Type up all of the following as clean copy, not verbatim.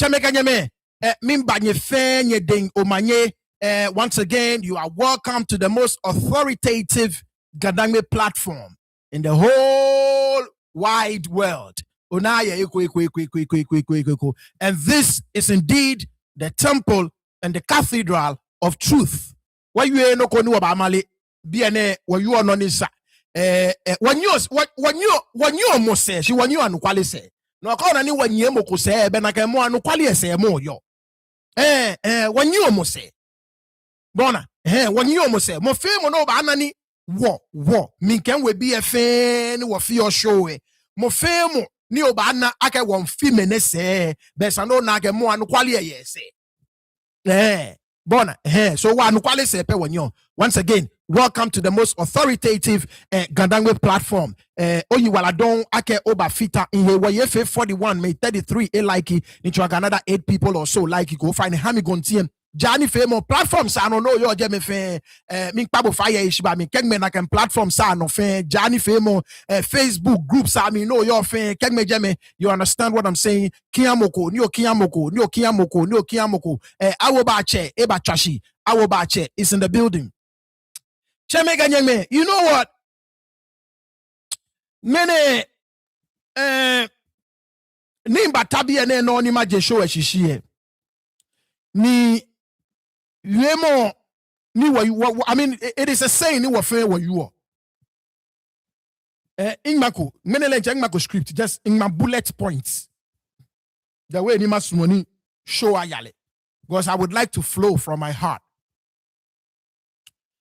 Chemekanyeme, Mimbanye Fenye Ding Omanye. Once again, you are welcome to the most authoritative Gadangme platform in the whole wide world. And this is indeed the temple and the cathedral of truth. Why you no konu abamale biene where you are nonisa. When you almost say she when you anukwale say no akona ni when you moko say be na kemo anukwale say mo yo. When you almost say bona when you almost say mo fe mo no ba anani wo mi ken we be a fan wo fi your show mo fe mo ni oba na aka won fi me ne say be sano na ke mo anukwale ye say bona so wa anukwale say pe wonyo. Once again, welcome to the most authoritative Gandangwe platform. Oyiwaladon ake oba fita in here where 41 May 33 like into another 8 people or so like go find Hami Gontien. Johnny Femo platform sa no know your jeme fe min pabo fire ishiba min kengme na ken platform sa no fe Johnny Femo Facebook group sa mi know your fe kengme jeme. You understand what I'm saying? Kiamoko awobache eba chashi awobache is in the building. Chemeganyeme, you know what? Mene nimba tabi ene no ni majesho eshishiye. Ni Yemo ni wa I mean it is a saying ni wa fe wa you are. Ingmako, mene lenche ingmako script just in my bullet points. The way ni masumoni show ayale. Because I would like to flow from my heart.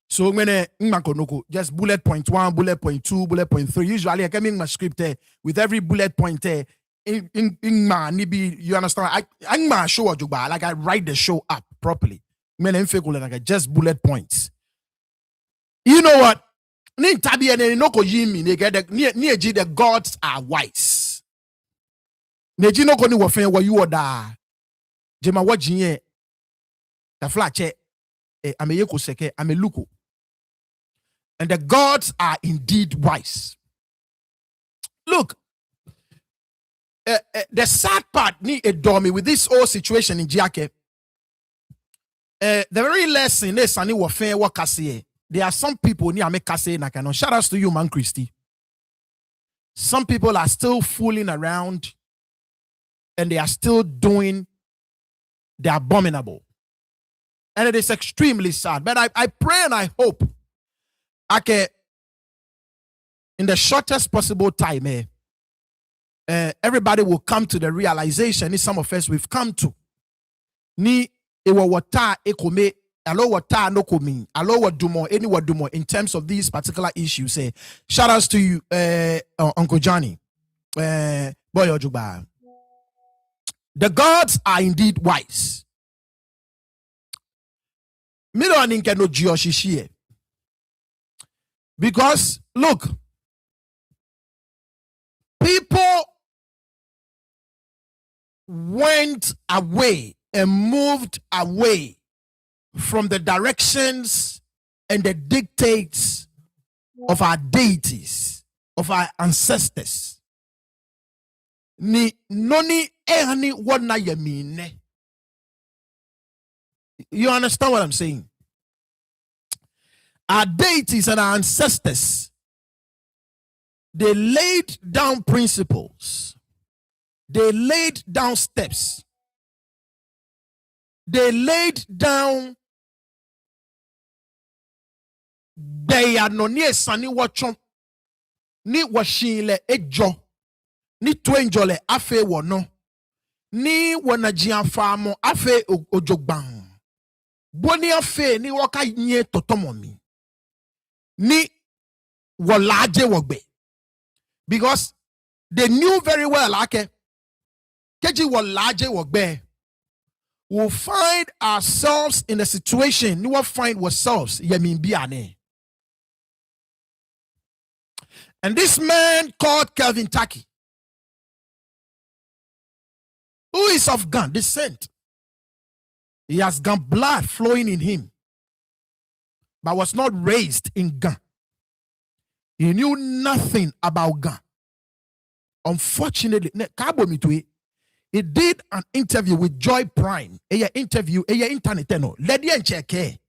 So mene ingmako noko just bullet point 1, bullet point 2, bullet point 3. Usually I come in my script with every bullet point in ma nibi, you understand? I show juba like I write the show up properly. Like just bullet points. You know what? The gods are wise. Neji no koni wafen wa you oda. Jema wajinye. The flache. Ame yeko seke. Ame luko. And the gods are indeed wise. Look. The sad part ni edomi with this whole situation in Jiake. The very lesson is ani wafen wakase. There are some people ni ame kase na kanon. Shout outs to you, man, Christy. Some people are still fooling around and they are still doing the abominable. And it is extremely sad. But I pray and I hope in the shortest possible time, everybody will come to the realization some of us we've come to. Ni ewa wata ekome alo wata no komi alo wadumo any wadumo in terms of these particular issues. Shout outs to you, Uncle Johnny. Boy Ojuba. The gods are indeed wise. Because look, people went away and moved away from the directions and the dictates of our deities, of our ancestors. Ni noni ehani wana yamine. You understand what I'm saying? Our deities and our ancestors, they laid down principles. They laid down steps. They laid down they are no near sani watchon ni washinle ejo ni twenjole afe wono ni wanajia famo afe ojogban boni afe ni waka nye totomomi ni walaje wogbe because they knew very well keji walaje wogbe. We'll find ourselves in a situation. We will find ourselves. And this man called Kelvin Tackie, who is of Gan descent, he has Gan blood flowing in him, but was not raised in Gan. He knew nothing about Gan. Unfortunately, he did an interview with Joy Prime. A interview, a internet no. Let the check.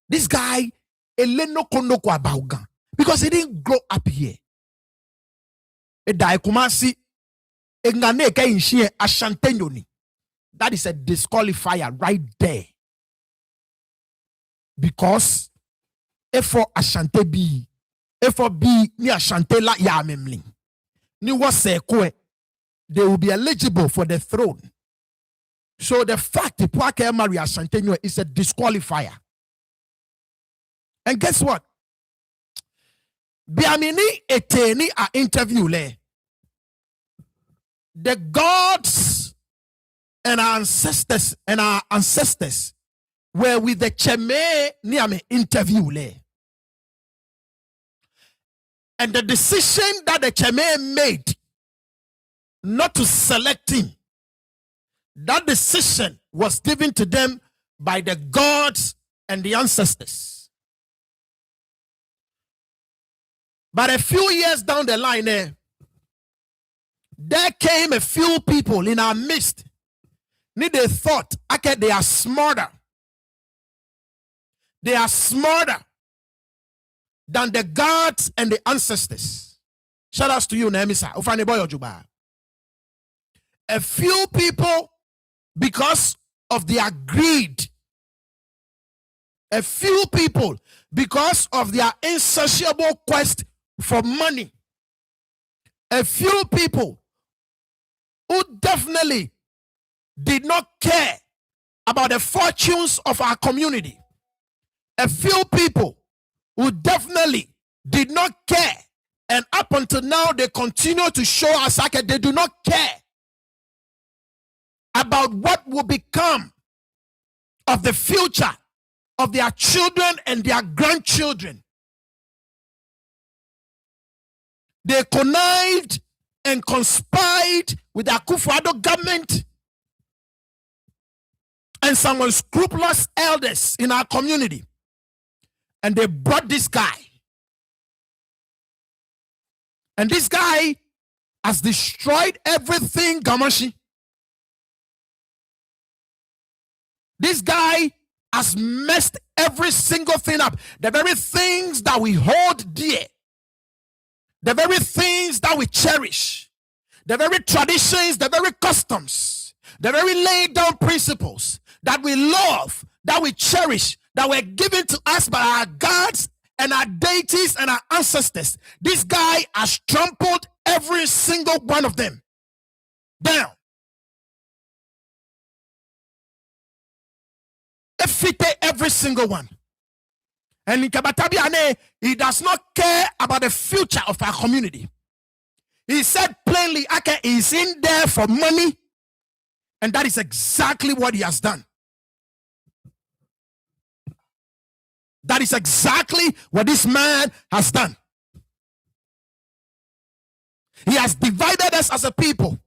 This guy, no about gun because he didn't grow up here. A daikumasi, a nganeka inshie ashantenyoni. That is a disqualifier right there. Because if for Ashante B, if for B ni Ashante la ya memling, ni wase kwe, they will be eligible for the throne. So the fact the Pwake marry Ashante is a disqualifier. And guess what? Biamini eteni a interview le. The gods and our ancestors were with the Cheme Niame interview le. And the decision that the Cheme made not to select him, that decision was given to them by the gods and the ancestors. But a few years down the line, there came a few people in our midst. They thought, okay, they are smarter. They are smarter than the gods and the ancestors. Shout out to you, Nehemisa. A few people, because of their greed. A few people, because of their insatiable quest for money. A few people who definitely did not care about the fortunes of our community. A few people who definitely did not care, and up until now they continue to show us like they do not care about what will become of the future of their children and their grandchildren. They connived and conspired with the Akufo-Addo government and some unscrupulous elders in our community. And they brought this guy. And this guy has destroyed everything, Gamashi. This guy has messed every single thing up. The very things that we hold dear. The very things that we cherish. The very traditions, the very customs. The very laid down principles that we love, that we cherish, that were given to us by our gods and our deities and our ancestors. This guy has trampled every single one of them down. Every single one. And in Kabatabiane, he does not care about the future of our community. He said plainly, Ake is in there for money. And that is exactly what he has done. That is exactly what this man has done. He has divided us as a people.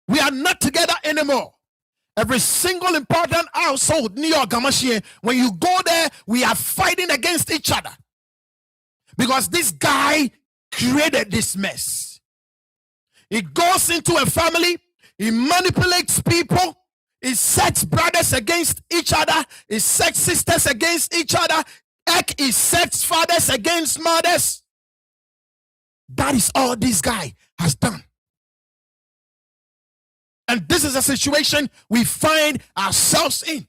We are not together anymore. Every single important household, New York, Gamashie, when you go there, we are fighting against each other. Because this guy created this mess. He goes into a family, he manipulates people, he sets brothers against each other, he sets sisters against each other, he sets fathers against mothers. That is all this guy has done. And this is a situation we find ourselves in.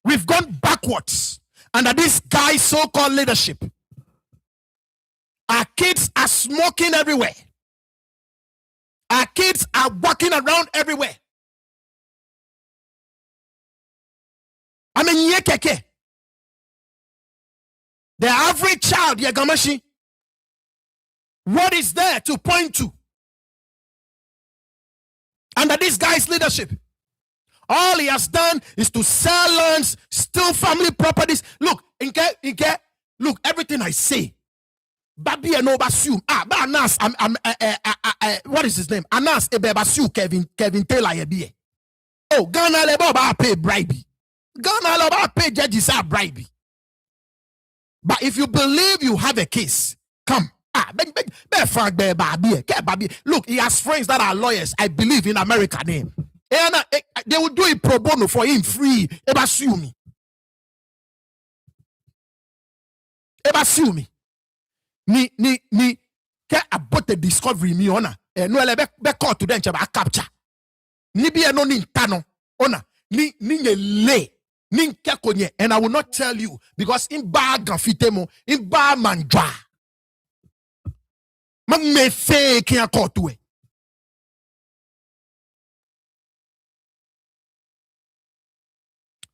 We've gone backwards under this guy's so-called leadership. Our kids are smoking everywhere. Our kids are walking around everywhere. I mean, yekeke. The average child, Yagamashi, what is there to point to? Under this guy's leadership, all he has done is to sell lands, steal family properties. Look, look, everything I say, Babi and Obasum. Anas, what is his name? Anas Ebebasu, Kelvin Taylor. Oh, Ghana Leba pay bribe. Ghana Leba pay judges are bribe. But if you believe you have a case, come, Look, he has friends that are lawyers, I believe, in America. Name. And they will do it pro bono for him free. Ever sue me. Ni ke about the discovery me ona. No ele be call to them chaba capture. Ni bi eno ni ntano ona. Ni nye le. Ni nke konye. And I will not tell you because in ba gafitemo, in ba manjwa. Man me fe ki call to it.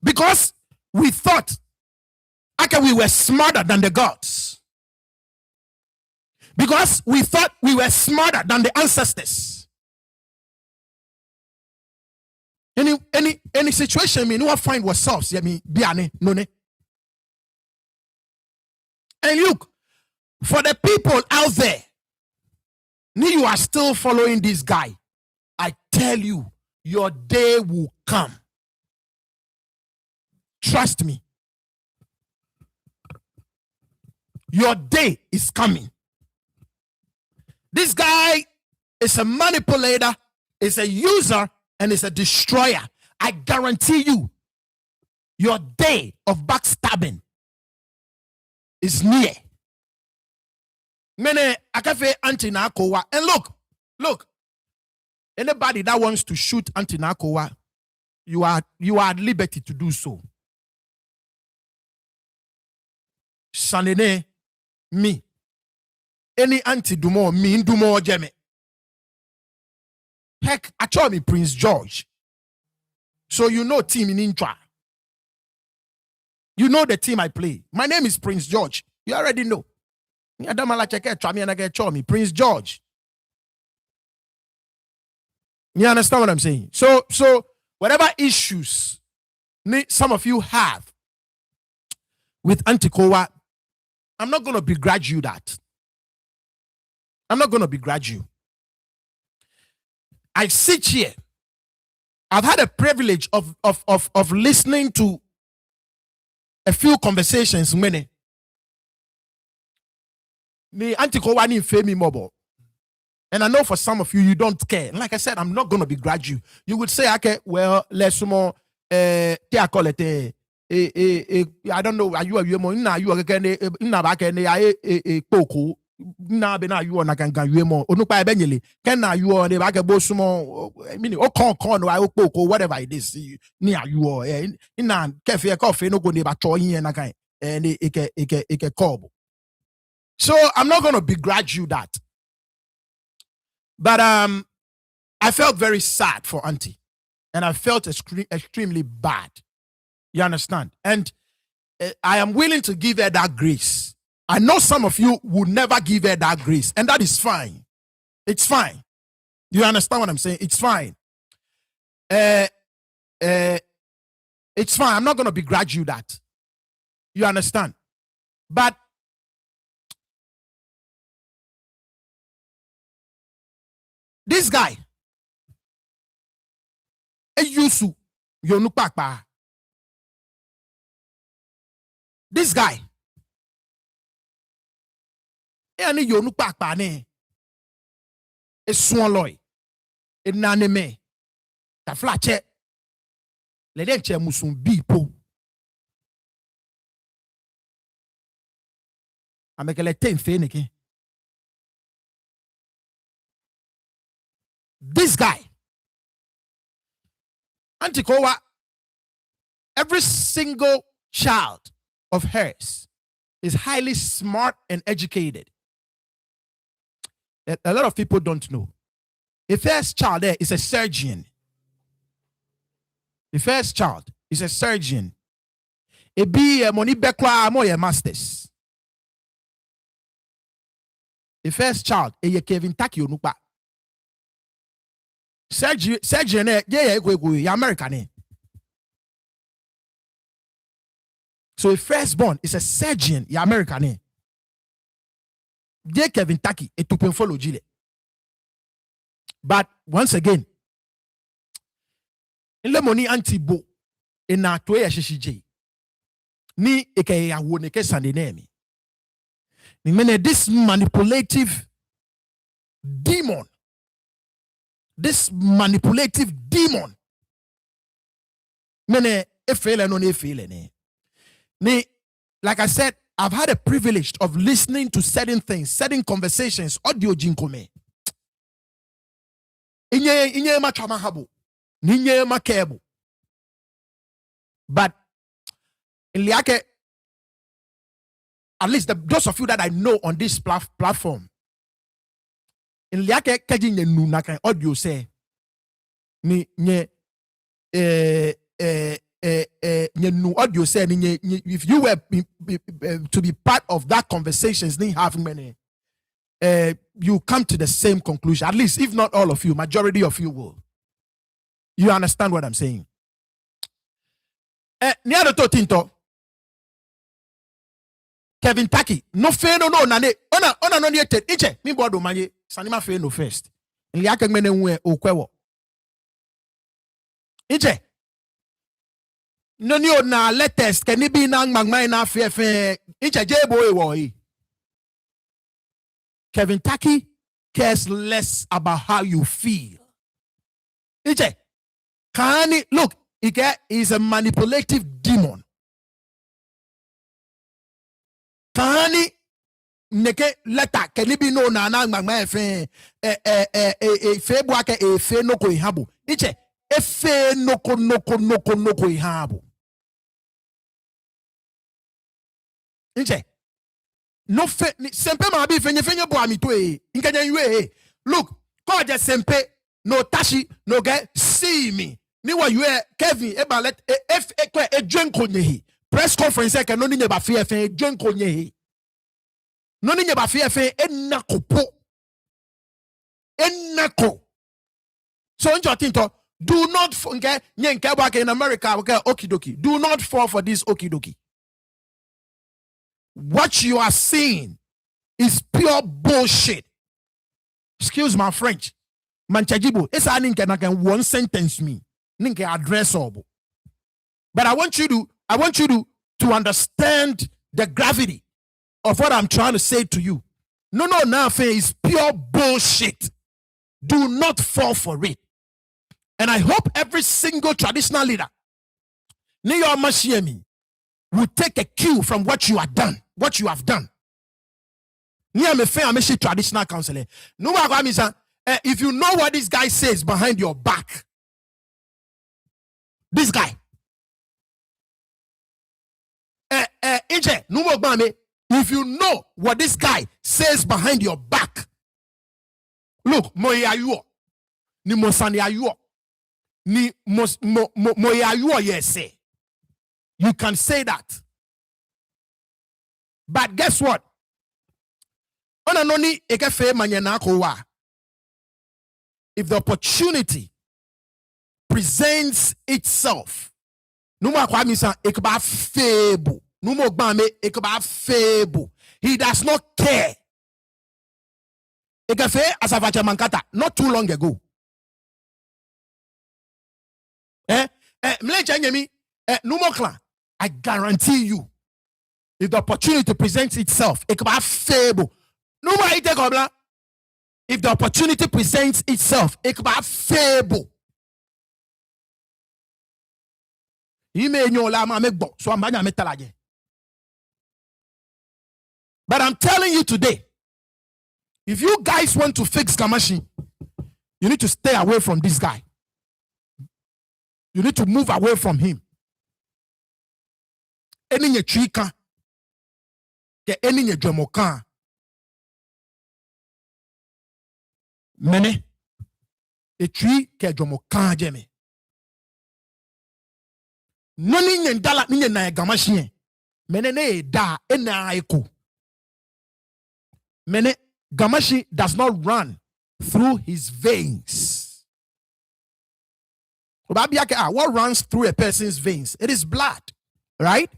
Because we thought we were smarter than the gods. Because we thought we were smarter than the ancestors. Any situation me no find ourselves. Biane no ne. And look, for the people out there, you are still following this guy. I tell you, your day will come. Trust me. Your day is coming. This guy is a manipulator, is a user, and is a destroyer. I guarantee you, your day of backstabbing is near. Mene akafe anti-narcowa. And look, anybody that wants to shoot anti-narcowa, you are at liberty to do so. Sanene, me. Any anti-dumo, me, dumo jeme. Heck, I told me Prince George. So you know team in Intra. You know the team I play. My name is Prince George. You already know. Prince George. You understand what I'm saying? So whatever issues some of you have with Antikowa, I'm not going to begrudge you that. I'm not going to begrudge you. I sit here. I've had a privilege of listening to a few conversations. Many. And I know for some of you, you don't care. And like I said, I'm not going to begrudge you. You would say, okay, well, let's more, I don't know, are you a woman? Now you are again, poko. Now be now you are not going to you more. Onupa ebenyele. Can now you are the back of bosumo. I mean, oh, con, I poko, whatever it is. Near you are in cafe coffee, no go near toy and a kind and a cob. So I'm not going to begrudge you that. But I felt very sad for Auntie. And I felt extremely bad. You understand? And I am willing to give her that grace. I know some of you would never give her that grace. And that is fine. It's fine. You understand what I'm saying? It's fine. It's fine. I'm not going to begrudge you that. You understand? But this guy, Yusu, Yonupakpa. This guy, any Yonupakpa ne, a swalloy, a naneme, the flatche, ledenche musum bipo. I make a letten fenike. This guy, Antikowa, every single child of hers is highly smart and educated. A lot of people don't know. The first child there is a surgeon. The first child is a surgeon. It be a money background more masters. The first child is Kelvin Tackie onupa. Surgeon yeah American. So a firstborn is a surgeon ya American. Yeah Kelvin Tackie a to follow Gile. But once again, in le money anti-bo in a toya shishij ni eke ya wone ke sande nemi. This manipulative demon. This manipulative demon. Like I said, I've had a privilege of listening to certain things, certain conversations, audio jinkome. Inye ma chama habu. Ninye ma kebu. But in liake, at least those of you that I know on this platform, in liake kaji nye nu na kan audio say ni nye new audio say if you were to be part of that conversations ni have many you come to the same conclusion, at least if not all of you, majority of you will. You understand what I'm saying? Near the Tinto Kelvin Tackie no fe no nane ona no yet iche mi bodo manye sanima fe no first in liake mene nwe okwewo iche no ni na latest can be na magmai na fe iche jebo e wo yi. Kelvin Tackie cares less about how you feel. Iche Kani, look, Ike is a manipulative demon. Kani neke leta kenibi no na magma fe fe boake e fe no ko ihabu. Iche e fe no ko ihabu. Iche no fe sempe ma bi fenye bo ami to e. Inkanya yue. Look, ko je sempe no tashi no get see me. Ni wa you Kevin e ba let e dwenko nyehi press conference e ke no ni ba fe fe dwenko nyehi no ni ba fe fe enakopo enako. So in Jotinto, do not forget nyenke back in America okay okidoki. Do not fall for this okidoki. What you are seeing is pure bullshit. Excuse my French. Manchajibo, it's a ninke na can one sentence me. Ninke address obo. But I want you to understand the gravity of what I'm trying to say to you. No, nothing is pure bullshit. Do not fall for it. And I hope every single traditional leader, Niyo Mashiemi, will take a cue from what you have done. Traditional counseling. If you know what this guy says behind your back, this guy, if you know what this guy says behind your back, look, moyayuo, ni mosanyayuo, ni moyayuo yese. You can say that. But guess what? Onanoni ekefe manyana kowa. If the opportunity presents itself, numo akwamisa ekba fable. Numo gbame ekba fable. He does not care. Ekefe asavacha mankata not too long ago. Numo clan. I guarantee you, if the opportunity presents itself, ekba fable. Numo ite kobla. If the opportunity presents itself, ekba fable. But I'm telling you today, if you guys want to fix Kamashi, you need to stay away from this guy. You need to move away from him. Any nye chika, any nye jomoka. Mene, a tree ke jomoka jeme. Noni nye ndala ninye na Kamashi. Mene ne da ena eko. Mene Gamashi does not run through his veins. What runs through a person's veins? It is blood, right?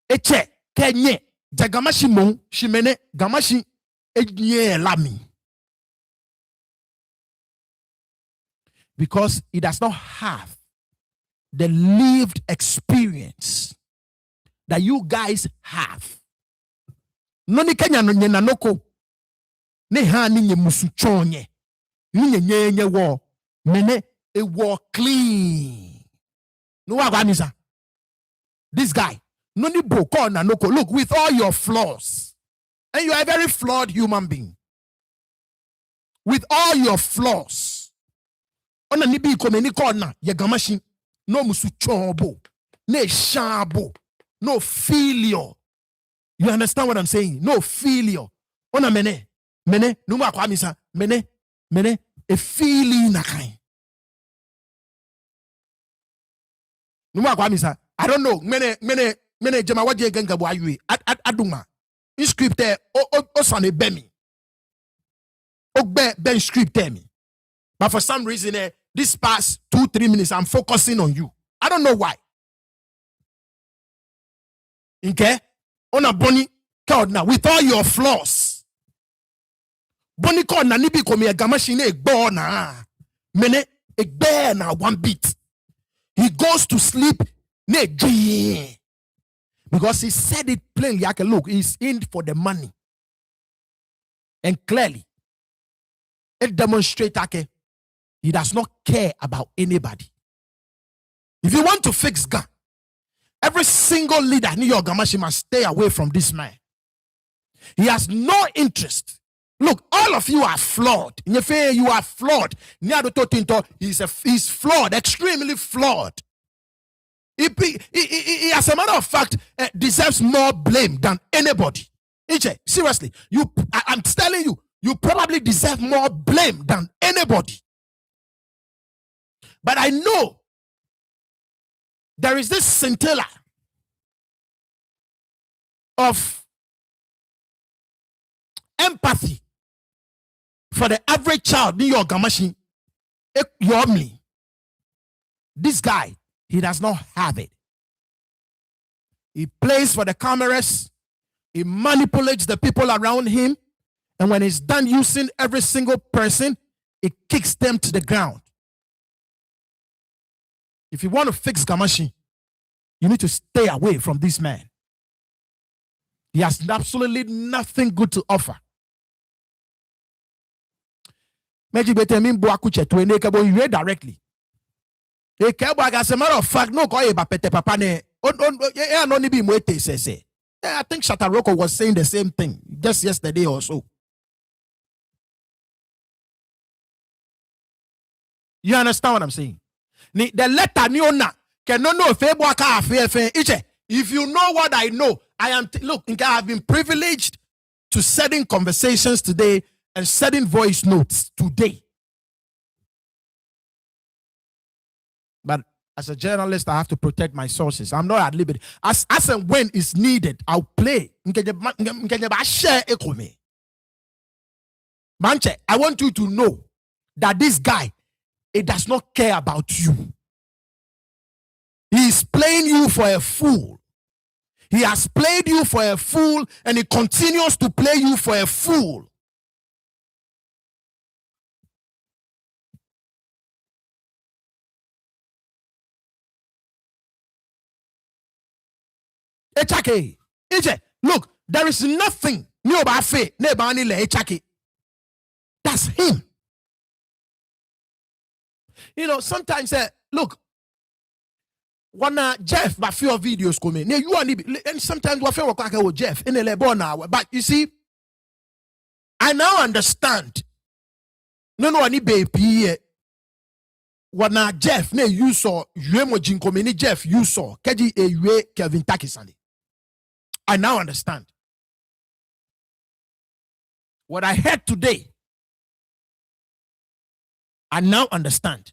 Eche kenye jagamashi mon shimene gamashi enye lami. Because he does not have the lived experience that you guys have. no ni kenya no nyena noko ne ha ni nye musu chonye nye wo mene a war clean no wa misa this guy no ni boko na noko look with all your flaws and you are a very flawed human being with all your flaws ona ni bi komeni ko na ye gamashi no musu chombo ne shabo no failure. You understand what I'm saying? No failure. Ona mene numa kwa misa mene a feeling na kind. Numa kwa misa I don't know mene jama waje genga bo ayu aduma in script o sane bemi ben script me but for some reason this past 2-3 minutes I'm focusing on you. I don't know why. Okay? On a boni called now with all your flaws. Boni called na nibi komi gamashine egbo na mene egbe na one beat. He goes to sleep ne dream because he said it plainly. I can look, he's in for the money, and clearly it demonstrates he does not care about anybody. If you want to fix God, every single leader in your Gamashi must stay away from this man. He has no interest. Look, all of you are flawed. You are flawed. He's flawed, extremely flawed. He, as a matter of fact, deserves more blame than anybody. Seriously, I'm telling you, you probably deserve more blame than anybody. But I know there is this scintilla of empathy for the average child in your Gamashi. This guy, he does not have it. He plays for the cameras. He manipulates the people around him. And when he's done using every single person, he kicks them to the ground. If you want to fix Gamashi, you need to stay away from this man. He has absolutely nothing good to offer. Directly. As a matter of fact, no papa I think Shataroko was saying the same thing just yesterday or so. You understand what I'm saying? The letter niona can no if you know what I know, I have been privileged to certain conversations today and certain voice notes today. But as a journalist, I have to protect my sources. I'm not at liberty. As and when it's needed, I'll play. Manche, I want you to know that this guy, it does not care about you. He is playing you for a fool. He has played you for a fool, and he continues to play you for a fool. Look, there is nothing new about faith. That's him. You know, sometimes look, when Jeff but few videos come in, you are and sometimes we feel like Jeff in a but you see, I now understand. No, any baby. When Jeff ne you saw you come in Jeff you saw keji ewe Kelvin Tackie. I now understand. What I heard today, I now understand.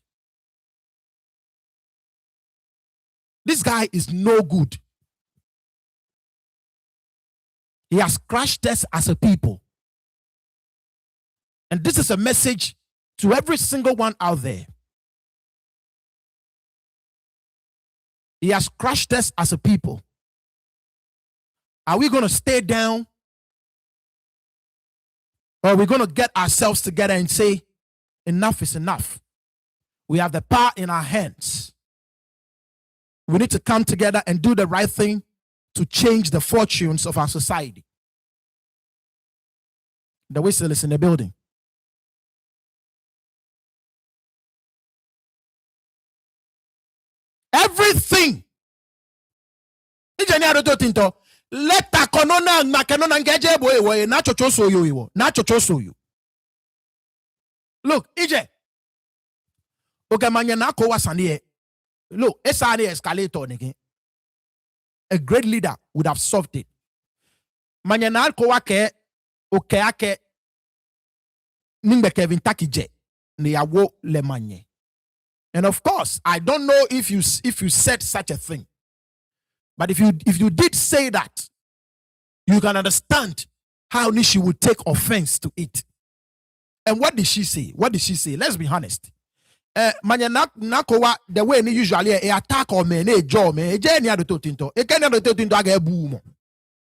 This guy is no good. He has crushed us as a people. And this is a message to every single one out there. He has crushed us as a people. Are we going to stay down? Or are we going to get ourselves together and say, enough is enough? We have the power in our hands. We need to come together and do the right thing to change the fortunes of our society. The whistle is in the building. Everything. Let a konona makanona ngeje boy na chocho so you na chocho so you. Look, ije. Okay, manya na ko wasane. Look, esane escalator again. A great leader would have solved it. Manya na ko wake okay ake nimbe Kelvin Tackie je ne yawo le manye. And of course, I don't know if you said such a thing. But if you did say that, you can understand how Nishi would take offense to it. And what did she say? What did she say? Let's be honest. Manya nakowa the way ni usually a attack or me ne jaw me je ni ado tinto. E ken ado tinto aga ebu.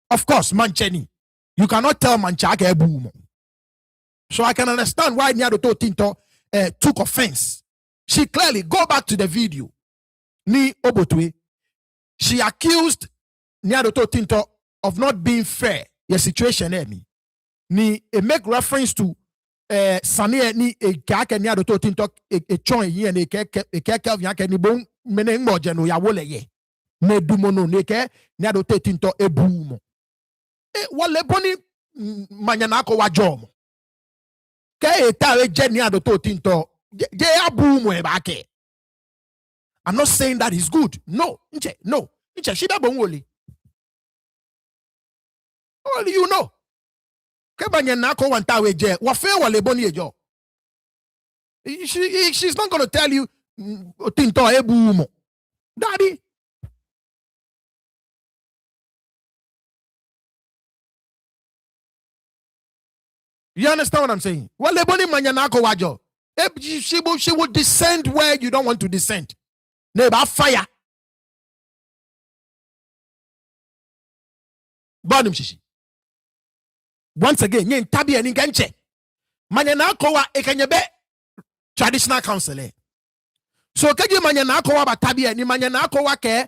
Of course, mancheni. You cannot tell mancha aga ebu. So I can understand why ni ado tinto took offense. She clearly go back to the video. Ni obotwe. She accused Niadoto Tinto of not being fair. Your situation ni make reference to Sane ni kake Niadoto Tinto chon ye ni Kelvin yake ni bon mene moje no ya wole ye. Ne dumono ne ke Niadoto Tinto ebumo. Wale boni manyana ko wajomo. Ke etawe je Niadoto Tinto je abumo e bake. I'm not saying that he's good. No. No. Shiba Bongoli. Only you know. She's not going to tell you, Daddy. You understand what I'm saying? She will descend where you don't want to descend. Neighbor fire. Bonum shishi. Once again, yen tabi and inganche. Manyana kowa ekanyebe traditional council. So kaji manyana kowa ba tabi and manyana kowa ke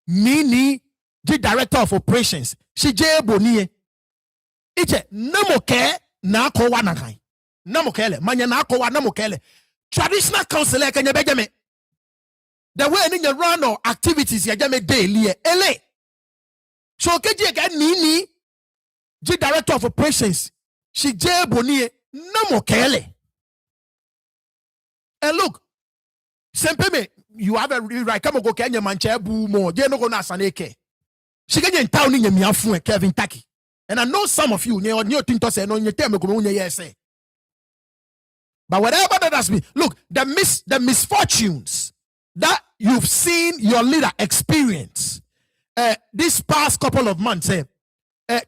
ni the director of operations. She je boniye. Iche namoke na kowa na kai. Namokele manyana kowa namokele. Traditional council ekanyebe jame. The way in your run or activities you jame daily ele. So keji again nini the director of operations she je boni no kele. And look, me you have a right come go Kenya manche bu mo je no go na saneke. She get in town in your Kelvin Tackie. And I know some of you near tinto say no you tell me go yes. But whatever that has been, look, the misfortunes that you've seen your leader experience this past couple of months,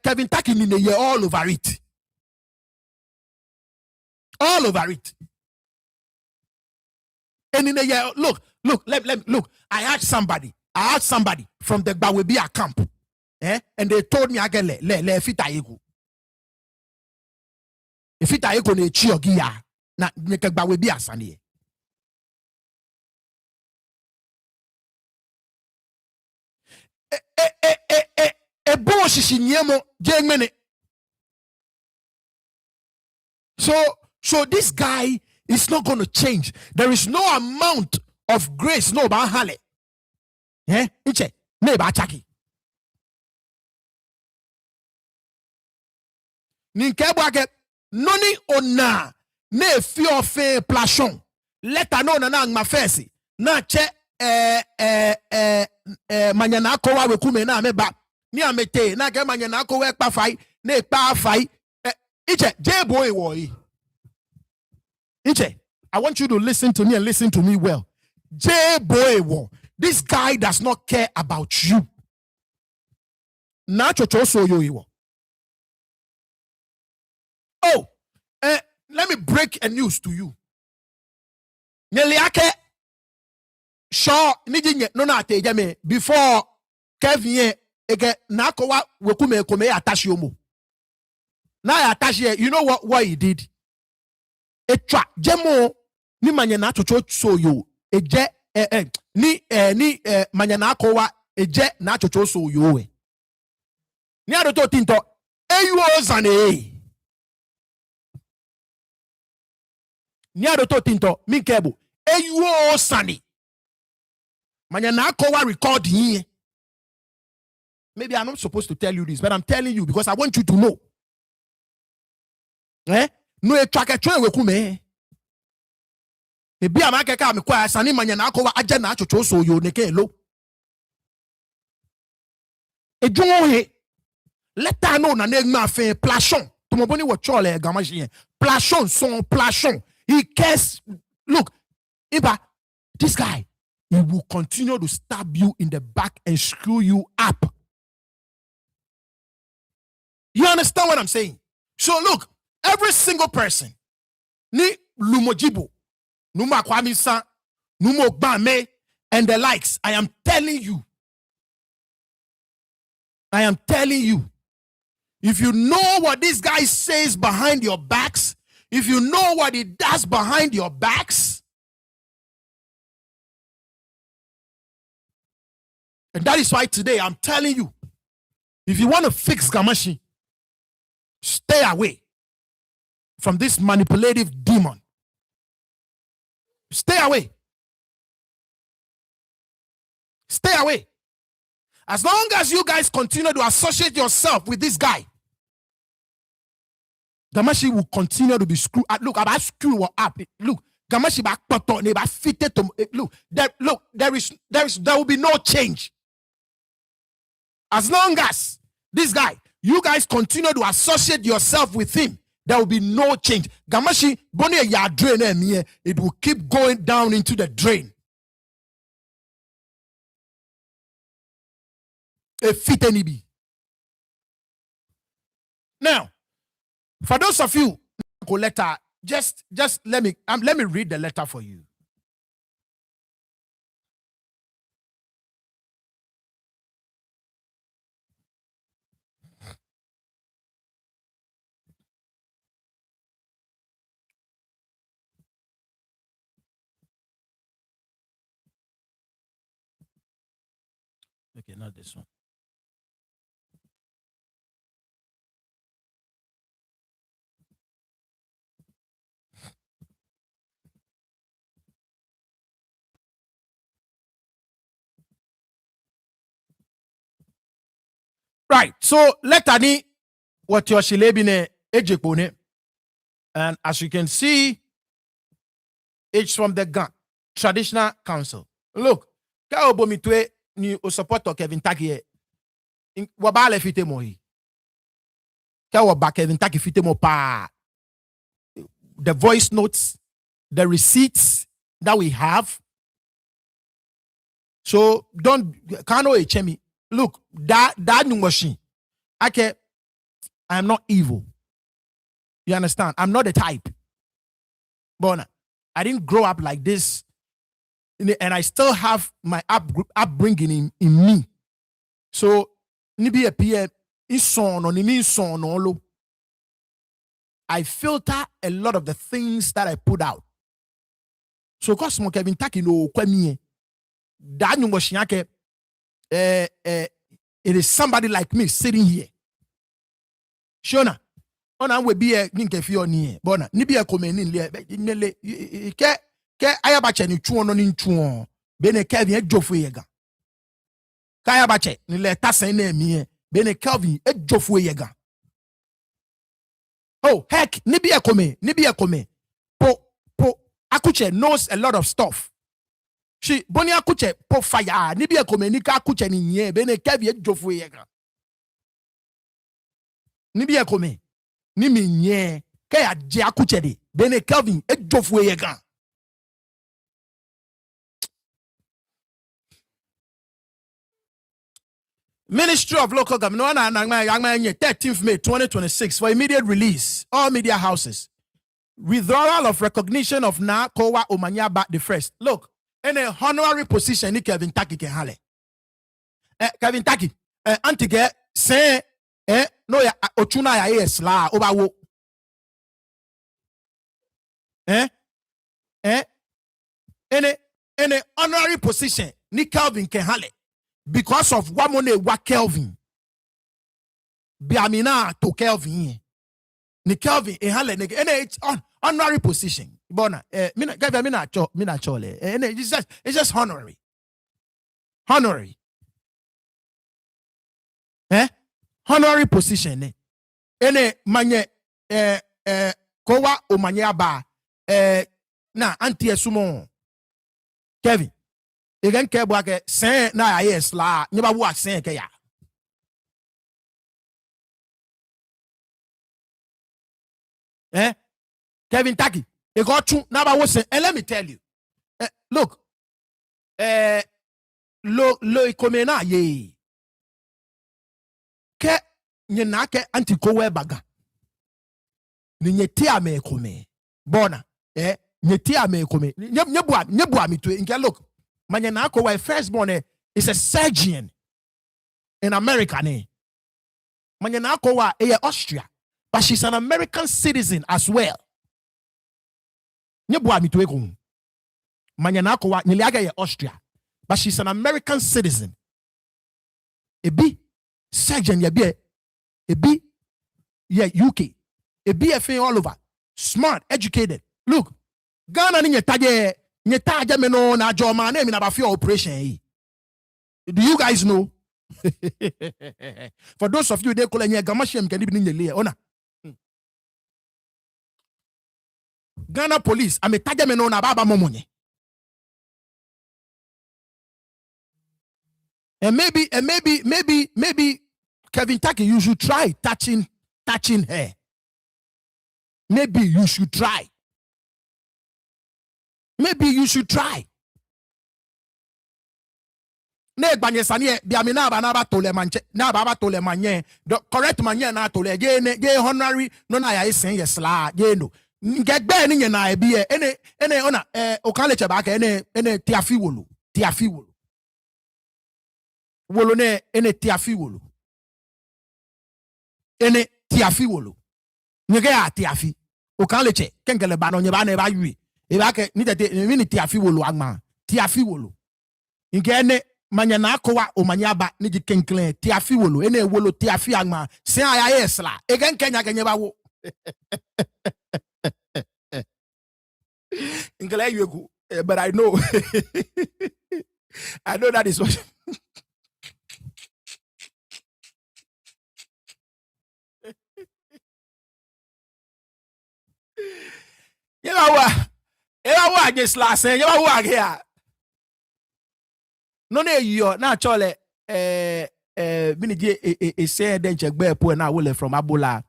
Kelvin Tackie in the year all over it. All over it. And in the year, look, look. I asked somebody from the Bawebia camp, and they told me again, le fita ego. If fita ego ne chiogia na neke Bawebia sani. So this guy is not going to change. There is no amount of grace no ba hale. Iche ne ba chaki. Ninkebwake noni ona ne fi ofe plachon. Leta no na ngma fesi. Na che manyana kowa we kume na meba ni amete na ke manyana kowa ekpa fai na ekpa fai iche je boy woy iche. I want you to listen to me and listen to me well. Je boy wo, this guy does not care about you. Na chocho so yo iwo. Oh, let me break a news to you. Nyeliake sure nijinye no na atejame before Kelvin ege na kowa wekume kome atashi omo. Na atashi, you know what he did? Etwa jemo ni manye na chocho so yo eje ni manye na kowa eje na chocho so yo we. Ni adoto tinto eyo zane Niado to tinto minkebo. Eyo sani. Manya na kowa record here. Maybe I'm not supposed to tell you this, but I'm telling you because I want you to know. No e track try we kume. Ebi amaka ka me kwa sani manya na kowa aja na achocho so yo neke lo. Ejumo he. Let her know na negma fe plachon. To mo boni wo chole gamaji. Plachon son plachon. He cares. Look, Iba, this guy, he will continue to stab you in the back and screw you up. You understand what I'm saying? So look, every single person, ni lumojibo, numa kwamisa, numo gbame, and the likes, I am telling you, if you know what this guy says behind your backs, if you know what he does behind your backs, and that is why today I'm telling you, if you want to fix Gamashi, stay away from this manipulative demon. Stay away. Stay away. As long as you guys continue to associate yourself with this guy, Gamashi will continue to be screwed. Look, about screw up. Look, Gamashi back about fitted to look. There will be no change. As long as this guy, you guys continue to associate yourself with him, there will be no change. Gamashi boni ya drain it will keep going down into the drain. A fit any be. Now, for those of you who letter, just let me read the letter for you. Okay, not this one. Right. So let Ani what your shilebine ejekone. And as you can see, it's from the GAN, Traditional Council. Look, ka obomitwe ni o support Kelvin Tackie. Wabale fite mo hi. Ka waba Kelvin Tackie fite mo pa. The voice notes, the receipts that we have. So don't kano echemi. Look, that machine. Okay, I am not evil. You understand? I'm not the type. But I didn't grow up like this. And I still have my upbringing in me. So, nibi epie inson or nimi son lo. I filter a lot of the things that I put out. So, cause mo Kelvin Tackie no kwemi. That machine ake. It is somebody like me sitting here. Shona, ona we be a ninkefi oni. Bona, ni be a komeni nle ke ayabache ni chuo no ni chuo. Bene Kelvin ejofu yega. Ka ayabache ni le tasen na mi. Bene Kelvin ejofu yega. Oh, heck, ni be a kome. Po akuche knows a lot of stuff. She boni akuche po fire ni bi ekomeni ka akuche ni nye be ne Kelvin ejofu yega. Ni bi ekome ni mi nye ke ya je akuche de be ne Kelvin ejofu yega. Ministry of Local Government 13th May 2026 for immediate release. All media houses. Withdrawal of recognition of Na Kowa Omanyaba the first. Look. In a honorary position, ni Kelvin Tackie can hale. Kelvin Tackie, antige say, no ya ochuna ya yes la obawo. In a honorary position, ni Kelvin can hale because of wamone wa Kelvin. Biamina to Kelvin. Ni Kelvin hale in a honorary position. Bona, mina chole. And it's just honorary. Honorary. Honorary position. Ene manye kowa o manye aba na anti esumo Kevin. Again kebo ke sen na yes la nyeba wo aksen ke ya. Kelvin Tackie. They got two now and let me tell you. Look. Lo ikomena ye. Ke nyena ke antikowe baga. Ni nyeti ame kome. Bona. Nyeti ame kome. Nyebua mi tue. Inke look. Manyena ko wa firstborn is a surgeon in America ne. Manyena ko wa Austria. But she's an American citizen as well. Nyebua mi tue ko. Manyena ko wa nyeliaga ye Austria. But she's an American citizen. Ebi surgeon ye be ebi ye UK. Ebi FA all over. Smart, educated. Look, Ghana ni nyetaje me no na joma na mi na ba fear operation. Do you guys know? For those of you they call nye gamashem can be nyele ona. Ghana police ametaje me no na baba momonye. And maybe Kelvin Tackie, you should try touching her. Maybe you should try. Maybe you should try. Ne gbanye sanie biami na ba tole manche na ba tole manye the correct manye na tole ge honorary no na ya isen yes la ge no get be ni na e bi ene ona o kan le cheba ka ene tiafi wolo wolo ne ene tiafi wolo nyege ya tiafi o kan le che kenkele ba no nye ba na ba wi e ba ke ni tete ni tiafi wolo agma tiafi wolo ngene manya na akwa o manya ba ni kenkele tiafi wolo ene wolo tiafi agma se aya yesla e gen kenya kenye ba wo ngele yugo but I know I know that is what Ewa just last year. Ewa here. No yo na chole binije say den check be po na wole from Abola.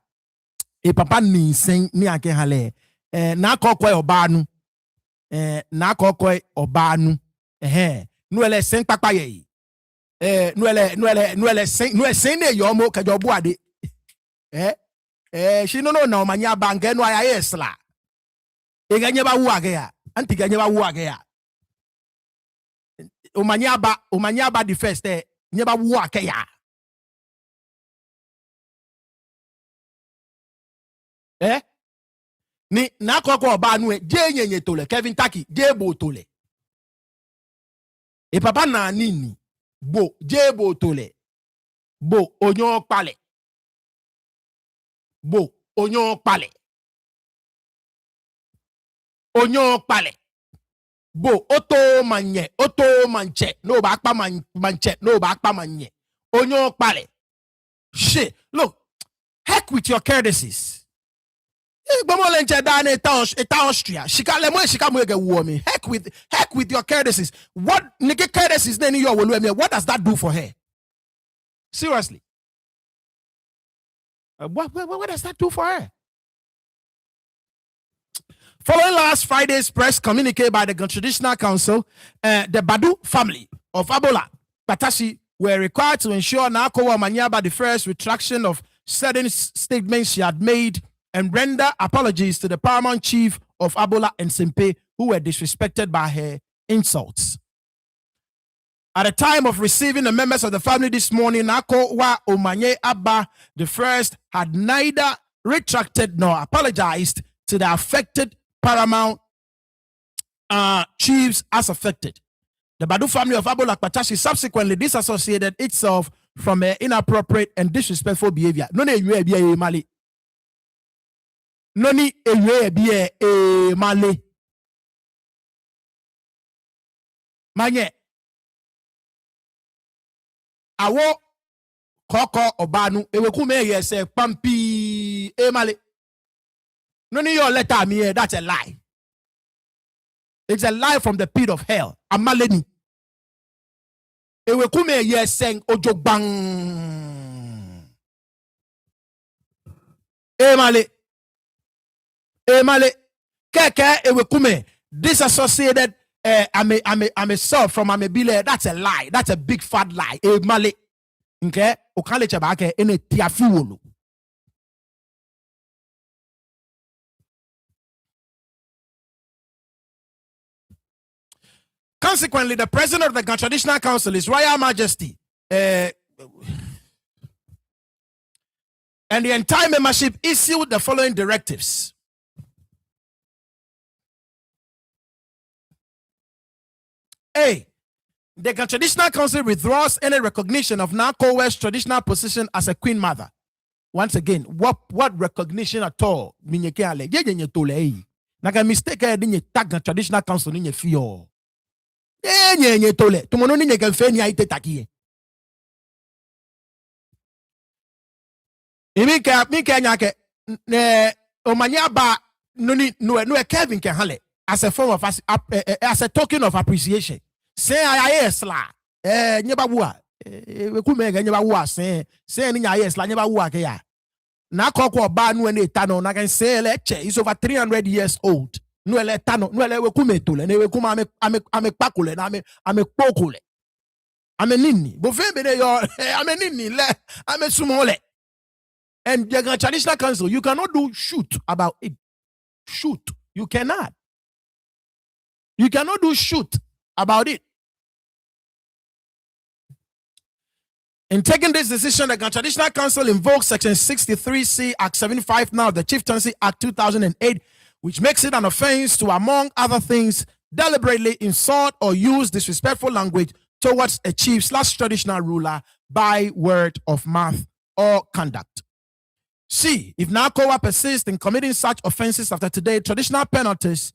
E papa ni sen ni ake hale. Na kokoi oba nu. Na kokoi oba nu. Nu ele sen papa ye. Nu ele sen ne yo mo ka jo bo ade. She no na omanya bank no aya yesla. Eganye ba wu age ya anti ganye ba wu age ya omanya ba the first nye ba wu age ya ni na kokko ba nu je nyenye tole Kelvin Tackie je bo tole e papa na nini bo je bo tole bo onyo pale onyo pale bo oto manche no ba akpa manche no ba akpa manye onyo pale shit look heck with your courtesies gbomolenche da na eta Austria shika mo ge wo me heck with your courtesies what nigga courtesies then you will me what does that do for her seriously what does that do for her? Following last Friday's press communique by the Traditional Council, the Badu family of Abola Patashi were required to ensure Nakowa Manyaba the first retraction of certain statements she had made and render apologies to the paramount chief of Abola and Simpe who were disrespected by her insults. At the time of receiving the members of the family this morning, Nakowa Omanye Abba the first had neither retracted nor apologized to the affected paramount chiefs as affected. The Badu family of Abola Patashi subsequently disassociated itself from inappropriate and disrespectful behavior. Noni ewe mali. manye awo koko obanu ewekume ye say pampi emale no ni your letter me that's a lie. It's a lie from the pit of hell. Amaleni ewekume ye seng ojogbang emale keke ewekume disassociated I'm a self from Amebile. That's a lie. That's a big fat lie. Emale okay okale chabake ene tiafiwolo. Consequently, the president of the Traditional Council, His Royal Majesty, and the entire membership issued the following directives. A. The Traditional Council withdraws any recognition of Nakowe's traditional position as a queen mother. Once again, what recognition at all? Naga mistake dinye tag Traditional Council ninye fio. Nye tole. Tumono ninye kenfeni ya ite takiye. Mike nyake omanya ba no Kelvin ke hale as a form of as a token of appreciation. Say yes la nyeba bua we kumega nyeba bua say ni yes la nyeba bua ke ya na kokwo ba no na etano na can say leche is over 300 years old no ele tano no ele we kumetule ne we kuma ame pakule na ame pokule ame nini bo fe be yo ame nini le ame sumole. And the Traditional Council, you cannot do shoot about it. Shoot. You cannot do shoot about it. In taking this decision, the Traditional Council invokes Section 63C, Act 75 now, the Chieftaincy Act 2008, which makes it an offense to, among other things, deliberately insult or use disrespectful language towards a chief/traditional ruler by word of mouth or conduct. C. If NACOA persists in committing such offenses after today, additional penalties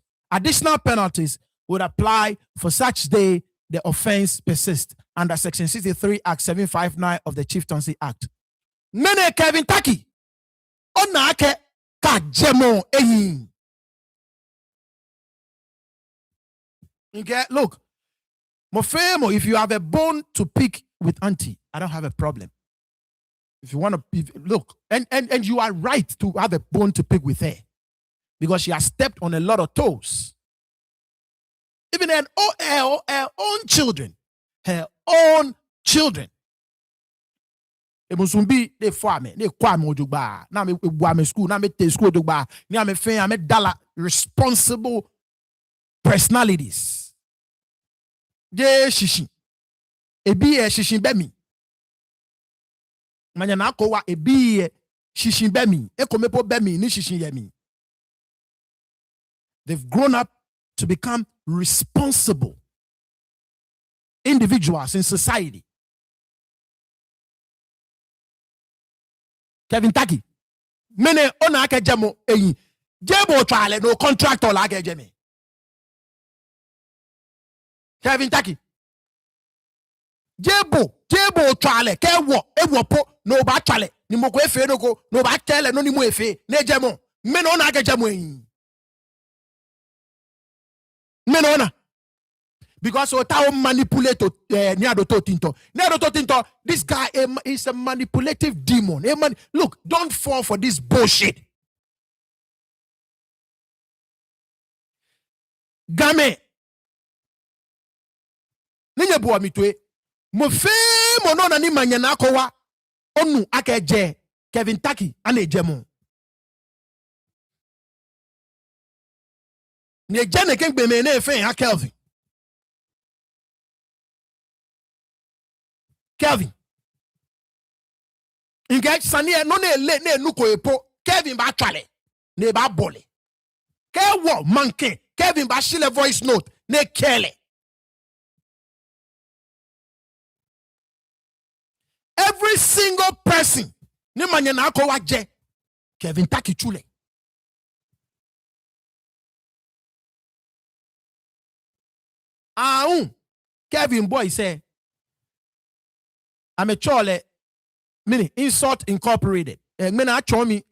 would apply for such day the offense persists under Section 63, Act 759 of the Chieftaincy Act. Mene Kelvin Tackie. Onake kajemo eyin. Okay, look. Mofemo, if you have a bone to pick with auntie, I don't have a problem. If you want to look, and you are right to have a bone to pick with her because she has stepped on a lot of toes. Even her own children. Emusumbi de fame, de kwame ojugba. Na me buame school, na me te school ojugba. Ni ame fe, ame dala responsible personalities. Je shishi. Ebi shishin bemi. Manya na kowa ebi shishin bemi. Ekomepo bemi ni shishin yemi. They've grown up to become responsible individuals in society. Kelvin Tackie. Mene ona ake jemo eyi. Jebo chale no contractor la ake jeme. Kelvin Tackie. Jebo chale ke ewo po no ba chale ni moko efe no ko no ba tele no ni mo efe ne jemo. Mene ona ake jemo eyi. Mene ona. Because Otao Manipulator Tinto. This guy is a manipulative demon. Look, don't fall for this bullshit. Game. Ninye bua mitwe. Mo fe mono na ni manyana kowa. Onu akeje Kelvin Tackie ane jemo. Ni jene kengbe me ne fe ha Kelvin. Kelvin. Inge sani no ne nuko epo. Kelvin ba twale. Ne ba bole. Ke wo manke. Kelvin ba shile voice note. Ne kele. Every single person. Ne manye na ako waje. Kelvin Tackie chule. Kevin boy say, I'm a chole, mini insult incorporated. And when I show me,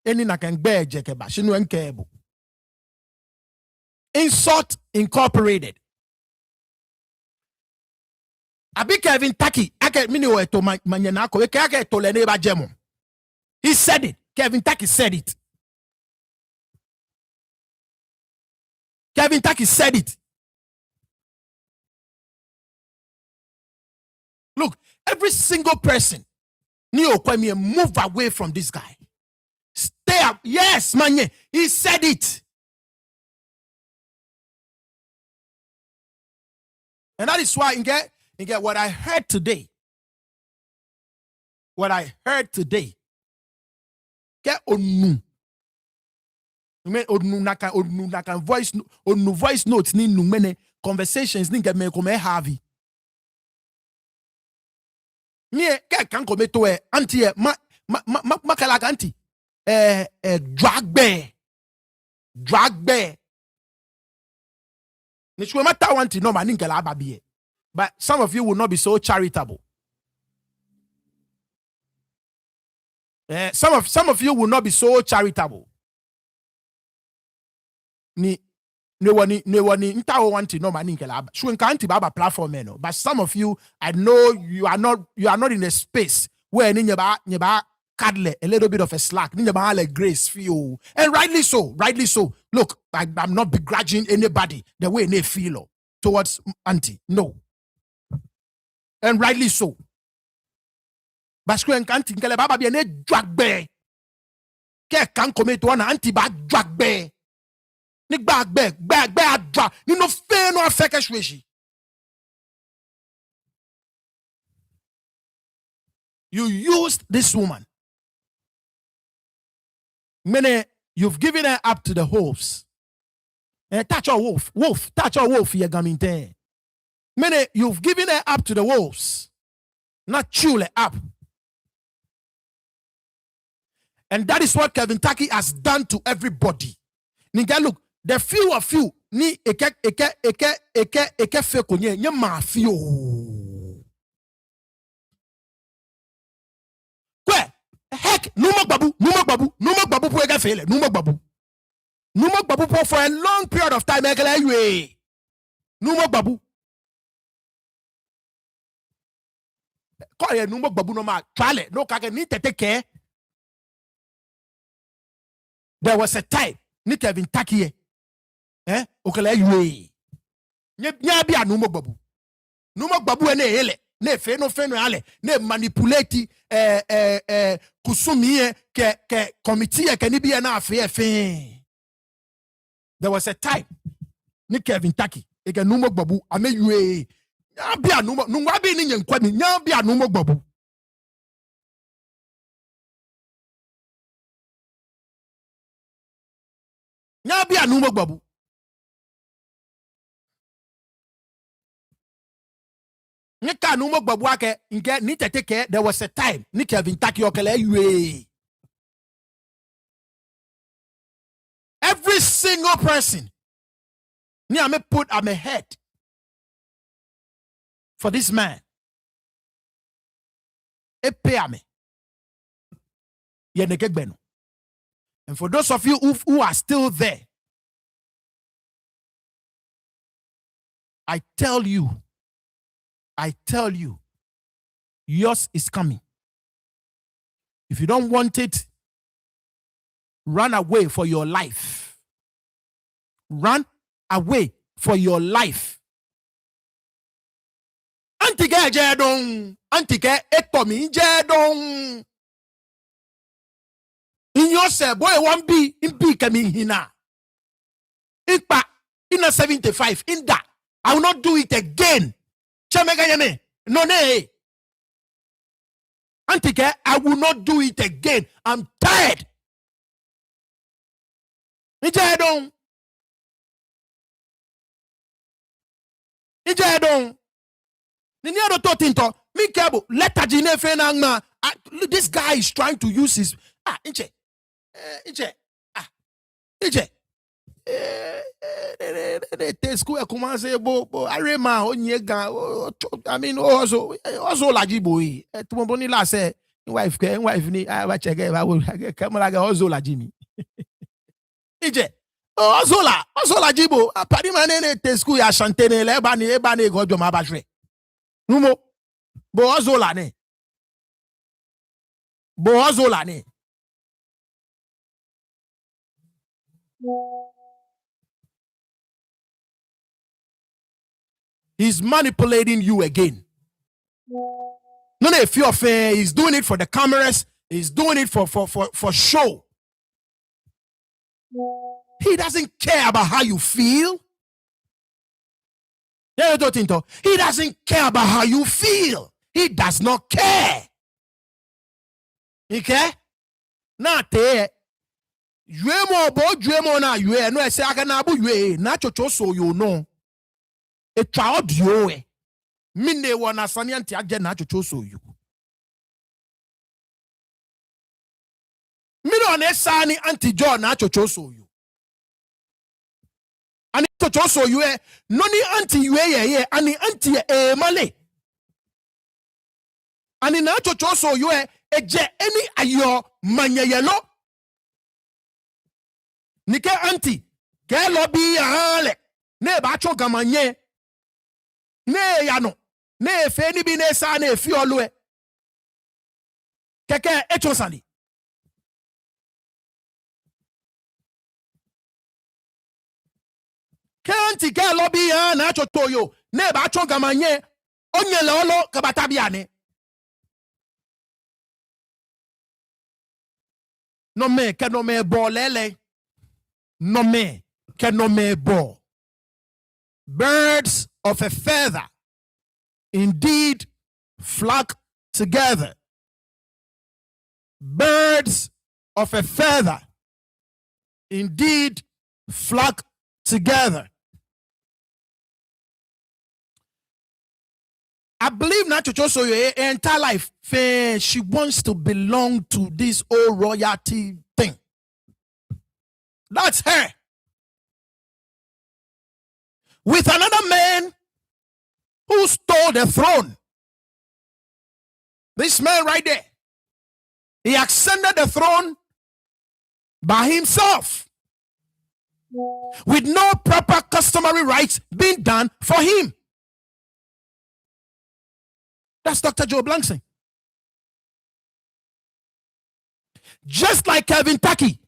any na can bear jekeba, she no enkebo. Insult incorporated. Abi Kelvin Tackie, ake mini o eto manyanako, ake eto le neba jemo. He said it. Kelvin Tackie said it. Kelvin Tackie said it. Look, every single person, move away from this guy. Stay up. Yes, man. He said it. And that is why you get what I heard today. What I heard today. Get onu. Onu naka voice notes ni numene conversations ni get me come have. Me kan come to anti makala anti drag bear nichwe mata wanti no man ngela ababiye. But some of you will not be so charitable. Some of you will not be so charitable. Ni wani ntawo wanti no man ngela aba. Shwe nka anti baba platform no. But some of you, I know you are not in a space where ni nyeba cuddle a little bit of a slack. Ni nyeba like grace feel. And rightly so. Look, I'm not begrudging anybody the way they feel towards auntie. No. And rightly so. Parce que auntie ngele baba bien ne drag bear. Ke kan come to na auntie ba drag bear. Ni bag drag. Ni no fe no afeke shweshi. You used this woman. Many you've given her up to the wolves. Touch your wolf, touch your wolf, ye gaminte. Many you've given her up to the wolves, not chule up. And that is what Kelvin Tackie has done to everybody. Ninga look, the few of you ni eke fe konye nye mafio. Kwe, heck, numo babu po ega fele, numo babu for a long period of time, numo babu. Kwa numo babu no ma trale, no kake ni tete care. There was a time, ni Kelvin Tackie, okele ywe. Nya bi numo babu ene hele. Ne fe no ale ne manipulate kusumi ke committee ke ni bi na afe. There was a time ni Kelvin Tackie e ke numo gbabu ameyue nya bi anumo nwa bi ni nyenkwa ni nya bi anumo gbabu Nika numo gbabu ake nke ni teteke. There was a time ni Kelvin Tackie okele yue. Every single person ni ame put on my head for this man. Epe ame ye nekegbeno. And for those of you who are still there, I tell you, yours is coming. If you don't want it, run away for your life. Run away for your life. Antike jedong. Antike etomi jedong. In yourself, boy, one be in be coming hina. Ipa in a 75 in that. I will not do it again. Chamegayame. No, ne. Antike, I will not do it again. I'm tired. Ijedong. Nini ado to tinto. Mi kebo. Leta jine fe na ngma. This guy is trying to use his. Inche. te school comment say bo arema onye gan I mean also laji boy to mo ni la say wife ni I check I will come like also laji mi ije also la jibo apari manene te school ya chanter ne le ba ni gojo ma ba hwe numo bo also la ne he's manipulating you again. No, if you're fair, he's doing it for the cameras, he's doing it for show. He doesn't care about how you feel. He doesn't care about how you feel. He does not care. Okay? Not there. Juemo na yue no ese aka na abu yue na chocho so you know. E twa audio e. Mine wona sane anti agye na chocho so you. Mine on esani anti John na chocho so you. Ani chocho so you e no ni anti yue ye ani anti e male. Ani na chocho so you e eje any ayo manyeyelo. Nike anti ke lobby ale ne ba cho gamanye ne ya no ne fe ni bi ne sa na efi olu e keke echo sani ke anti ke lobby na cho toyo ne ba cho gamanye onyele olo kabata bia ne no me ke no me bolele no me can no me bo. Birds of a feather indeed flock together. Birds of a feather indeed flock together. I believe not to also your entire life she wants to belong to this old royalty thing. That's her. With another man who stole the throne. This man right there. He ascended the throne by himself. With no proper customary rites being done for him. That's Dr. Joe Blankson. Just like Kelvin Tackie.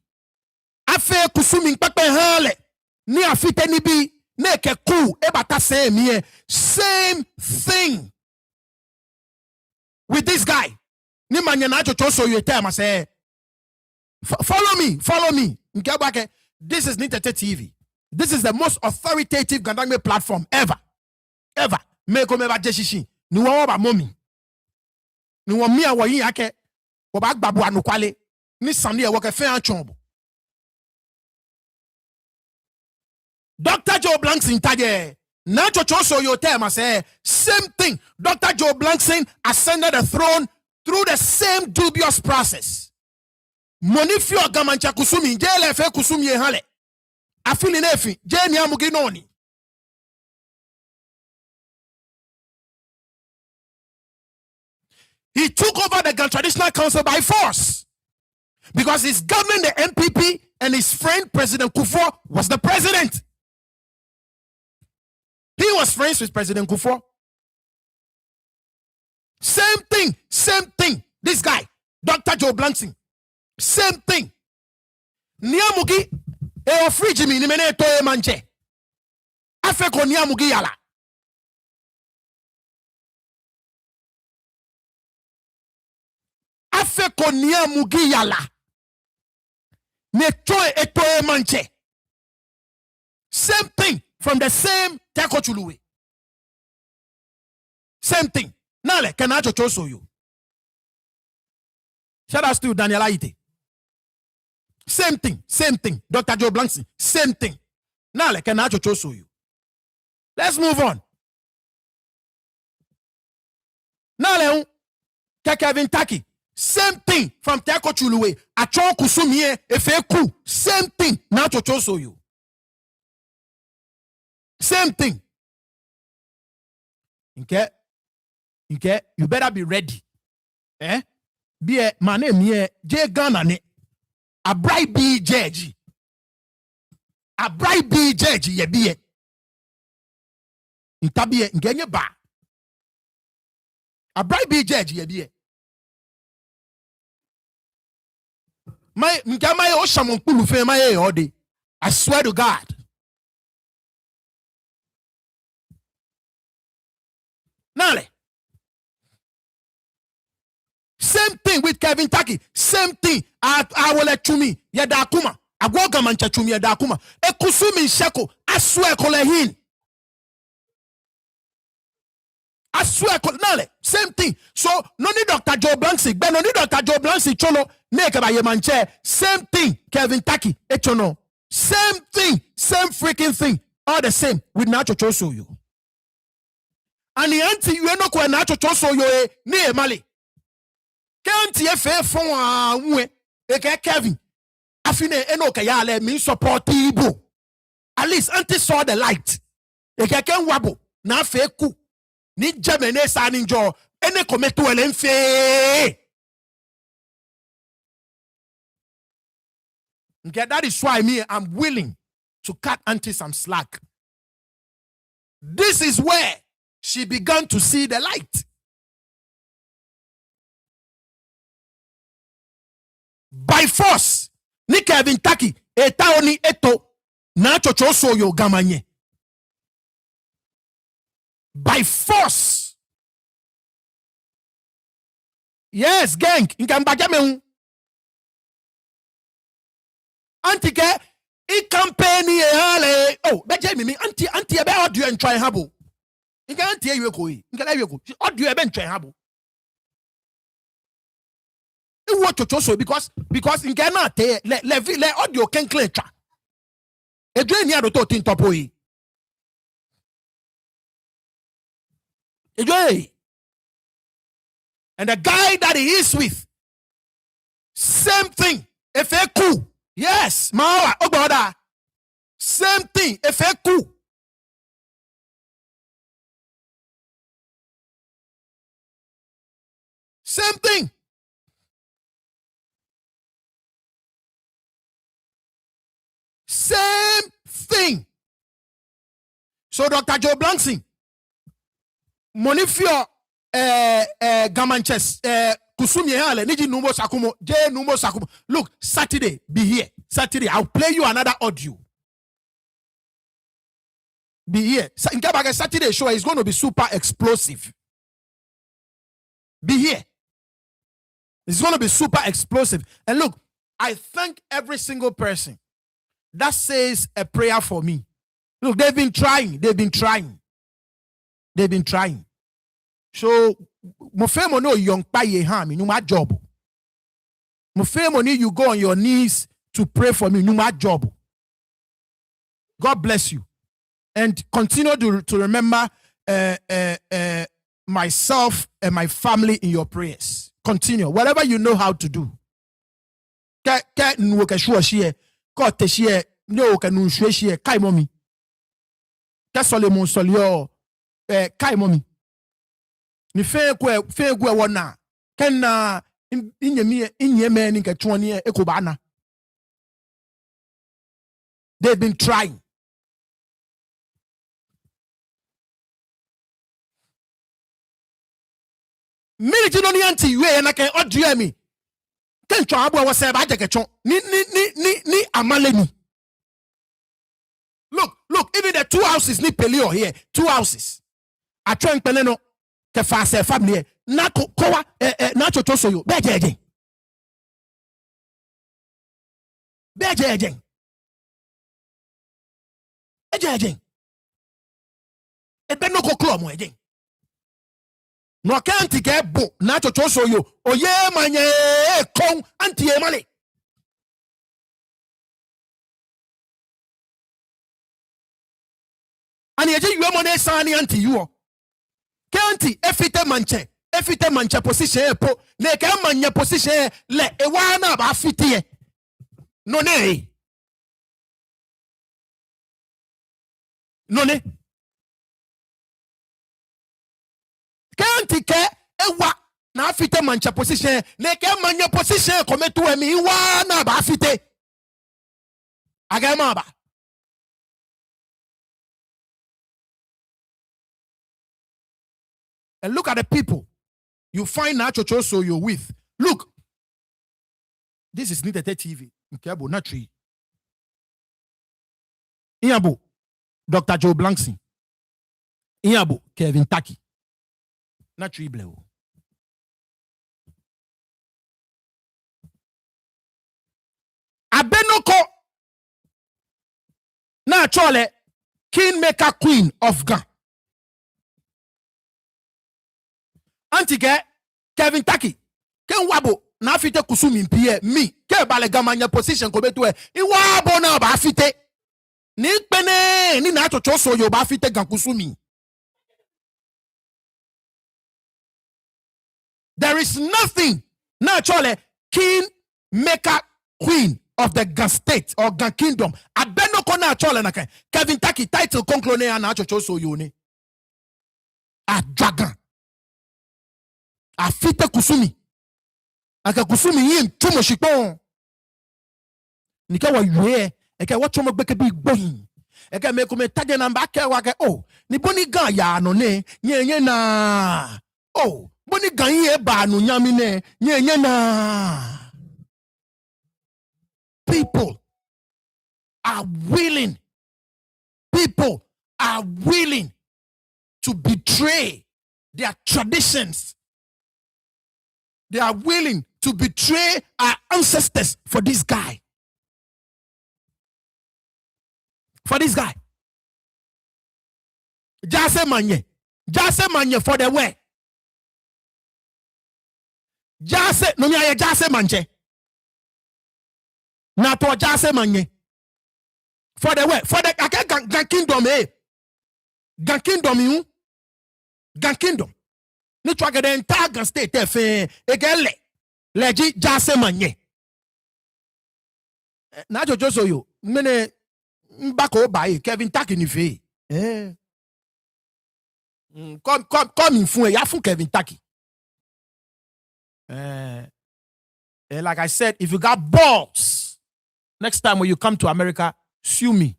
Afe kusumi nkpekpe hale ni afite ni bi neke ku ebata same thing with this guy ni manya na chocho so you tell say follow me nkebake. This is Nitete TV. This is the most authoritative Gandangme platform ever me ko me ba jeshishi ni wo ba momi ni wo mi awo yin ake wo ba gbabu anukwale ni sani e wo ke fe anchombo. Dr. Joe Blankson taje na chocho so yo tema say same thing. Dr. Joe Blankson ascended the throne through the same dubious process. Monifio gamancha kusumi jele fe kusumi ye hale afili nefi je ni amugi noni. He took over the Ghana Traditional Council by force because his government, the MPP, and his friend President Kufuor was the president. He was friends with President Kufuor. Same thing. This guy, Dr. Joe Blankson, same thing. Niamugi e free mi ni mene to e manche. Afeko niamugi yala. Afeko niamugi yala. Ne toy e to e manche. Same thing from the same Teko Chuluwe. Same thing. Nale kenacho choso you. Shout out to Daniel Aite. Same thing. Dr. Joe Blankson, same thing. Nale kenacho choso you. Let's move on. Nale Kelvin Tackie. Same thing from Teko Chuluwe. Achon kusumie efeku. Same thing. Nacho choso you. Same thing. Okay, you better be ready. Be a man name J Ghana ne. A bribe be judge. A bribe be judge ye be. Intabie ngenye ba. A bribe be judge ye be. My Mkama o shamon kulu fe my ode. I swear to God. Nale. Same thing with Kelvin Tackie. Same thing. I will let me. Yada kuma. Agwoga mancha chumi yada kuma. Ekusumi sheko. I swear kolehin. I swear nale. Same thing. So no need Dr. Joe Blancy. Ben no need Dr. Joe Blancy cholo. Neke ba yemanche. Same thing. Kelvin Tackie. Echono. Same thing. Same freaking thing. All the same. With Nacho Choso you. And the anti you no kwa Nacho Choso yo ni mali. Can't ye fair phone eke Kevin? Afine eno kayale mean supportible. At least anti saw the light. Eke ken wabo na fe ku ni jamene sa ninjo ene kometo elenfe. Okay, that is why I'm willing to cut auntie some slack. This is where she began to see the light. By force, ni Kelvin Tackie etaoni eto na chochoso yo gamanye. By force. Yes, gang. Nkambajame. Antike I campaign hale. Oh, beje mimi anti ebe audio and try habo. Nka anti ewe ko yi. Nka ewe ko. Audio ebe try habo. You want to choose because in Ghana le audio can clear cha. Edwe ni ado to tin topo yi. Edwe. And the guy that he is with, same thing. If he cool. Yes, mawa ogoda. Same thing. If he cool. Same thing. Same thing. So Dr. Joe Blancy, Monifio Gamanches Kusumi Hale Niji Numo Sakumo J Numo Sakumo. Look, Saturday, be here. Saturday, I'll play you another audio. Be here. In Kabaga Saturday show is going to be super explosive. Be here. It's going to be super explosive. And look, I thank every single person that says a prayer for me. Look, they've been trying. So, mofemo no young paye ham in my job. Mofemo ni you go on your knees to pray for me in my job. God bless you. And continue to remember myself and my family in your prayers. Continue. Whatever you know how to do. God teshie no kanu shwe kai mommy. Kasole mon solio kai mommy. Ni fe gwe wona. Ken na inye me ni ketwoni e ekobana. They've been trying. Minute no ni anti we na ken odua mi. Ken twa abo wo se ba jeketwon ni amaleni. Look, even the 2 houses ni pelio here, 2 houses. A twen pele no ke fa se family na kowa na chochoso yo beje. Eje. Ebe no ko klo mo eje. No kanti ke bo na chochoso yo oye manye kon anti e male. And you money sani anti you. Kanti efite manche position po ne ka manya position le e wana ba fitie. No ne. no ne can't ke ewa na afite mancha position na ke manya position kometu emi wa na ba afite agama ba. And look at the people you find na chocho so you're with. Look, this is Nitete TV. Nkebo na tree. Iyabo, Dr. Joe Blankson. Iyabo, Kelvin Tackie. Na tree bleu. Abenoko na chole Kingmaker Queen of Ghana. Antige Kelvin Tackie. Ken wabo na afite kusumi mpie mi ke bale gamanya position ko betu e iwabo na ba afite ni pene ni na chocho so yo ba afite gan kusumi. There is nothing naturally Kingmaker Queen of the Ghana state or Ghana kingdom. Abenoko na chole na Kelvin Tackie title conclone na chocho so yo ni a dragon afite kusumi aka kusumi yin tumo shikpon nika wa yue eka wa chomo gbeke bi gboyin eka me ko me tage na mba ke wa ke oh ni boni gan ya no ne nye na oh boni gan ye ba no nyami ne nye na. People are willing to betray their traditions. They are willing to betray our ancestors for this guy. For this guy. Jase manye for the way. Jase no nya jase manje. Na to jase manye. For the way, for the Gan kingdom Gan kingdom you. Gan kingdom. Ni twage the entire Ghana state fe egele leji jase manye. Na jojo so yo mene mbako bae Kelvin Tackie ni fe. Come in fun ya fun Kelvin Tackie. Like I said, if you got balls, next time when you come to America, sue me.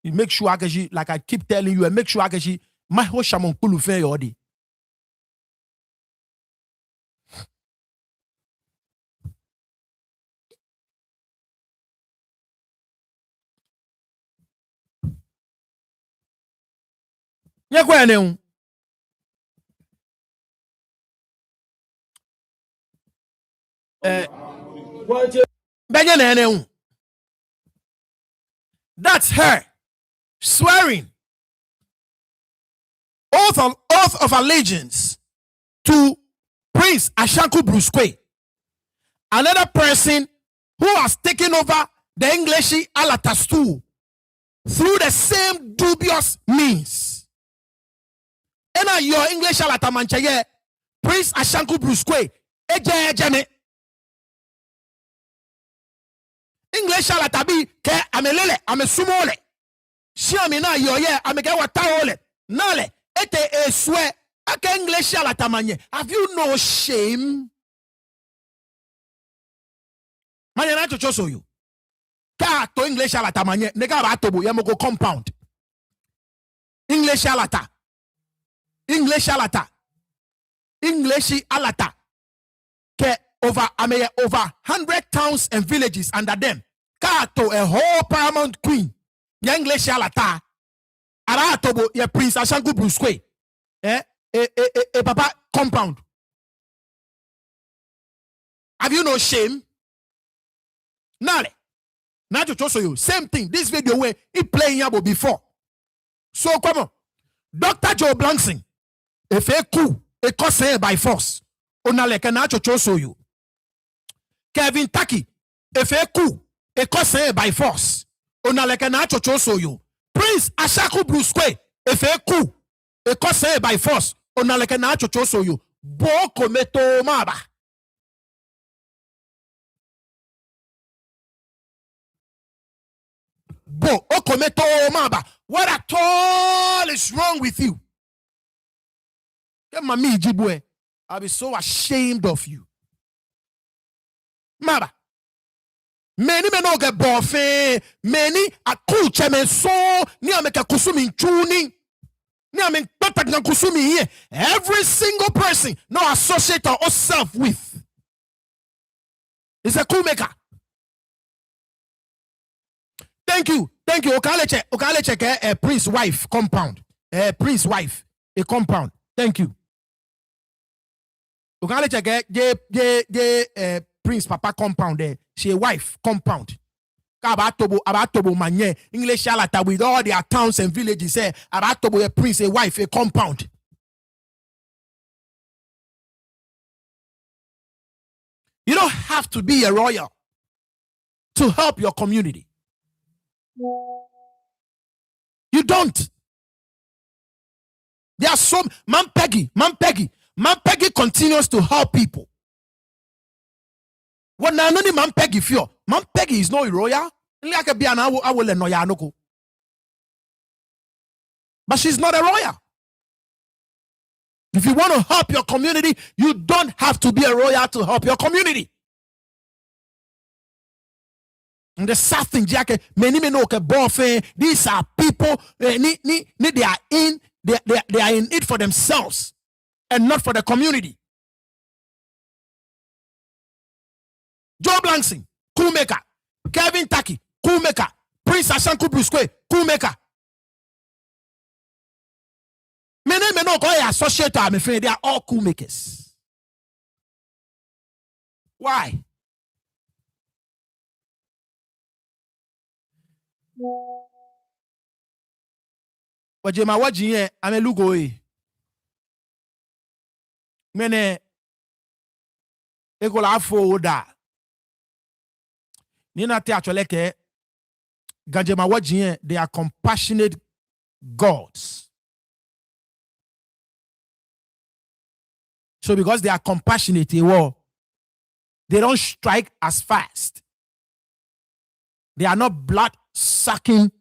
You make sure like I keep telling you, and make sure my whole shamon kulu fe yodi. Nye kwa ene that's her swearing oath of allegiance to Prince Ashanku Brusque, another person who has taken over the English Alata stool through the same dubious means. And your English Alata manchaye Prince Ashanku Brusque ejene English Alata bi ke amelele amesumole shiami na yo ye amege wataole nale ete eswe ake English Alata manye. Have you no shame? Manye na chocho so you ka to English Alata manye nega ba atobo ye moko compound English Alata ke over 100 towns and villages under them. Kato a whole paramount queen. Ya English Alata. Aratobo ya Prince Ashanku Brusque. Papa compound. Have you no shame? Nale. Now to show you. Same thing. This video where he playing yabo before. So come on. Dr. Joe Blankson. If a coup, a cause by force. Onale kana to show you. Kelvin Tackie, if a coup, a cause by force. Onale kana to show you. Prince Ashanku Brusque, if a coup, a cause by force. Onale kana to show you. Boko meto maba. bo okometo maba. What at all is wrong with you? I'll be so ashamed of you. Maba. Many men don't get boffin. Many a cool chairman so near make a kusumi tuning. Near me kusumi here. Every single person no associate ourselves with. It's a cool maker. Thank you. Okale check a Prince wife compound. Prince wife a compound. Thank you. Okale check Prince Papa compound there. She a wife compound. Abatobo manye English shalata with all their towns and villages. Say Abatobo a prince, a wife, a compound. You don't have to be a royal to help your community. You don't. There are some Man Peggy continues to help people. What now? No, Man Peggy feel. Man Peggy is not royal. But she's not a royal. If you want to help your community, you don't have to be a royal to help your community. And the sad thing, Jack, many men know these are people. They are in it for themselves and not for the community. Joe Langsing, cool maker. Kelvin Tackie, cool maker. Prince Ashanku Busque, cool maker. Many men know associate with me. They are all cool makers. Why? Wajema wajiye amelugo mene ekola afo da nina te atoleke ganjema wajiye. They are compassionate gods. So because they are compassionate, they don't strike as fast. They are not blood-sucking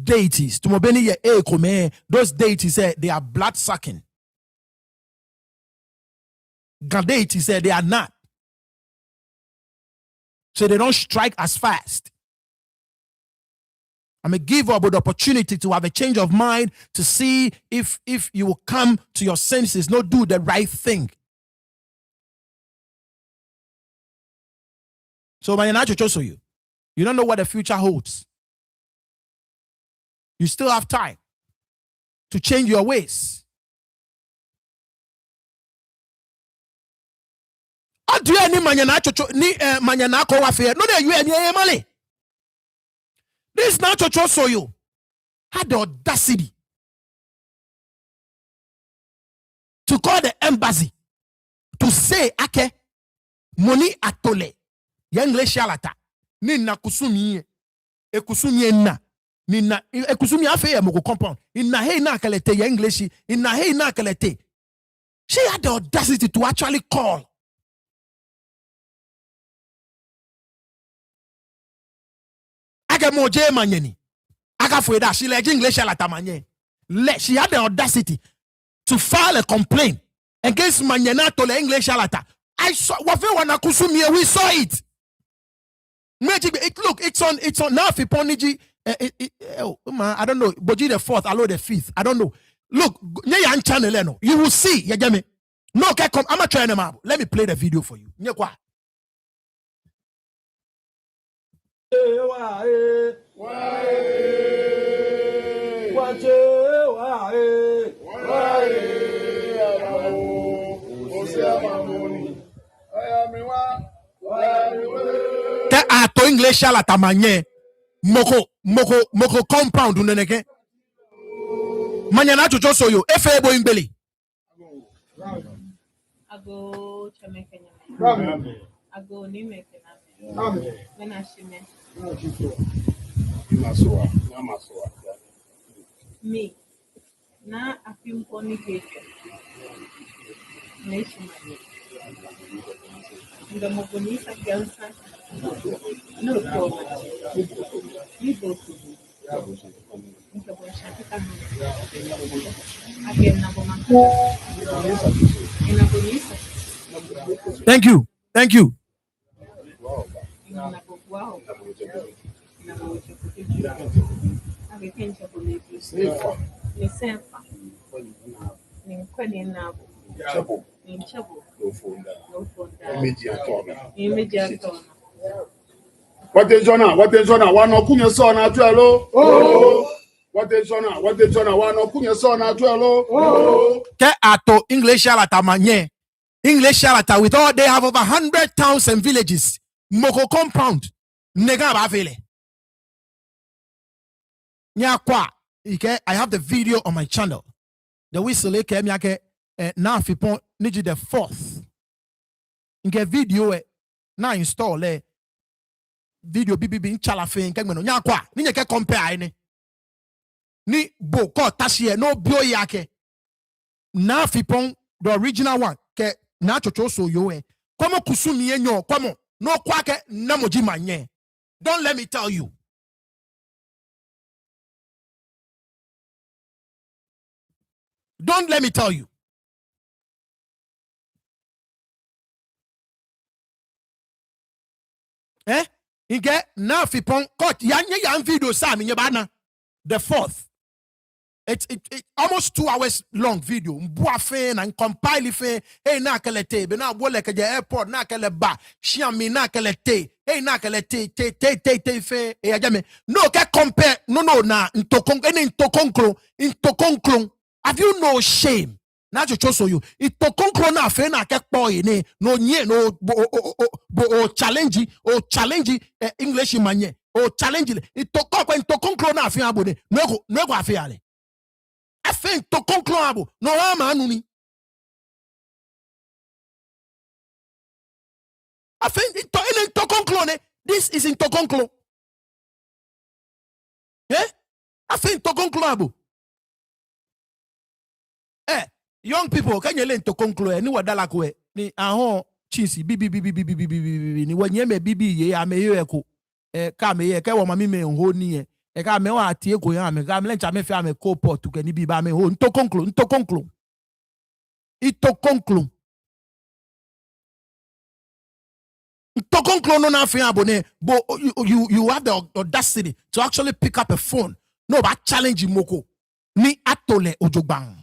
deities. Those deities say they are blood-sucking. God deities say they are not. So they don't strike as fast. I'm going to give up with the opportunity to have a change of mind to see if you will come to your senses, not do the right thing. So, you don't know what the future holds. You still have time to change your ways. Do you any this now chocho so you had the audacity to call the embassy to say ake money atole young leshalata nina kusumi ekusumi na nina ekusumi afe moko compound inna hey na kalete ya English inna hey na kalete. She had the audacity to actually call. Moje manyeni. Agafueda, she legend English manye. She had the audacity to file a complaint against Manyana to the English alata. I saw we saw it. Look, it's on now Fiponiji. I don't know. Boji the 4th, Alo the 5th. I don't know. Look, you will see. No, okay, come. I'm not trying them out. Let me play the video for you. Te ato English ala tamanye moko compound uneneke manya na chocho soyo efe ebo ingbeli ago chameke ago nimeke na shime me na afimponi kefe neshima Ndamubonisa Gelsa. No problem. Libo. Nkabosha kitano. Again nabomaka. Inabonisa. Thank you. Thank you. Wow. Agekenja bolipi. Ni sempa. Ni mkwani nabo. Ni mchabo. No funda. Immediate. What is on? One or Kunya son at hello. Oh. What is on? One or Kunya son at hello. Oh. Ke ato English alata manye. English alata with all they have over 100 towns and villages. Moko compound. Nega ba vele. Nyakwa. I have the video on my channel. The whistle ke miake na fipon niji the 4th. Nke video na install video bibi nchala fe nke gbeno nyakwa ni nyeke compare ni bo ko tasie no bio yake na fipon the original one ke na chocho so yo komo kusumi enyo komo no kwa ke na moji manye. Don't let me tell you. Don't let me tell you. Inge na fipon court yanye yan video sa mi nyebana the 4th. It's almost 2 hours long video. Mbua fe na compile fe. Hey na kelete be na bole ke airport na kele ba. Shiami na kelete. Hey na kelete te fe e ajame. No ke compare no na ntokonklo. Have you no shame? Na chocho you. Itokonklo na fe na ke boy ni no nye no bo challenge English manye. O challenge itokonklo na fe abode. No go afi ale. I think to conclure no man. I think to conclure this is in to conclure. I think to conclure. Young people, can you learn to conclure? Ni wadala kwe ni ahon chisi bibi ni wanyeme bibi ye ameye eko kame ye ke wo mami me ho ni e ka me wa atie ko ya me ka me lencha me fi ame ko pot ke ni bi ba me ho nto conclu ito conclu no na fi abone but you have the audacity to actually pick up a phone no ba challenge moko ni atole ojogban.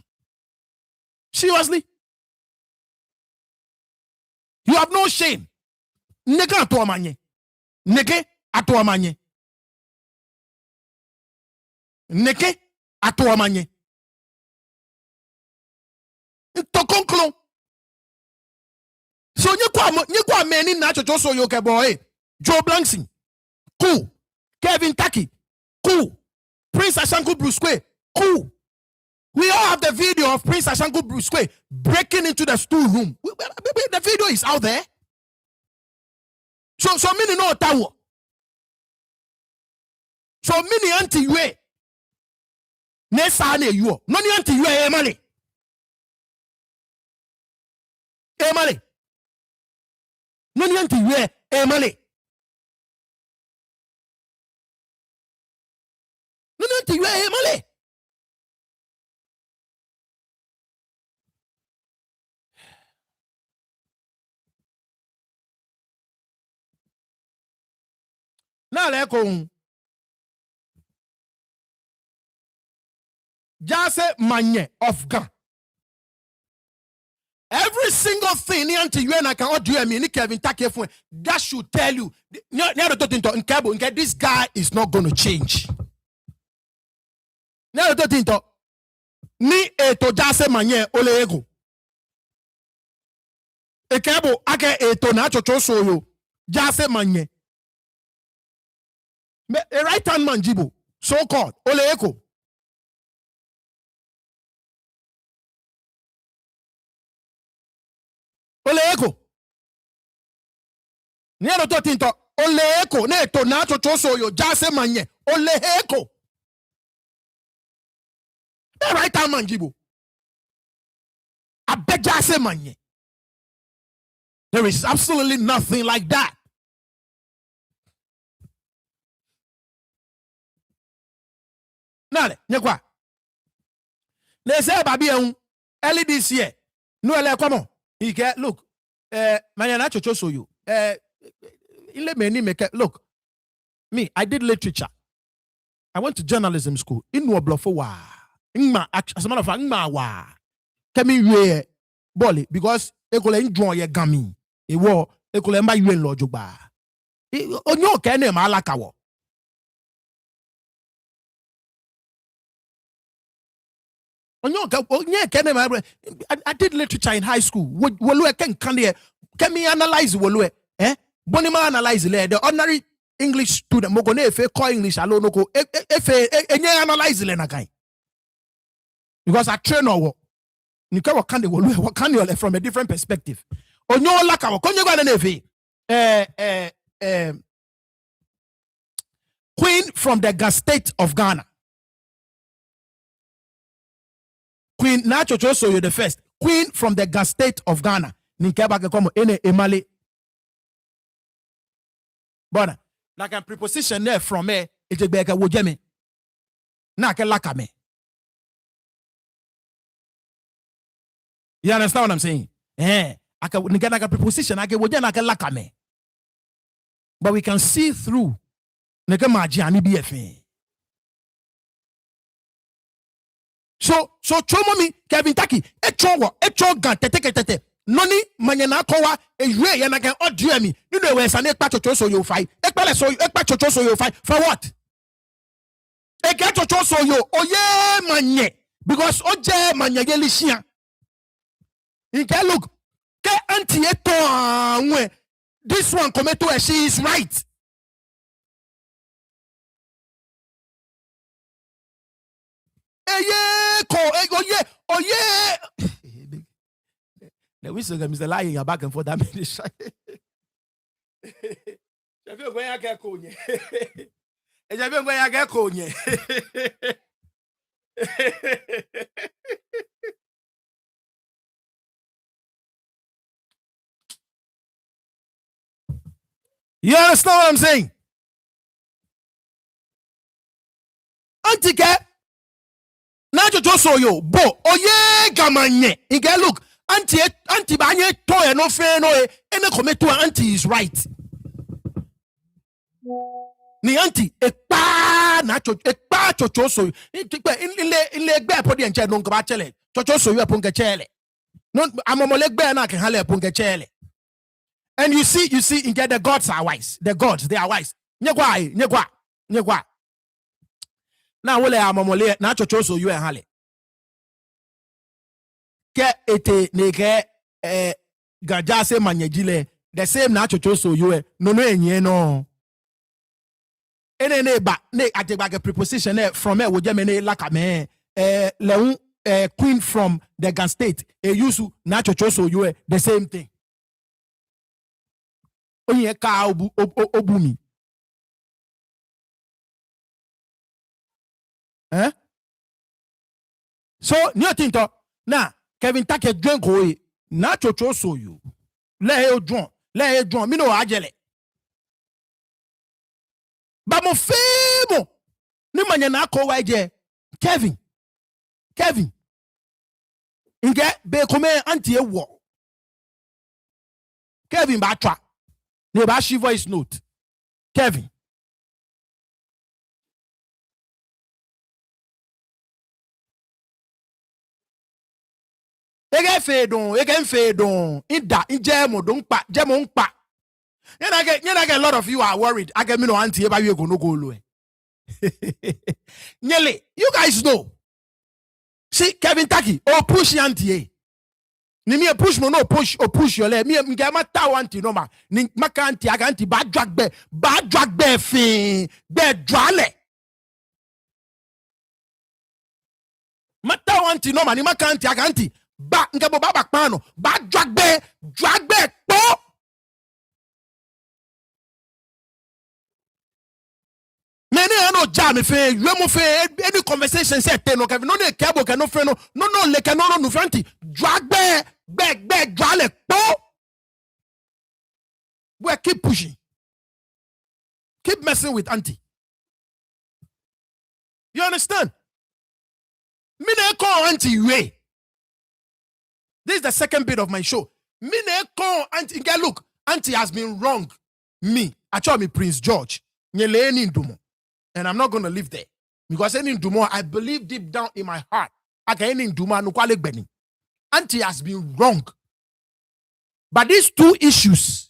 Seriously, you have no shame. Nege ato amanye nege ato amanye to conclu so nyekwa meni na chocho so yo ke boy Joe Blanksing cool, Kelvin Tackie cool, Prince Ashanku Brusque cool. We all have the video of Prince Ashanku Brusque breaking into the storeroom. The video is out there. So many know tawo. So many anti you ne sa na you. No ni anti you emale. No ni anti you emale. No ni anti you emale. Na le ko Jase Manye of Gan. Every single thing until you and I cannot do me Kelvin Tackie phone that should tell you this guy is not going to change. Ni eto Jase Manye ole ego. Ekebo ake eto na chocho soyo Jase Manye. A right hand man jibo so called ole eko. Ole eko. Ni ero to tinto ole eko ne to na chocho soyo Jase Manye ole eko. A right hand man jibo. Abe Jase Manye. There is absolutely nothing like that. Now, nyekwa. They say baby early this year. No, come on. He get look. Man, I show you. Look. Me, I did literature. I went to journalism school. In no bluff wa. As a matter of fact, wa. Kemi we bolly because ekole enjoy ye gami. Ewo ekole mba yue lo jogba. Onyo kene ma alakawo. I did literature in high school. Wolue can me analyze wolue. Bonima analyze le the ordinary English student mogone efe call English alone no ko efe enye analyze le na kai. Because I train or you can work wolue from a different perspective. Onyo laka wo konye gwa na efe Queen from the state of Ghana. Queen Nacho so you the first. Queen from the state of Ghana. Ninkeba ke komo ene emale. Bona, like a preposition there from me, it be like a wojeme. Na ke laka me. You understand what I'm saying? Aka nika like a preposition, ake wojeme na ke laka me. But we can see through. Nika majiani BFA. So chomo mi Kelvin Tackie echo gan tete noni manyana kowa ewe ya na kan audio mi you know we san ekpa chocho so you fight ekpa chocho so you fight for what ekpa chocho so you oye manye because oje manye gelishia in can look ke anti eto anwe this one come to she is right. Oh yeah. The whistle Mr. Lying your back and forth that ministry. You understand what I'm saying? Antique. Najo so yo bo oye gamanye ige look anti banye to no fe no ene kometo anti is right ni anti ekpa chocho so in le gbe podi enche no ngba chele chocho so yo epon chele no amomole gbe na ke hale epon chele. And you see in get the gods are wise, the gods they are wise nyegwa na wole amomole na chocho so you hale ke ete neke gaja se manyejile the same na chocho so you no enye no ene ba ne ategba ke preposition from wo jemene laka me leun queen from the Ghana state yusu na chocho so you the same thing onye ka obumi. So new thing to now Kelvin Tackie drink away na chocho so you let you drunk me no ajele ba mo femo ni manya na ko waje Kelvin inge be come anti ewo Kelvin ba twa ne ba shi voice note Kelvin ege fedon ida ijemo don pa jemo npa nyena get a lot of you are worried I get me no anti eba we go no go lo nyele you guys know see Kelvin Tackie push anti ni me push mo no push your leg me get ma ta anti no ma ni maka anti aga anti ba drag be fin be drale ma ta anti no ma ni maka anti aga anti ba ngabo baba pano ba drag be po many no jam fe you mo fe any conversation say no Kevin no dey cable can no fe no le can no no fanti drag be drale po Boy, keep pushing. Keep messing with auntie. You understand? Me ne call auntie way. This is the second bit of my show. Me ne call auntie. Look, auntie has been wrong. Me, I told me Prince George. And I'm not going to live there. Because I believe deep down in my heart. Auntie has been wrong. But these two issues,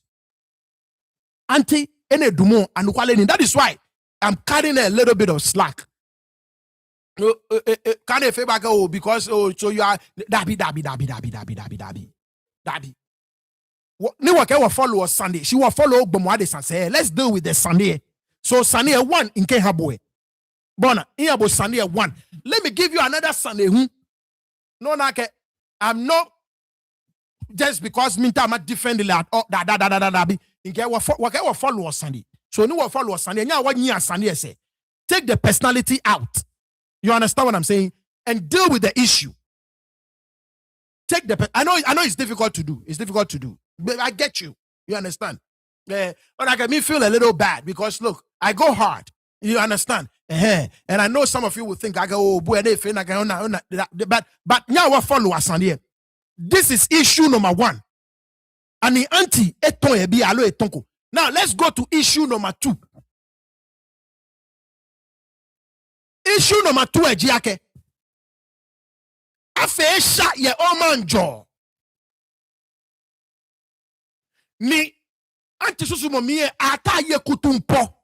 auntie and Dumo and that is why I'm carrying a little bit of slack. Can I back because so you are Dabby. Ni will follow us Sunday. She will follow Bomwade and say, let's deal with the Sunday. So Sunday 1 in Kehaboe. Bona, in about Sunday 1. Let me give you another Sunday. No, I'm not just because I'm not defending that. Oh, that. In Kenya will follow us Sunday. So no will follow us Sunday. Now 1 year Sunday say, take the personality out. You understand what I'm saying? And deal with the issue. Take the. I know it's difficult to do. It's difficult to do. But I get you. You understand? But I get me feel a little bad because look, I go hard. You understand? And I know some of you will think I go, oh boy, but now what follow us on here? This is issue number 1. And the auntie eton ebi alo etonko. Now let's go to issue number 2. Issue number 2 ejiake. Afeesha ye omanjo. Ni auntie susu momie ata ye kutumpo.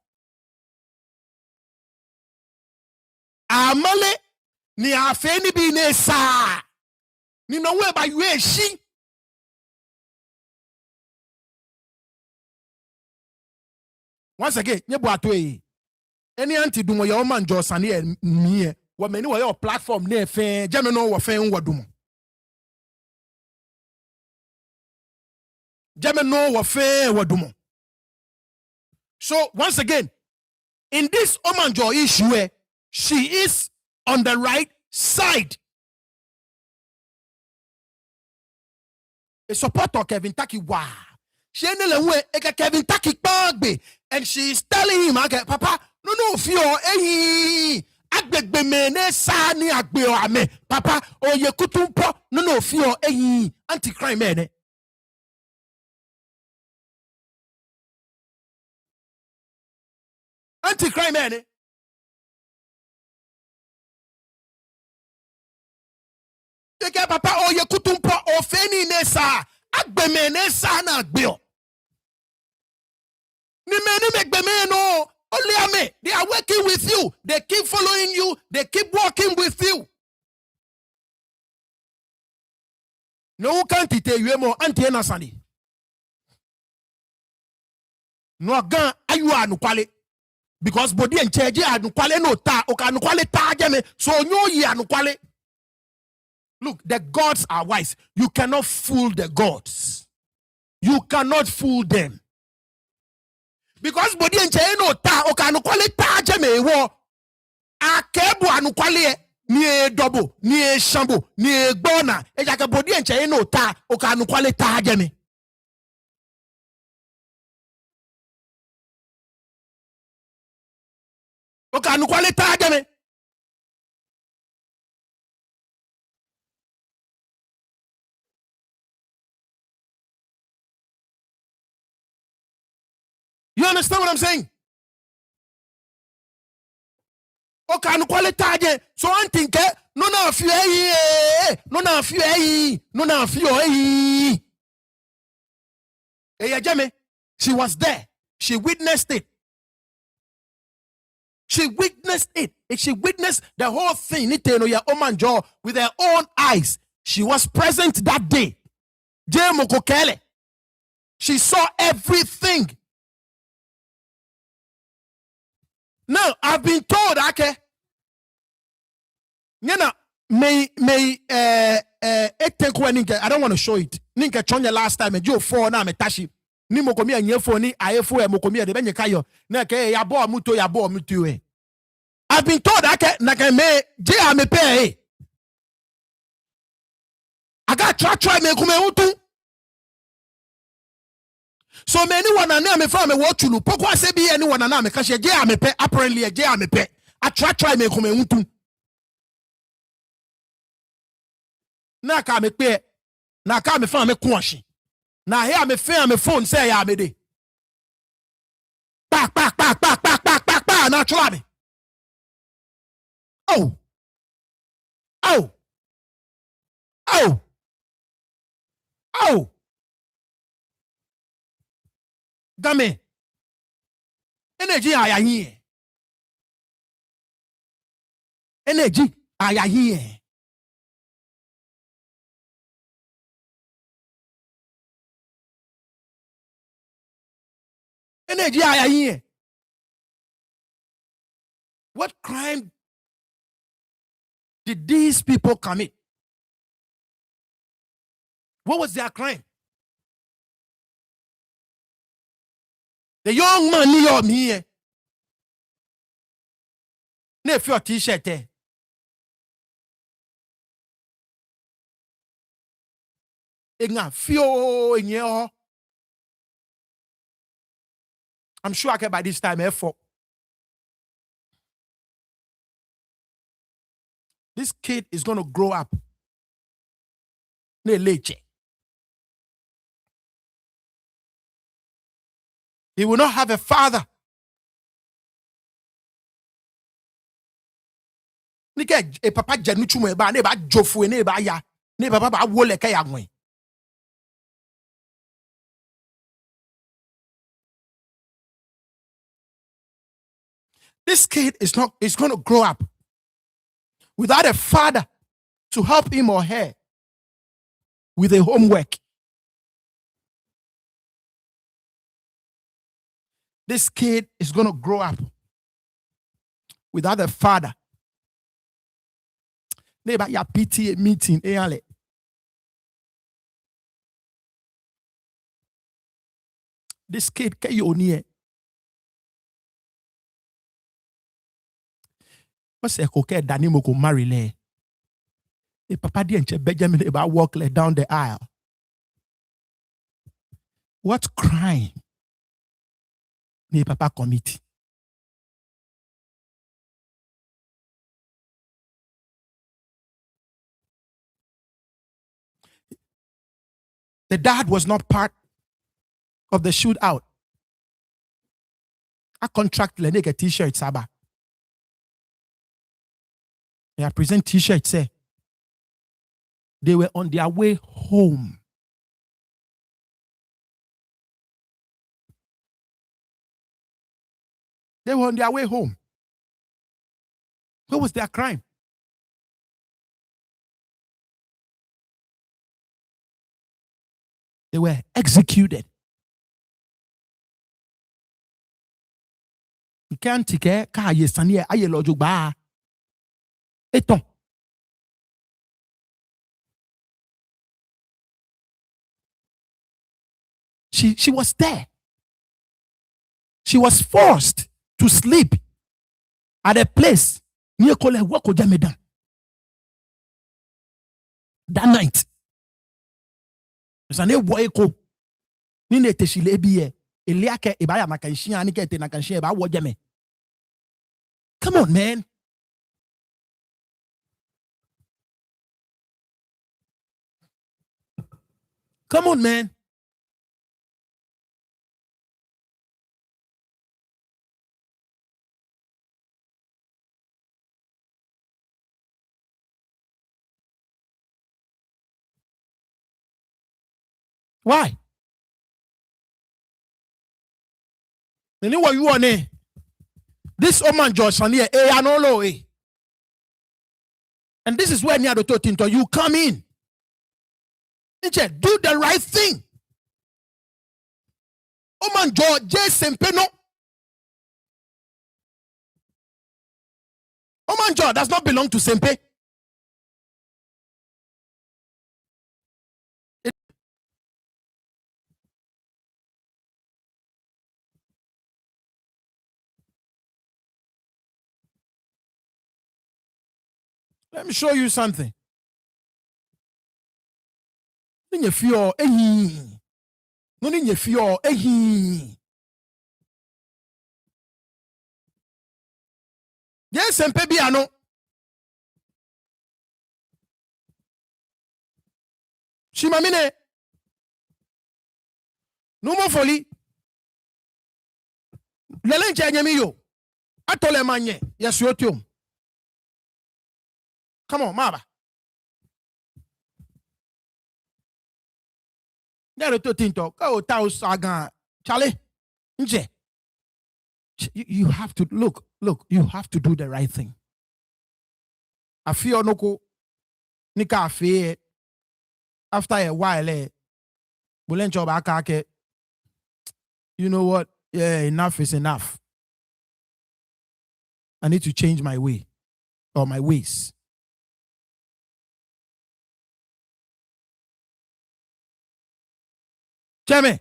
Amale ni afeni bi ne sa. Ni no we ba yue shi. Once again, nyebu atwe. Any auntie do mo your man Josani me. What many were your platform near fan, Gemino or fan wadumo. Gemino or fan wadumo. So once again, in this Omanjo issue, she is on the right side. A supporter of Kelvin Tackie, wow. She Kelvin Tackie bagbe, and she is telling him, okay, Papa, no, fear, agbegbe me ne sa ni agbe o ame, Papa, o ye kutumpo, no, fear, anti-crime man. Anti-crime man. Papa, o ye kutumpo, o feni ne sa, agbe me ne sa na agbe o. Ni meni megbe me no. Only they are working with you. They keep following you. They keep working with you. No can't tell you more anti Sunday. No gan ayu anu kwale. Because body and charge anu kwale no ta oka anu kwale ta jeme. So no ye anu kwale. Look, the gods are wise. You cannot fool the gods. You cannot fool them. Because body and chain no ta o can quality jame wo akebu anu kwale ni double ni shambo ni gbona e jake body and chain no ta o can quality jame o can quality jame. You understand what I'm saying? Okay, no quality. So I think no fear, no fear, no fear. Hey, Jamie, she was there. She witnessed it. She witnessed it. She witnessed the whole thing. With her own eyes. She was present that day. She saw everything. Now, I've been told, okay, I don't want to show it. Ninka chonye last time, Joe 4 na metashi. Ni mokomi a nyefo ni ayefo e mokomi a de benye kayo. Na ke yabo mutu e. I've been told, okay, na ke me je ame pe I got try me kume utu. So many one and me from me what to look. Pokwa se be anyone and me kashe je amepe apparently a je amepe. I try me come untu. Na ka me pe na ka me from me kwashi. Na here me fe me phone say ya me de. Back na try me. Oh. Game. Energy aya here. Energy aya here. Energy aya here. What crime did these people commit? What was their crime? The young man near me here. If your t-shirt there. I'm sure I can by this time effort. This kid is going to grow up. He will not have a father. E papa januchu mo ba ne ba jofu ne ba ya ne papa ba wo le ka ya gwen. This kid is going to grow up without a father to help him or her with a homework. This kid is going to grow up without a father. Neighbor, your PTA meeting, this kid can you near? What's a coquet Danimo go marry le? A papa didn't Benjamin about walk down the aisle. What crime did papa commit? The dad was not part of the shootout. I contract le nigga t-shirt saba. I present t-shirt say they were on their way home. They were on their way home. What was their crime? They were executed. You can't take care. She was there. She was forced to sleep at a place near that night. Come on, man. Come on, man. Why? You know what you want? This Oman George and this is where near the Totinto you come in. Do the right thing. Oman George Sempeno. Oman George does not belong to Sempe. Let me show you something. no ni nye fio ehi yes empe bia no shimamine numo foli lelenche nyemi yo atole manye yesuotium come on maba there to tinto go taus aga chale nje you have to look you have to do the right thing afio noko nika afie after a while bulencho ba aka ke you know what yeah enough is enough I need to change my way or my ways Cheme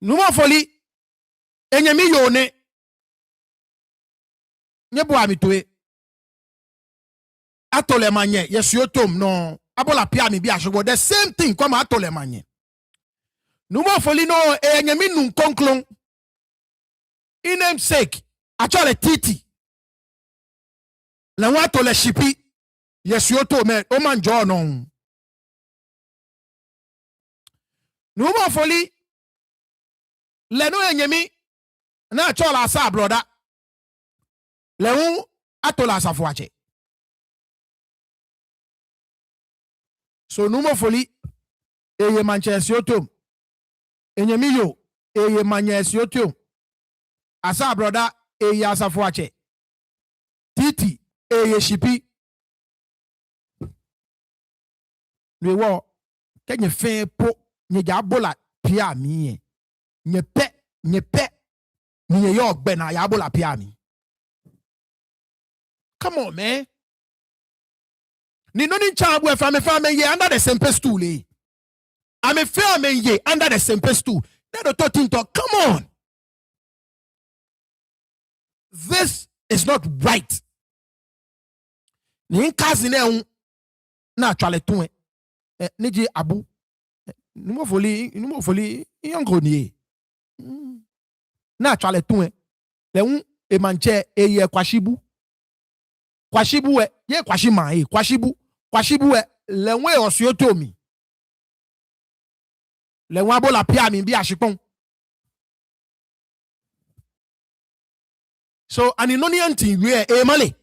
Numa foli enyemi yone nyebo amitoe atole manye yesuotom no abola pia mi bi asogbo the same thing kwama atole manye Numa foli no enyemi nun konklon in name sake achole titi le wa tole shipi yesuotom o man jo no Numa foli le no enyemi na chola asa broda le hu atola asafo ache so numo foli eye manchester otom enyemi yo eye manchester otom asa broda eye asafo ache titi eye shipi we wo kenye fe po nye jabola pia mi nye pe nye yo gbe na yabola pia mi come on man ni no ni chabu fame ye under the same stool eh I'm a family ye under the same stool that the talk come on this is not right ni cousin na twale tun ni je abu numo foli yongo ni na twale tun le hu e manche eye kwashibu ye kwashima kwashibu le nwe osiotomi le nwa bola pia mi bi asipon so aninoni anti we e male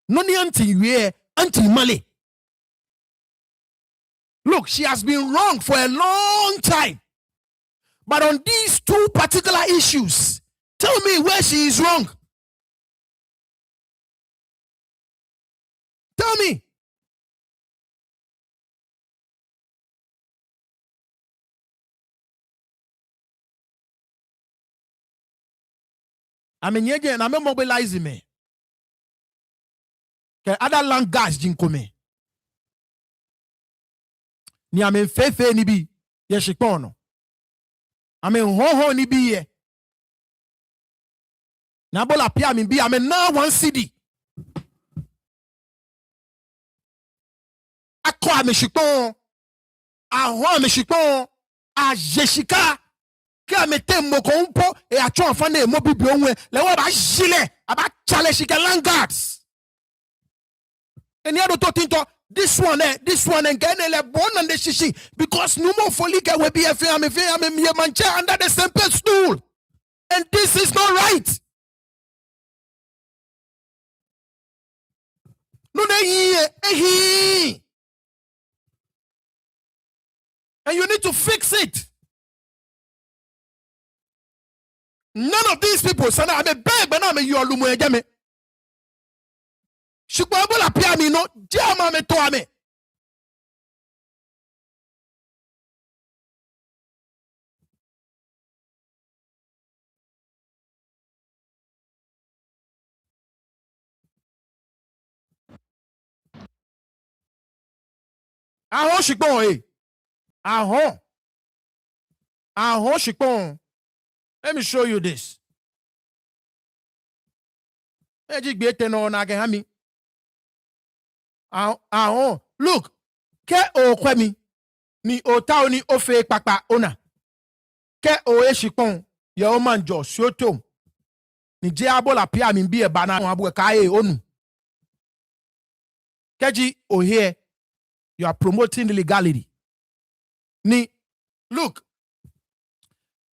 noni anti we anti male look she has been wrong for a long time but on these two particular issues tell me where she is wrong. Tell me. I mean, again, I'm mobilizing me. Okay, other land gas jinko me. Ni ame fefe ni bi ye shikono. Ame ho ni bi ye. Na bola pia mi bi ame na one CD. Ako ame shikon. Aho ame shikon. A jeshika. Ki ame temmo ko umpo e a chon fane mo bibi onwe. Le wa ba jile. Aba chale shika land gas. And you to think this one and get le born and the shishi because no more folika will be a family mancha under the same stool. And this is not right. No, and you need to fix it. None of these people, son, I'm a beg, but I'm a you are Shukwabola pia mi no jama me to ame. Ahon shikpon Ahon shikpon. Let me show you this. Eji gbete no na ge hami. Look, ke o kwemi ni o taw ni ofe papa ona. Ke o eshipon ye o manjo siotom. Ni je abola pia mi bi e bana abu ka e onu. Keji o here you are promoting illegality. Ni look,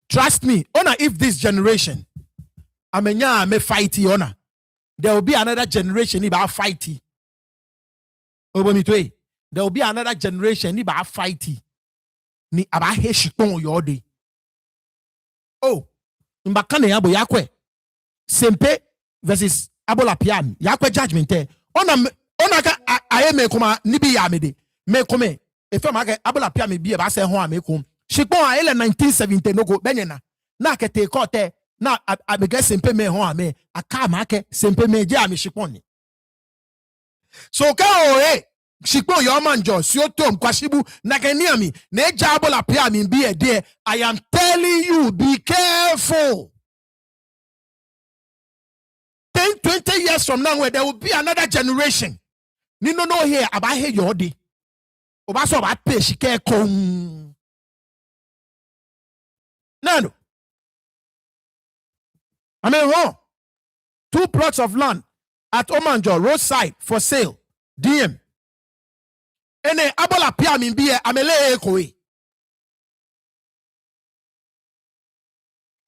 trust me, ona if this generation amenya me fighty ona, there will be another generation about fighty. There will be another generation about fighty. Ni aba heshipon your day. Oh, mbakane yabo yakwe. Sempe versus abola pian. Yakwe judgment eh. Ona ka aye me kuma nibi ya mede. Me come. Efe ma ke abola pian me bi e ba se ho amekum. Shipon a ele 1970 no go benyena. Na ke te kote na abege sempe me ho ame. Aka ma ke sempe me je ame shipon ni. So ka o shipon yo manjo si otom kwashibu na ke ni ami na eja abola pian me bi e there. I am telling you, be careful. 10, 20 years from now, where there will be another generation. Ni no here about here your day. Oba so about pay she care come. No. I mean, 2 plots of land at Omanjo roadside for sale. DM. Ene abola pia min biye amele ekoe.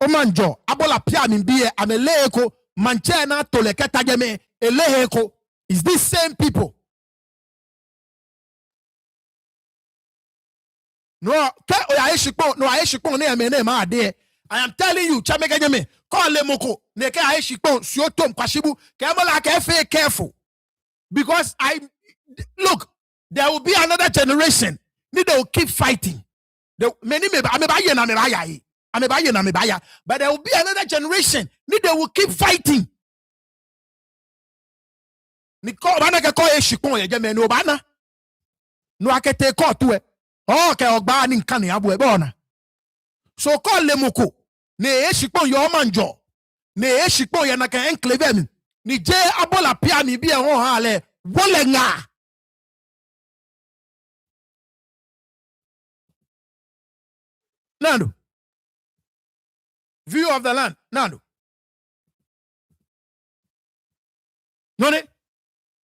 Omanjo abola pia min biye amele eko. Manchena toleketa jeme eleheko is these same people. No, I am telling you, chameke jeme call lemoko neke aeshikpo siotom kwashibu kemola ke careful because look, there will be another generation. They will keep fighting. But there will be another generation. They will keep fighting. Niko bana ke ko eshikon ye jeme no bana. No akete ko to e. Oh ke ogba ni nkan ya bo e bona. So call lemoko. Ne eshikon yo manjo. Ne eshikon ye na ke enclave mi. Ni je abola pia mi bi e ho ha le. Wole nga. Nando. View of the land. Nando. None.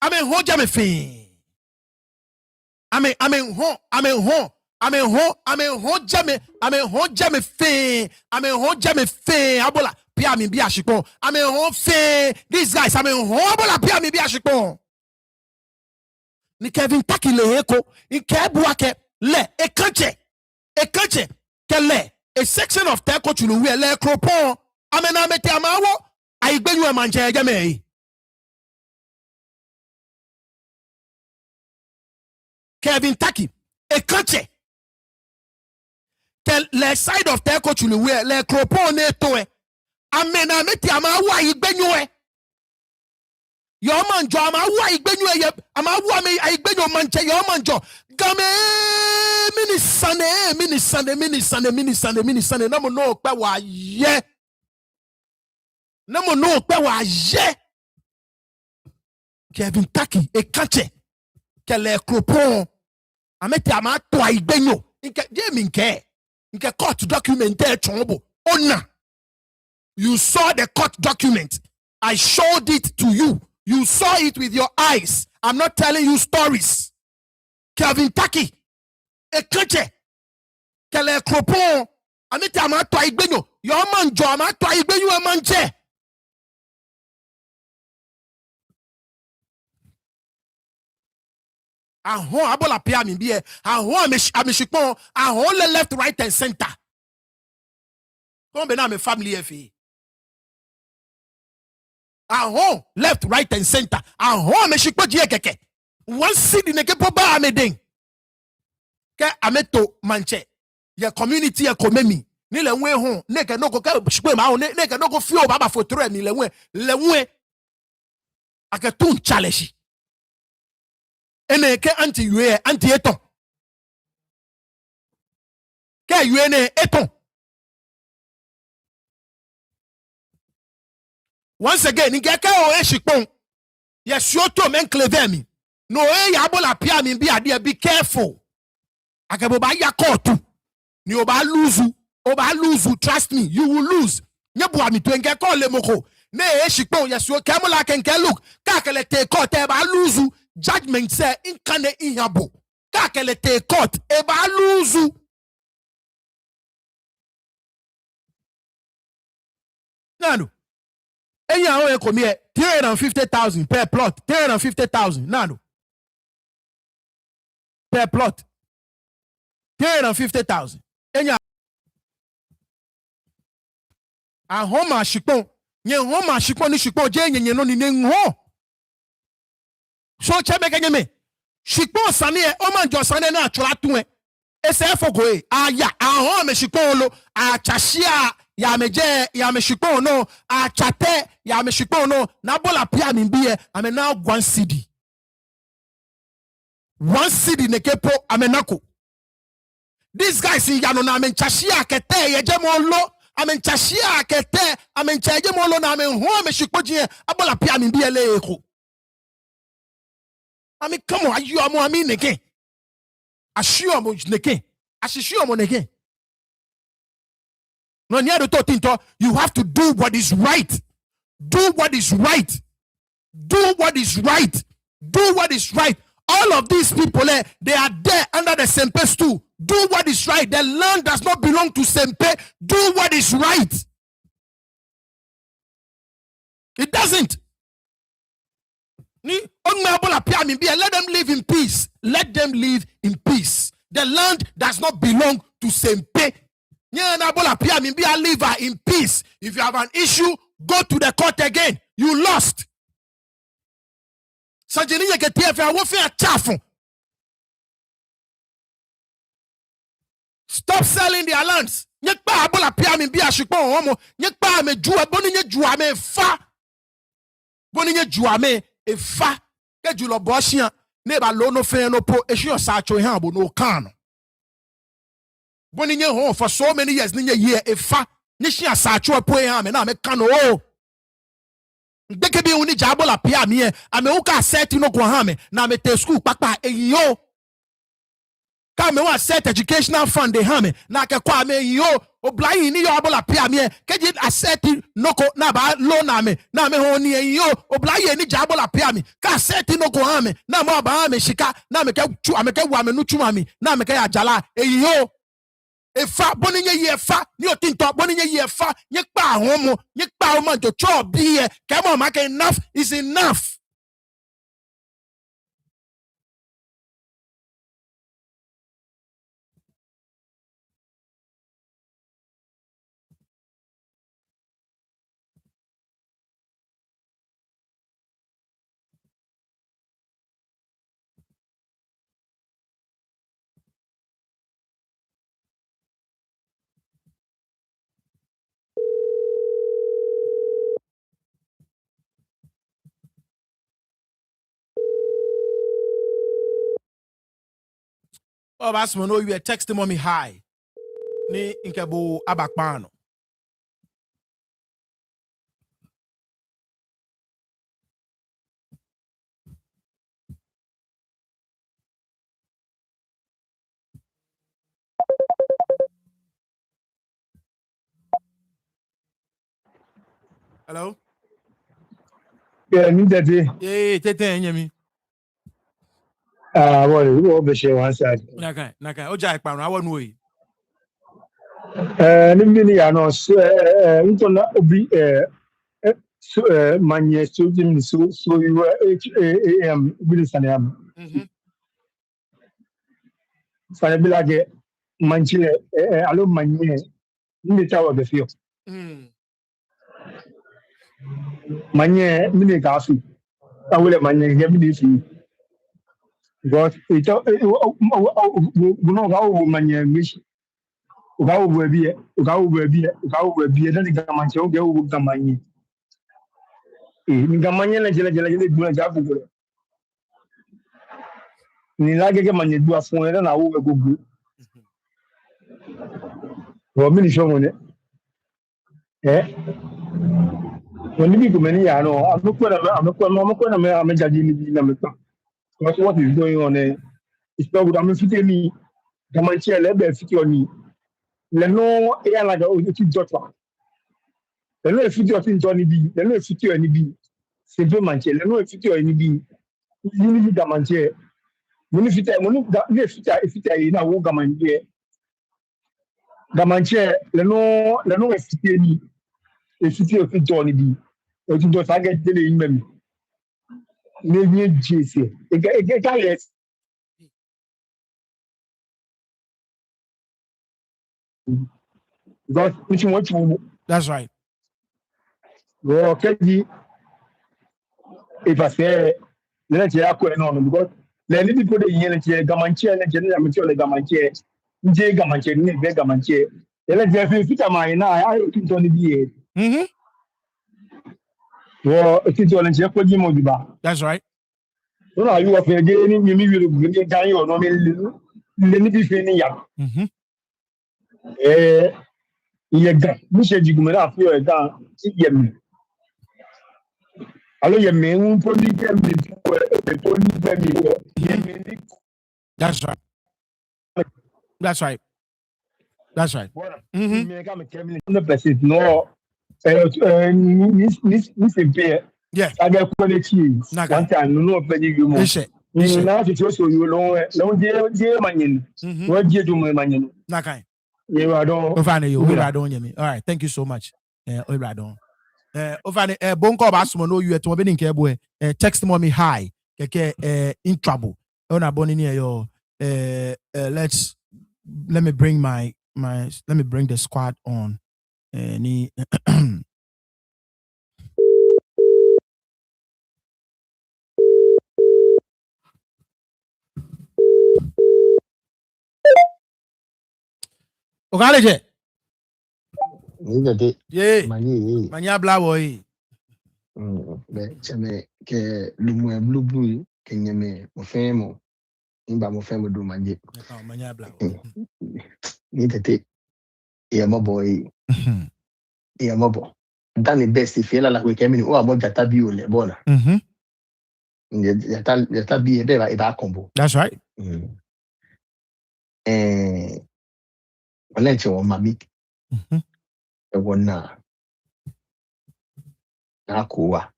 I mean, ho jame fin. I mean, ho jame fin. Abola, pia mi bi ashikon. Ho fin. These guys, ho abola pia mi bi ashikon. Ni Kelvin Tackie le eko. In kebuake le ekanche. Ke le. A section of teko chulu we le kropon. Amete amawo. Aigbenyu emanche jame. Kelvin Tackie, a country. Le side of Teko Chuluwe, le Cropone Toe. Amena meti amawa igbenue. Your man jo amawa igbenue amawa me igbenyo manche your man jo. Game mini Sunday. Namo no pe wa ye. Namo no pe wa ye. Kelvin Tackie, a country. Le cropon amete ama to igbenyo nke je mi nke court document there chombo ona. You saw the court document. I showed it to you. You saw it with your eyes. I'm not telling you stories. Kelvin Tackie e kreche le cropon amete ama to igbenyo your man jo ama to igbenyo e manche. Ahon abola pia mi biye. Ahon ameshikpon. Ahon le left, right, and center. Come be na me family efi. Ahon left, right, and center. Ahon ameshikpon jiye keke. One city ne kepo ba ameding. Ke ameto manche. Ye community ye komemi. Ni le nwe hon. Ne ke no ko ke shikwe ma hon. Ne ke no ko fio baba fotre mi le nwe. Le nwe. Ake tun challenge. Ene ke anti yue anti eton. Ke yue ne eton. Once again, nkeke o eshikpon. Yes, you to men clever me. No, yabola pia me be careful. Akeboba ya kotu. Ni oba lose, trust me, you will lose. Nyebu mi to nkeke le moko. Ne eshikpon yes, you kemola kenke look. Kakele te court eba lose. Judgment say inkane inyabo. Kakele te court eba lose. Nano. Enya o come here 350,000 per plot. 350,000. Nano. Per plot. 350,000. Enya. A homa shikon. Nye homa shikon ni shikon je nye no ni ngo. So chebe kenye me. Shikon sane e oman jo sane na atwa tun e. Ese fogo e. Aya a homa shikon lo a chashia ya me shikon no a chate ya me shikon no na bola pia mi biye ame now 1 cedi. 1 cedi ne kepo ame nako. This guy si ya no na ame chashia kete ye je mo lo ame chashia kete ame chaje mo lo na ame ho me shikpo je abola pia mi biye le eko. I mean, come on, you are more mean again. Assure mo again. Assure mo again. No, you have to do what is right. Do what is right. Do what is right. Do what is right. All of these people, they are there under the Sempe stool. Do what is right. The land does not belong to Sempe. Do what is right. It doesn't. Let them live in peace. Let them live in peace. The land does not belong to Sempe. Live in peace. If you have an issue, go to the court again. You lost. Stop selling their lands. For so many years, year efa nishia sacho po ya me na me kano o ndeke bi uni jabola pia me ame uka set no ko ha me na me te school papa eyo ka me wa set educational fund de ha me na ke kwa me eyo oblayi ni yo abola pia me keji asset no ko na ba loan na me ho ni eyo oblayi ni jabola pia me ka set no ko ha me na mo ba me shika na me ke tu ame ke wa me nu tuma me na me ke ajala eyo efa boninye ye fa ni otinto boninye ye fa ye pa homo ye pa o man to chop bi e come on make enough is enough. Oh, that's when you were texting mommy hi. Ni inkebo abakpano. Hello? Yeah, me that day. Yeah, tete nyemi. What be share one side. Naka. Oja ekpano awo nu yi. Nimbi ya no so nto na obi so manye so jim so you am bi sane am. Sane bi lage manchile alo manye ni tawo be fio. Manye mini ka fi. Awule manye ye bi fi. Because it no ga manye mishi. Ugawo bwebie na gamanche oge ubu gamanye ni gamanye na jele duna jabu gole ni lage ke manye dua fun na wo be gugu ro mi ni shomo ne When you go many, I know, I'm not going to judge you. Because what is going on there? It's not good. I'm fitting me. The man chair, let me fit on me. Le no air like a fit daughter. The no fit your thing Johnny B. The no fit your any B. C'est peu man chair. Le no fit your any B. You need the man chair. Money fit na wo gaman chair. Gaman chair. Le no fit any. E fit your fit Johnny B. O ti do sa get tele yin memi. Ne jese. E ga yes. Because which one to That's right. go keji if I say let you akọ no because le ni people dey yen che gamanche le je na me che le gamanche nje gamanche ni be gamanche ele je fi fita mai na ai kin to ni bi Mhm. wo ti to le je ko ji mo diba That's right. so na you of je ni mi wi lu ni gan yo no me le ni bi fi ni ya Mhm. iye gan mi se jigume na fi o gan ti ye mi alo ye mi un po ni ke mi po ni pe mi wo ye mi ni That's right. That's right. That's right. Mhm. me ka me Kelvin 100% no ni se pe Yeah. aga ko le chi Naga. one time no pe ni yo mo Ishe. ni na ti so yo lo je manyin Mhm. wo je du mo manyin Naga. ye wa don Ofane yo, we radon yemi. All right, thank you so much. We radon. Ofane bonko ba sumo no you to be nke ebo text mommy hi keke in trouble. Ona boni ni yo let me bring let me bring the squad on. Ni Ogaleje. Nigga de Yeah. mani Manya bla boy. be chame ke lumu blue ke nyame mo femo imba mo femo do manje Manya bla. nigga de ya mo boy ya mo bo dan the best if la we kemi o abo jata bi o le bona Mhm. jata bi e ba combo That's right. wala che o mami Mhm. e wona na kowa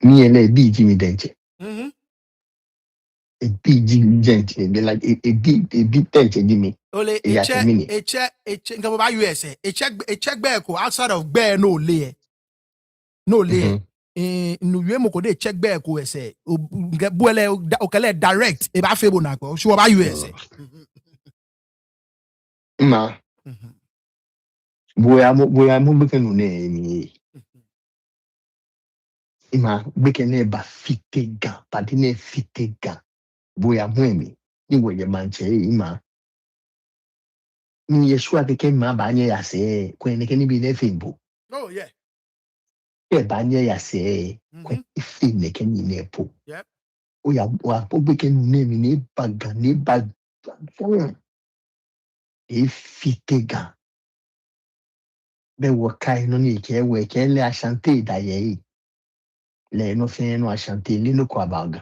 mi ele bi ji mi denche Mhm. e bi ji denche be like e bi denche ji mi Ole ya temini eche nga ba USA eche gbe ko outside of gbe no le no le nu we mo ko de check gbe ko ese nga buele o kale direct e ba febo na ko so ba USA. ma boya mo gbeke no na ni ima gbeke na ba fitega pa di na fitega boya mo emi ni wo ye manche ima ni yeshua ke ma ba nye ya se ko ne ke ni bi na fimbo Oh yeah. e ba nye ya se ko ifi ne ke ni na po Yep. o ya wa po gbeke no na mi ni ba e fitega be wo kai no ni ke we ke le asante da ye le no fe no asante ni no kwa baga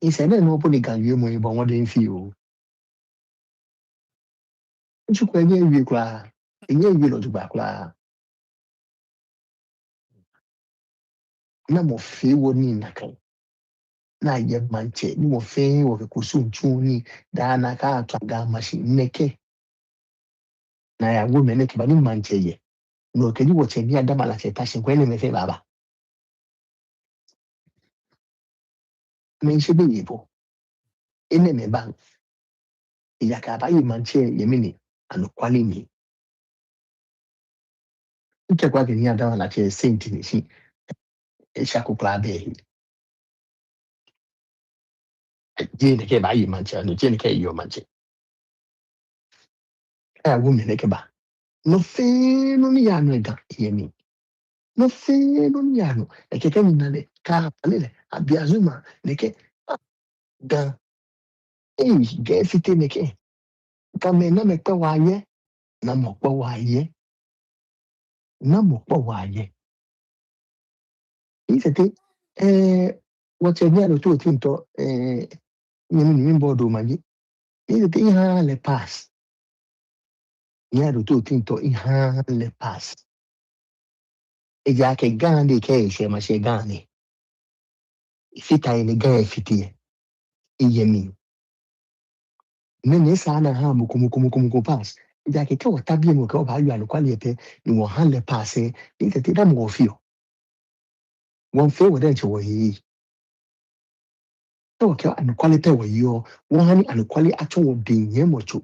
ìṣẹ̀lẹ̀ náà bó ni gàlúwẹ̀ mọ̀ ìbọn wọn dé ń fi o ojúkọ ẹ̀yẹ ìwé kura ẹ̀yẹ ìwé lọ́dúgba kura náà mo fẹ́ wọ ní ìnàkàn náà yẹ mànkyẹ ní mo fẹ́ wọ kẹkọ so ntún ní dáná ká àtọ àga machine nnẹkẹ náà yà wọ mẹ́nẹ kẹba ní mànkyẹ yẹ ní ọ̀kẹ́ ní wọ̀kyẹ ní adamala kyẹ tàṣẹ nkọ́ ẹni mẹ́fẹ́ bàbá mẹ́nhyẹ bẹ́ẹ̀ yẹ bọ̀ ẹnẹ mẹ́ba ìyàkà àbáyé mànkyẹ yẹ mí ni ànọkwálẹ̀ mi nkẹ́kọ̀ọ́ àgbẹ̀ ní adamala kyẹ sẹ́ǹtì nìṣí ẹ̀ṣẹ̀ àkókò abẹ́ yìí. Jene ke ba yi manche no jene ke yo manche wo me ne ke ba no fe no ni ya no ga ye mi no fe no ni ya no e ke mi na le ka ale le abiazuma ne ke ga ge fite ne ke ka me na me pe wa ye na mo pe wa ye Namo Pawaye. He said, what's a near to Tinto, Nimbodo Magi. He said, le pass. Near to Tinto, le pass. E già che Gandhi che esce, ma c'è Gandhi. Fita in the guy fitie. Iyemi. Nene sana ha mukumu pass. Ja ke ko tabi mu ko ba yu anu kwali pe ni wo han le pass ni te da mo fio. Won fe wo den che wo yi. To ke anu kwali pe wo yi o. Won han anu kwali ato wo bin ye mo cho.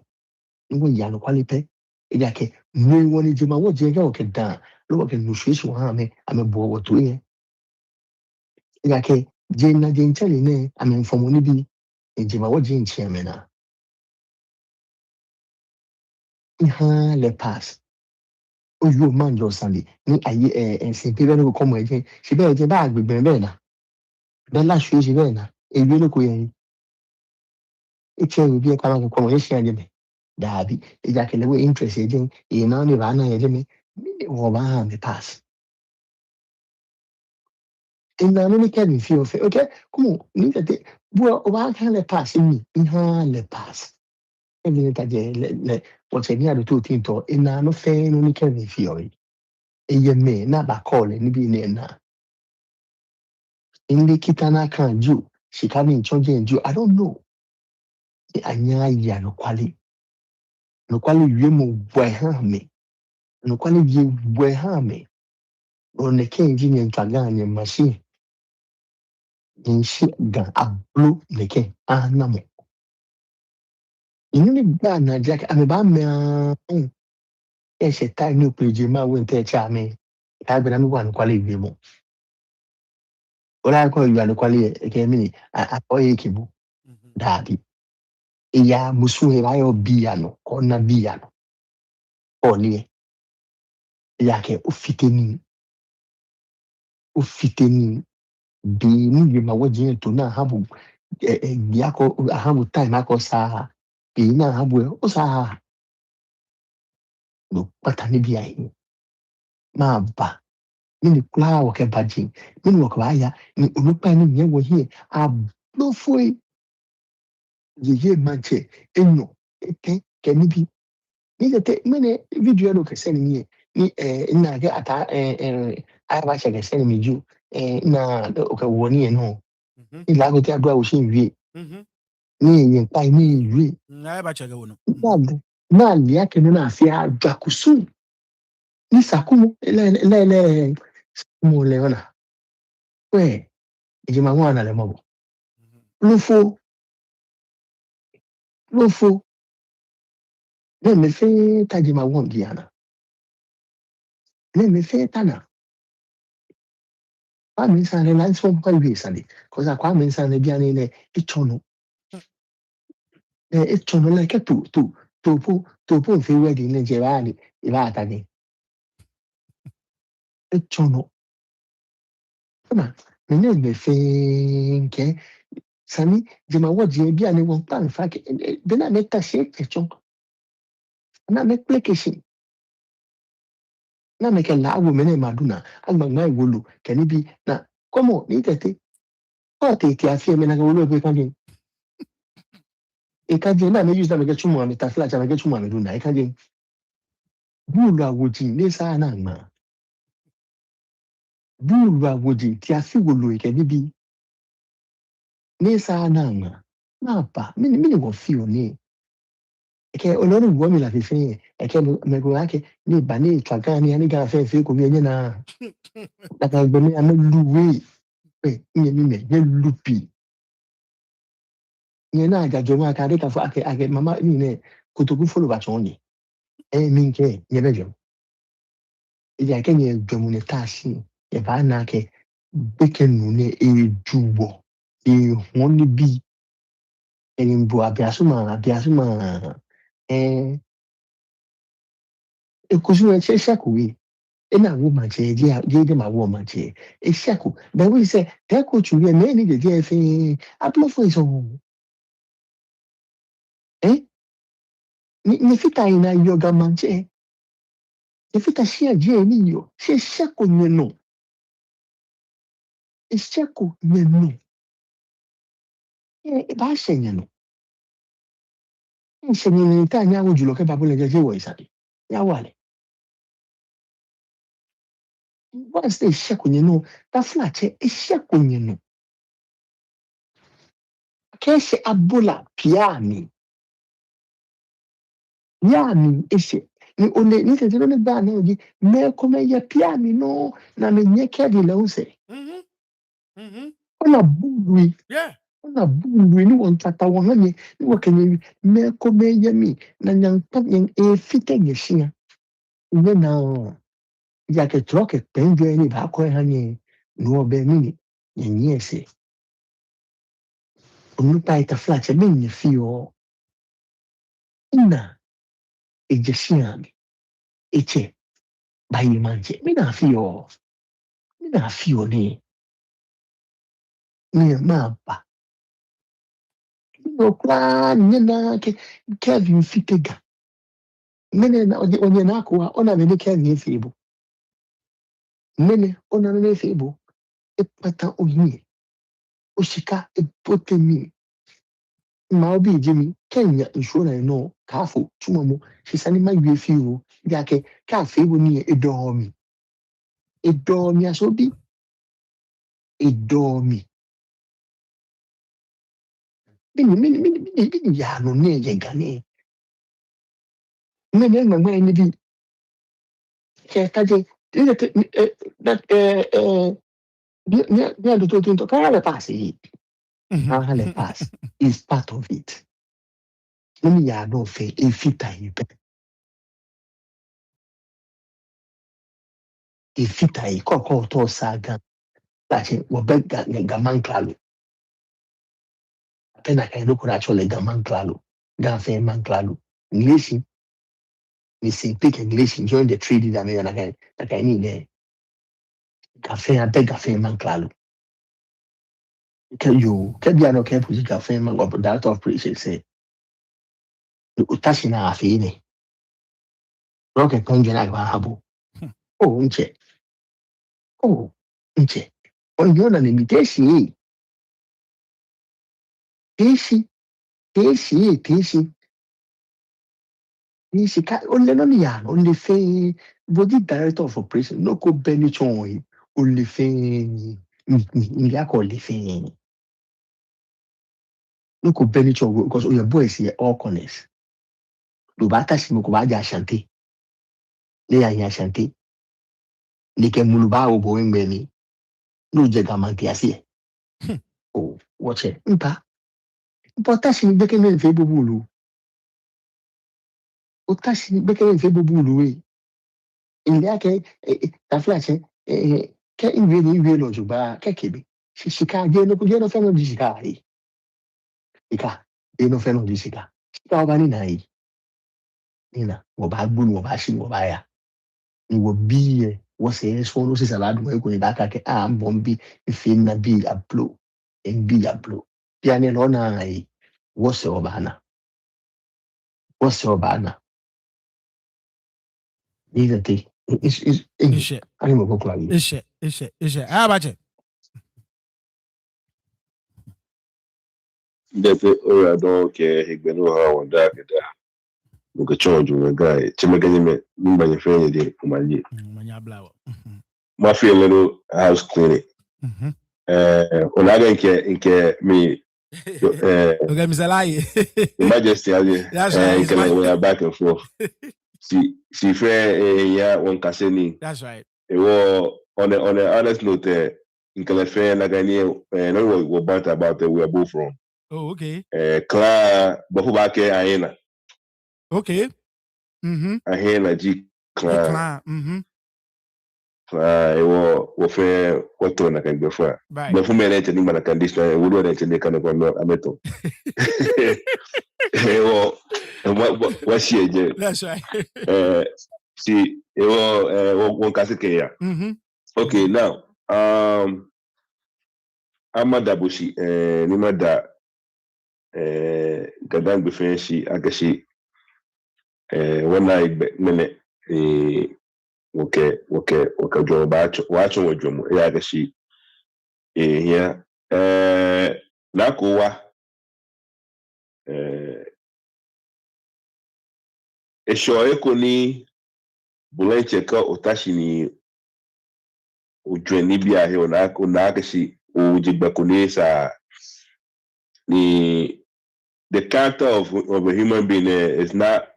Ni wo ya anu kwali pe. Ja ke mu woni jima wo je ke o ke da. Lo ke nu shi shi ha me ame bo wo to ye. Ja ke je na je nchele ne ame mfomo ni bi. Jima wo je nchi ame na. Ha le pass. Oyo man jo sande ni aye ensin pe no ko mo eje se be eje ba agbegbe be na be la su se be na ewe lo ko yen eche we bi e kama ko mo se aje be dabi e ja kele we interest eje e na ni ba na eje me wo ba ha me pass e na no ni ke mi fi o fe okay como ni te bo o ba ka le pass mi ha le pass e vi ta je le o se ni ado to tinto e na no fe no ni ke mi fi o e ye me na ba call ni bi ne na in the kitana can do. She can in charge and do. I don't know. Anya ya no quali. No quali yemu me. No quali ye me. On the king in Tagan and machine. In shit gun a blue the king. Ah no. You need bad na jack. I'm about me. Yes, a time new page ma went to charme. I've been one quali yemu. What I call you and quali a mini. I oye kibu. Daddy. Iya musu hebayo biano. Kona biano. Oni. Yake ufiteni bi ni yema waje to na habu yako habu time ako sa bi na habu o sa no patani bi ai ma ba ni kula wo ke baji ni wo kwa ya ni olupa ni ye wo here ablo foi ye manche eno ete keni bi ni te mene video no ke send ni na ke ata ai ba che ke send mi ju na o ke wo ni no ila go ti adua wo shin wie ní èyàn pa ní ìlú ẹ̀. Náà ní akẹ́nu náà fi àjàkùsù ní sàkúmù lẹ́lẹ́ mo lẹ́yìn náà. Pẹ́ èyí máa wọ́n àná lẹ́mọ̀ bọ̀. Lófo náà mi fẹ́ tàjẹ́ máa wọ́n bí àná. Náà mi fẹ́ tànà. Kwame nsàlẹ̀ láti fọ́n bọ́ ìwé ìsàlẹ̀. Kọ́sà Kwame nsàlẹ̀ bí àná ilẹ̀ ìtọ́nu. Ìtọ́nu lẹ́kẹ́ tó fi wẹ́ẹ̀dì ní ìjẹ́ báyìí ìbá àtàgé. Ìtọ́nu. Kọ́nà mi náà mi fẹ́ nkẹ́ sani jẹ́ máa wọ́n jẹ́ bí àná wọn pàrọ̀ fà kẹ́ bẹ́ẹ̀ náà mi ta ṣe é kẹ́tsọ́. Náà mi pẹ́ kẹ́sì. Náà mi kẹ́ làáwọ̀ mi náà máa dùn náà agbàgbà ìwòlò kẹ́ni bí na kọ́mọ̀ ní tẹ̀tẹ̀ tètè àfihàn mi náà wọlé ọ̀pẹ̀ kájẹ́. Ìkájẹ́ náà mi yúz náà mi kẹ́ túmọ̀ àmì tàfílà àti àmì kẹ́ túmọ̀ àmì dùn náà ìkájẹ́. Búùlù àwòjì ní sáà náà mà. Búùlù àwòjì tí a fi wòlò ìkẹ́ni bí ní sáà náà mà. Náà bà mí ni wọ́n fi òní. Ẹ̀kẹ́ olórí ìwọ́ mi làfi fẹ́ yẹn ẹ̀kẹ́ mẹ́gbọ̀n akẹ́ ní ìbá ní ìtàgá ní anígá fẹ́ fẹ́ kò bí ẹyẹ náà. Dàgbà gbẹ̀mí àmọ́ lúwé pẹ̀ ìyẹn mímẹ̀ yẹ lùpì. Ìyẹn náà àjàjọ wọn akẹ́ adéka fún akẹ́ màmá mi náà kòtòkú fọlọ̀ bàtọ̀ wọn ni. Mi nkẹ́ yẹ bẹ́ jọ. Ìyá akẹ́ yẹn jọmọ ní táàsì yẹ bá náà kẹ́ gbẹ́kẹ̀ nù ní èjúwọ̀ èèwọ̀n níbí ẹ̀yìn bò àbíàsùmọ̀ ekusu ẹ̀ṣẹ̀ ṣàkówe ẹ̀nà àwọn màjẹ̀ ẹ̀jẹ̀ máa wọ̀ màjẹ̀ ẹ̀ ṣàkó bẹ̀rù ìṣẹ̀ tẹ́kọ̀ tù yẹ mẹ́rin jẹ̀jẹ̀ ẹ̀ fi abúlọ́fọ̀ ìṣòwò ní fìtà yìí náà yọ̀gà màjẹ̀ Efita shia je ni yo. Se shako nyeno. Shako nyeno. Ba she nyeno. She nyeno ta nya wo julo ke babule je wo isabi. Ya wale. Once they shako nyeno, ta flache shako nyeno. Keshe abola piani. Yami eshe. Ni one ni tete no ba na ogi me kome ya piani no na me nyeke di la use. Ona bului. Yeah. Ona bului ni won tata won hanye ni wo kenye me kome ya mi na nyang pa nyang fite ngeshia. Ine na ya ke troke penjo ni ba ko hanye no be mini nyese. Onu pa ita flache me nye fio. Ina ejeshia eche bayi manje. Mina fio ni mapa. No kwa nyena ke Kelvin fitega. Mene na onye na akwa ona me Kelvin febo. Mene ona me febo. Epata oyi. Oshika epotemi. Ma obi jimi Kenya inshora no kafo tumomo. Shisani ma yue fio. Yake ka febo ni edomi. Edomi asobi. Edomi. Bini ya no ne yegane. Mene ngwe ni bi kaje Kaya pass is part of it. Let me ya no fe efita ipe. Efita I koko to saga. Lache wabega gaman klalo. Apena kaya no kuna chole gaman klalo. Gafe man klalo. English ni speak English join the trading that me na kaya ni ne. Gafe man klalo. Kebia no kaya puji gafe man go director of preaching say. Utashi na afi ne. Roke konje na kwa habu. Oh, nche. Oh, nche. Onye na limitation. Teshi ka only no ya only fe body director of operation no ko beni chon only fe ni ya ko only fe no ko beni chon because your boys here all corners do bata si mo ko ba ja shanti le ya shanti ni ke muluba o bo ngbe ni no je ga man ti ase oh watch it mpa tashi ni beke me fe bubulu o tashi ni beke me fe bubulu we in ya ke ta flash ke iwe lojo ba kekebe shika je no fe no di shika yi ika je no fe no di shika oba ni na yi nina wo ba gbulu wo ba shi wo ba ya ni wo biye wo se so no se saladu mo ko ni da ka ke mbombi ifi na bi aplo en bi aplo bia ni no na yi wo se oba na ni da te is ani mo ko kla yi Ishe. Ah, bache. Depe ora don ke higbenu ha wanda kada. Muka charge mu guy. Chimega nyime nimba nye fenye de kumanye. Manya blawo. Ma feel little house cleaning. Onaga nke me Okay, Mr. Lai. Majesty ali. That's right. Nke we are back and forth. Si friend ya one kaseni. That's right. On a honest note nke le friend like any no we about we are both from. Oh, okay. Kla bafubake ayena. Okay. Ahena G Clan. wo fe wato na kan befa. Right. Befu me na tani mana condition wo do na tani kan ko ameto. What she je. That's right. Si wo kasike ya. Okay, now amada bushi ni mada gadan befen shi agashi when I mene waka drum bacho wa drum ya ga shi ya na kowa esho eko ni bulenche ka otashi ni ujweni bia he ona ga shi ujigba kunesa the character of a human being is not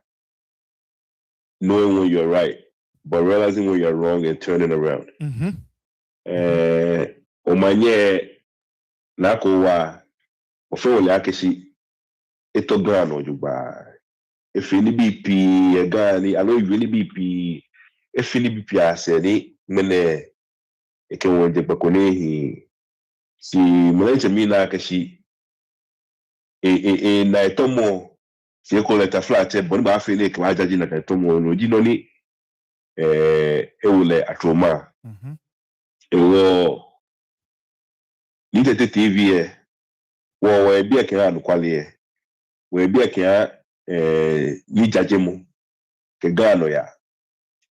knowing when you're right, but realizing when you're wrong and turning around. Omanye nakowa ofewole akeshi etograno juba efini BP egani alo yuni BP efini BP aseni mene ekenwonje bakonehi si mwenje mina akeshi na etomo si ekoleta flat boni ba afele ke wajaji na etomo no jino ni ewule atroma ewo ni tete TV wo bia ke anu kwale we bia ke ni jajemu ke gano ya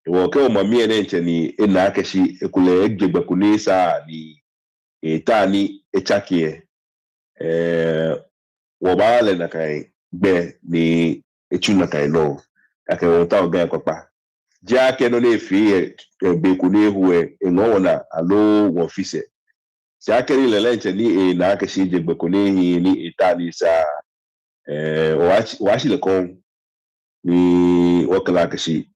ewo ke o mami ene nche ni na akeshi ekule egbegbe kunisa ni etani echakie wobale na kai be ni echuna kai no ake wonta oga kwapa ja ke no le fi be kunehu enwo na alo wo fise ja ke ni lele nche ni na ake shi jegbe kunehi ni etani sa washi le kon ni wakala ke shi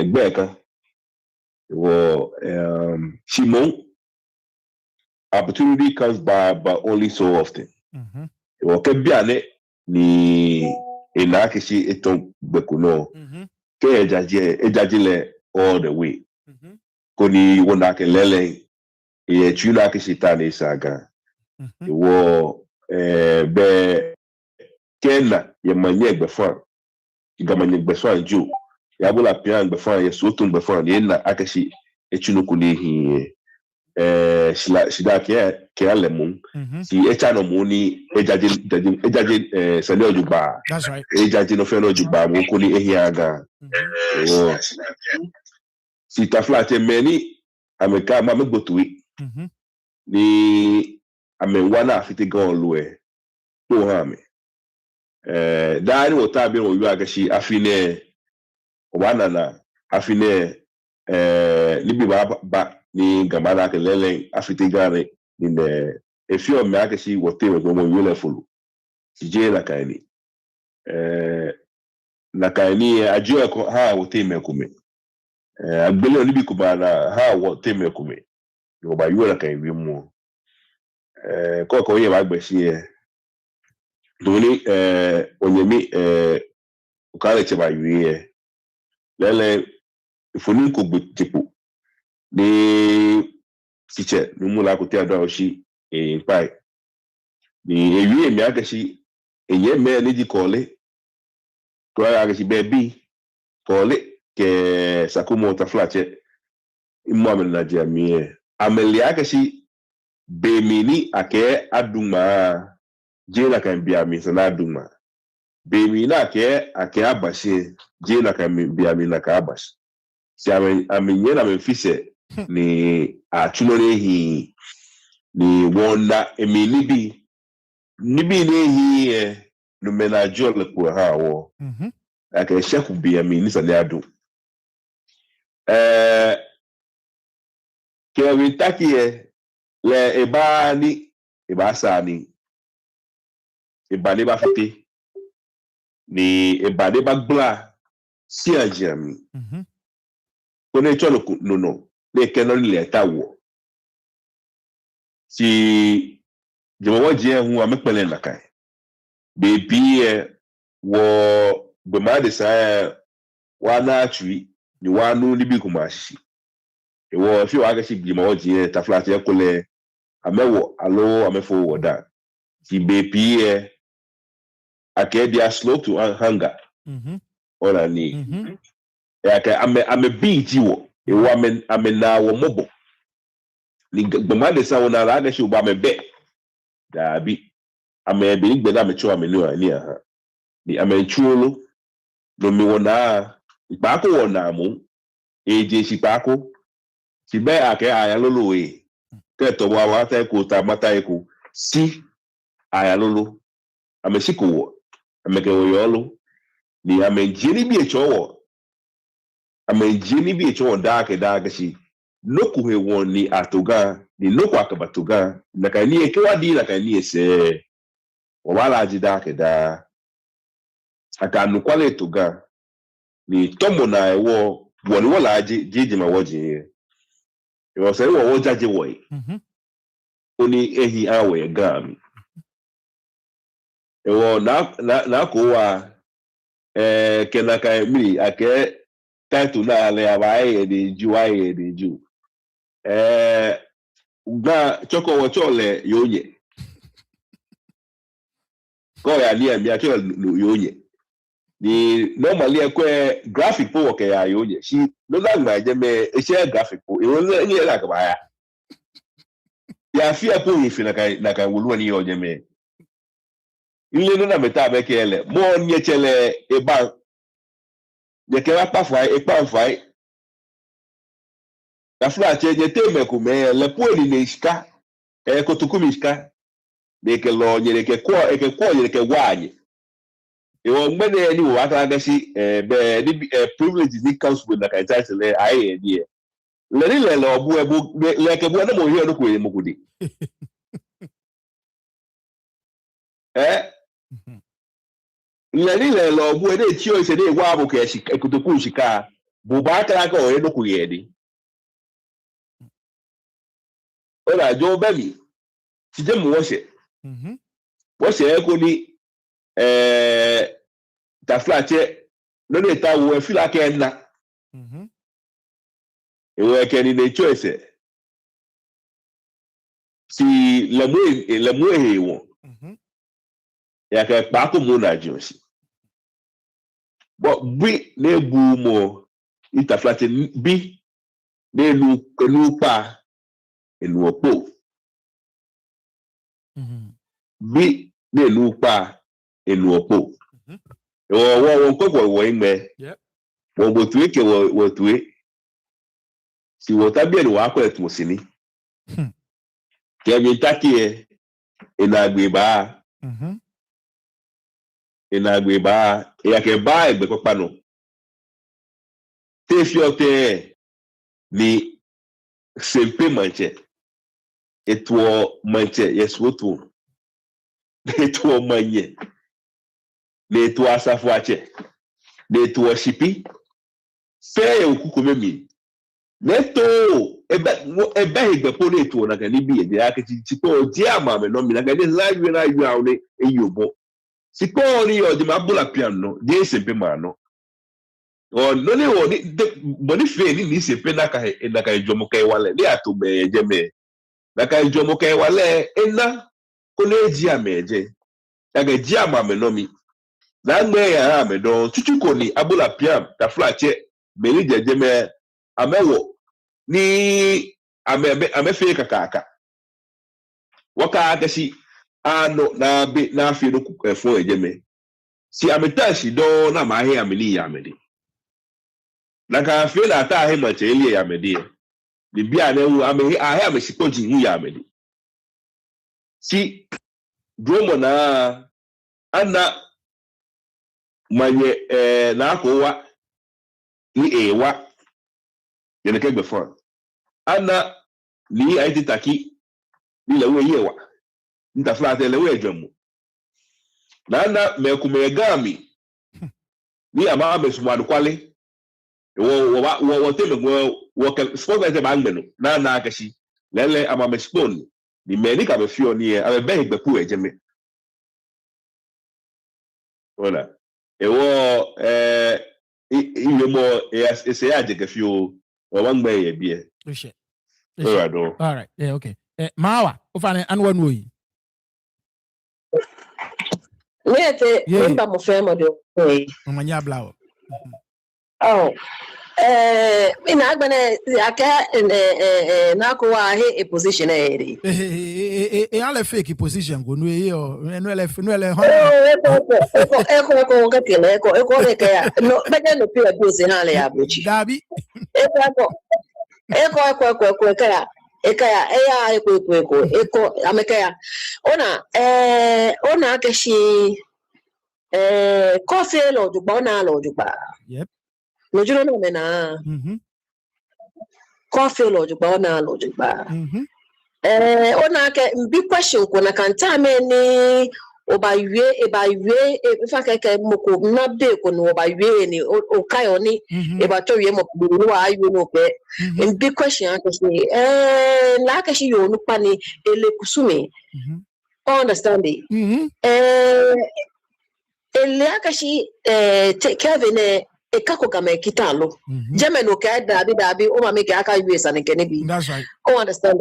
gbeka wo Simon opportunity comes by but only so often. Ke biane ni enakeshi eton bekuno ke ejajile all the way koni wona ke lele e tuna keshi tani saga wo be kena ye manye gbefan igamanye gbefan ju ya bula pian gbefan ye sotun gbefan ye na akeshi echunuku ni hi shida ke alemu si echano muni ejaji sele ojuba. That's right. Ejaji no feno ojuba mo ko ni ehiaga si ta flat meni ameka ma megbotui ni amenwana afite gan luwe to ha me daari wota bi wo yuaga shi afine wana na afine libi ba ni gamana ke lele afite gare ni ne efio me ake si wote we go mo yule fulu sije na kaini ajua ko ha wote me kume agbele libi kubana ha wote me kume yo ba yule kai wi mu ko ye ba gbe si doni onyemi ukale che ba wi lele ifoni ko gbe tipo ni siche numula ko te ado shi pai ni ewie mi agashi eye me ni di kole to agashi baby kole ke sakumo ta flache immo amen na dia mi ameli agashi be mini ake aduma jela kan bia mi sana aduma be mi na ake abashi jela kan bia mi na ka abashi si amenye na memfise ni achunore hi ni wona emini bi nibi ne hi no menajo le ko ha wo aka sheku bi amini sale adu Kelvin Tackie le eba sani eba ne ba fite ni eba ne ba gbla si ajami kone cholo no le keno le tawo si jewo je hu amepele na kai baby wo gbemade sa wa na atwi ni wa nu ni bi kumashi ewo fi wa ga si bi mo je ta flat e kole amewo alo amefo woda si baby ake dia slow to hunger ora ni ya ame binti wo ewo ame na wo mobo ni gbemade sa wona la ga shi uba me be da bi ame bi gbe da me chu ame ni ani ha ni ame chuolo no mi wona ipa ko wona mu eje shipako sibe ake ayalolo e teto wa wata ko ta mata eko si ayalolo ameshiko ameke oyolo ni amenjini bi echowo daake shi noku he won ni atoga ni noku akabatoga naka ni ekewa di naka ni ese wala ji daake da aka nukwale toga ni tomo na ewo woni wala ji ma woji yo se wo jaje wo oni ehi awe gam ewo na ko wa kenaka mi ake title na ale abaye de ju gba choko wo chole yoye ko ya ni emi acho yoye ni normally ekwe graphic po ke ya yoye shi no na gba je me ese graphic po e won ni la ka ba ya fi apo ifi na ka wolu ni yoye me ile no na meta be ke ele mo nye chele eba de ke wa pa fai la fla che je teme come le puoli ne iska ko tukumi iska de ke lo nyere ke nyere ke wanye e wo gbene ni wo aka gasi be ni privilege ni comes with like title le aye die le lo bu ebu le ke bu na mo hi no ko mo kudi le lo bu de chi o se de wa bu ke shi kutuku shika bu ba aka ka o no ku yedi ora jo bemi ti je mu wo se ko ni ta flache no ne ta wo fila ke na e wo ke ni ne choice si le mu he wo ya ke pa ko mu na josi bo bi ne bu mo ita flache bi ne lu pa enu opo bi ne lu pa enu opo wo ko ime wo bo tu ke wo tu si wo ta bi enu wa ko etu sini Kelvin Tackie inagbeba ya ke ba egbe popa no te fi ote ni sempe manche etuo manche yesuotu etuo manye n'etu asafu ache n'etu shipi fe okuko memi neto ebe igbepo n'etu na kan bi ede akechi tipo di ama me no mi na kan la yu awle eyobo sipo ni o di mabula piano di sempe mano o no le o ni boni fe ni sempe na ka jomo kai wale ni atobe jeme na ka jomo kai wale ena ko le ji ameje aga ji ama me no mi na ngbe ya me do chuchuko ni abula piam ta flache beli jejeme amewo ni amefe kakaka waka akashi ano na be na afi no fo ejeme si ametashi do na mahi amini ya medi na ka afi na ta ahi mache eli ya medi ni bia na wu amehi ahi amesipoji hu ya medi si dromo na ana manye na akowa ni ewa yene kegbe fon ana ni aiti taki ni lewe yewa nta flat lewe ejemu na ana mekumegami ni ama mesumadu kwale wo teme wo sport ete bangbeno na na akashi lele ama mespon ni meni ka be fio ni abe be igbepu ejeme wala ewo ile mo ese ya je ke fio o wangbe ye bie all right yeah okay mawa ufane anwa nuyi Mete memba mo femo de manya blawo oh In Agbane, Nakoa, a position. Ale fake position go no e o no ele No, better no pay a bill in Ale Abuchi. Dabi Eko, Amekaya. Ona Kashi, coffee or Dubona or Duba. yep No, you don't know, Mena. Coffee or Dubona or Duba. Ona big question kuna kanta meni obaywe if I can moko nabe kono obaywe ni okayo ni ebato ye moko wa ayu no pe and big question actually la kashi yo no pani ele kusumi understand it ele akashi Kelvin ekako kama kitalo jeme no ka dabi o ma make aka US and kenebi that's right understand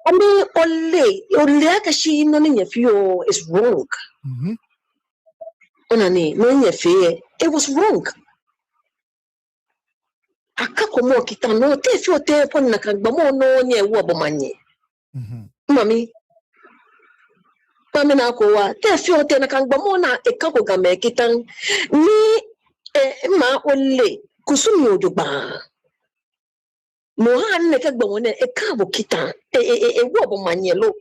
I mean only akashi no nya fio is wrong onani no nya fie it was wrong akako mo kitano te fio te pon na kan mo no nya wo bomanye mami na kowa te fio te na kan mo na ekako kama kitan ni ma ole kusumi oduba mohan ne kagbo wona e kabo kita e wo bo manyelo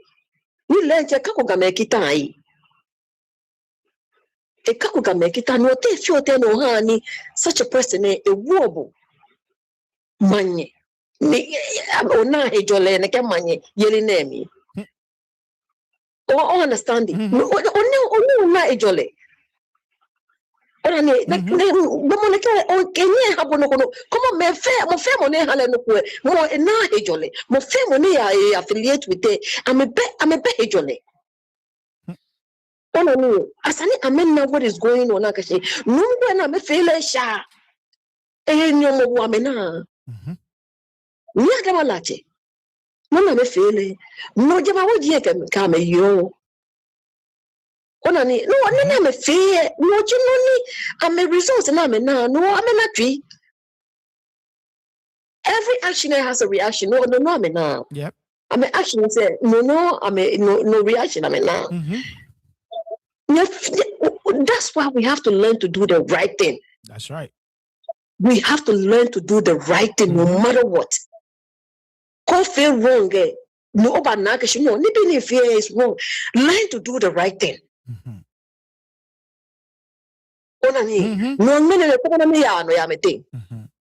ni lenche kako ga me kita ai e kako ga me kita no te fio te no hani such a person e wo bo manye ni ona e jole ne ke manye yeli nemi o understand it no na e jole ona ne bomo ke o kenye habo no kono como me fe mo ne hale no ko mo na ejole mo fe mo ne ya affiliate with it I'm a be ejole ona ni asani amenna what is going on akashi nungwe na me feel sha nyomo wa mena ni aga malache mama me feel no jama woji ke ka me yo ona ni no na me fe no jino ni ame results na me na no ame na twi every action has a reaction no me na yep ame action say no ame no reaction ame na that's why we have to learn to do the right thing. That's right. We have to learn to do the right thing no matter what. Go feel wrong no obanaka no ni fear is wrong. Learn to do the right thing. Onani no mene ko na ya no ya mete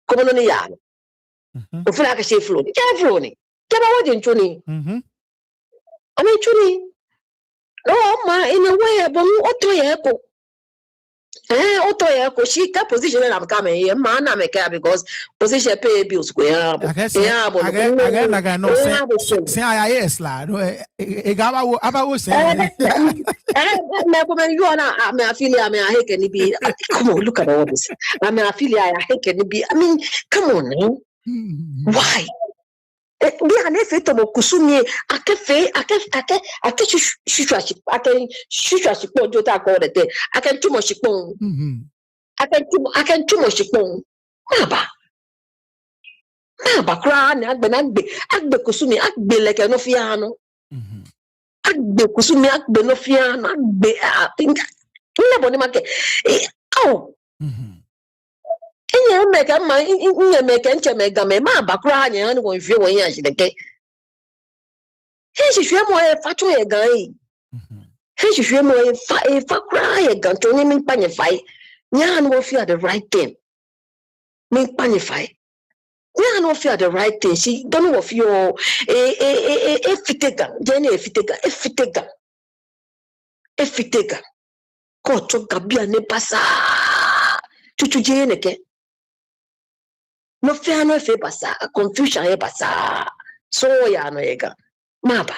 ko no ni ya o fura ka she flow ni ke flow ni ke ba wodi ntuni ami ntuni no ma in a way but oto ye ko she ka position na ka me ma na me ka because position pay bills ko ya aga na ga no say yes la no e ga ba wo say me ko me you na me affiliate me heke ni bi come on look at all this me affiliate heke ni bi I mean come on why bien effet mo kusumi akefe ake shushwashi po jota ko de ake tumo shipon ake tumo shipon maba kra na agbe kusumi agbe leke no fiano agbe kusumi agbe no fiano agbe nne boni make Inye meka nche mega me ma bakura anya ni won hwe won ya hideke he hwe mo e fa to ye gan yi he hwe mo e fa kura ye gan to ni mi panye fai nya no feel the right thing mi panye fai nya no feel the right thing she don't know feel fitega jene fitega ko to gabia ne pasa tutu jene ke no fear no fe basa confusion e basa so ya no ega maba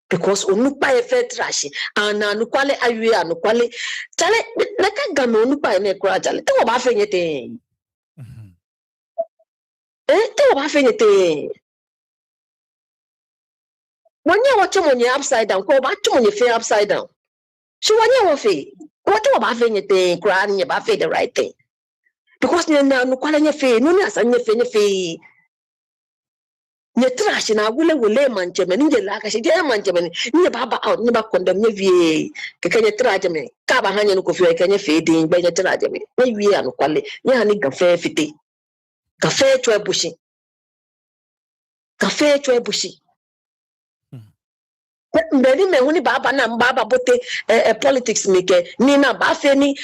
because onupa e fe trash ana nukwale awie anukwale tale na ka gama onupa e kura tale te wo ba fe nyete te wo ba fe nyete wanya wacho monye upside down ko ba to monye fe upside down shi wanya wo fe what wo ba fe nyete kura nye ba fe the right thing because no kwala nye fe no asa nye fe nye trash na wule mancheme nje la ka shije mancheme nye baba out nye ba condemn nye vie ke kenye trash me ka ba hanye no ko fe kenye fe din ba nye trash me nye wie anu kwale nye ani ga fe fite ka fe to ebushi mbedi me huni baba na mbaba bote politics mike ni na ba fe ni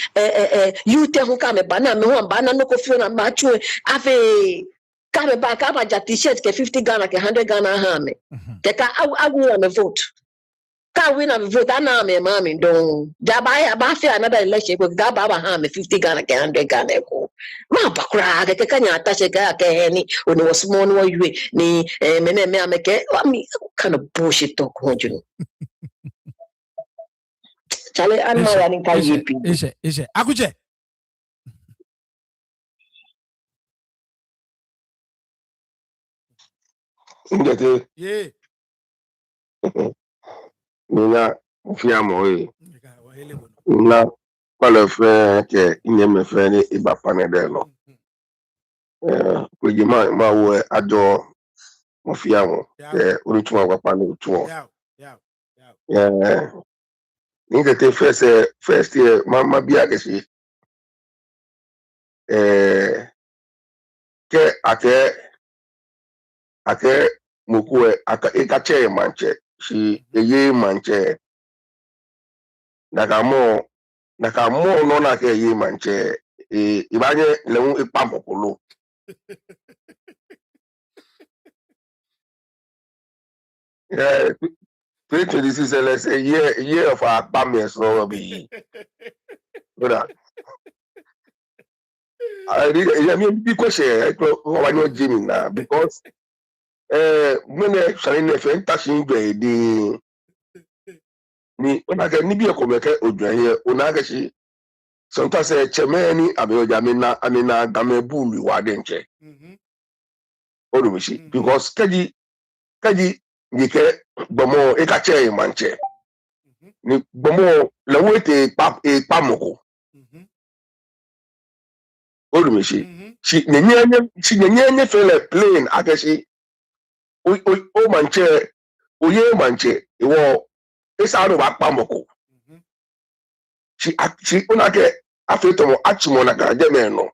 youth hu ka me ba na me hu ba na no ko fi na ba chu afe ka me ba ka ba ja t-shirt ke 50 Ghana ke 100 Ghana ha me ke ka agu na me vote ka win na me vote ana me ma me don ja ba fe another election ko ga ba ha me 50 Ghana ke 100 Ghana ko ma ba kura ke ka nya ta che ga ke ni oni was small no yue ni me na me ameke me kind of bullshit talk you know. Chale anma yani ka yipi Ishe akuje Ngete ye nina fiamo na pale fe ke inyeme fe ni iba pane de no kweji ma wo ajo mo fiamo urutuma kwa pane utuo ngete first year mama bia ke si ke ake mukue aka ikache manche si eye manche nakamo no na ke eye manche ibanye lewu ipamokolo 2026 let's say year of our pammies no be but I mean be question what you Jimmy now because when shall ne fe ntachin gbe di ni ona ke ni bi e ko meke odwan ye ona ke shi sometimes chemeni abeoja amina gamebulu wa de nche orumishi because kaji ngike gbomo e ka che manche ni gbomo lewete pamoko orumishi shi nenye fele plane akeshi o manche oye manche iwo isaru ba pamoko shi unake afeto achimo na ka demeno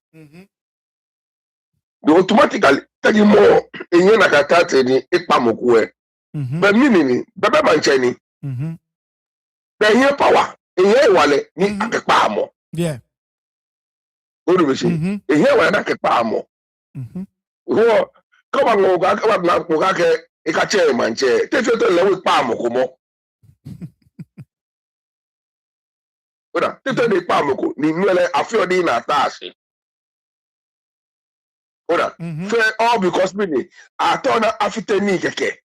the automatically kaji mo enye na ka tate ni ipamoko e be mini bebe manche ni be enye power enye wale ni akepa amo yeah orubishi enye wale na akepa amo ho kama ngoga ke ikache manche tefeto lewe pa amoko mo oda tefeto ni pa amoko ni nwele afiodi na taasi oda fe all because me ato na afite ni keke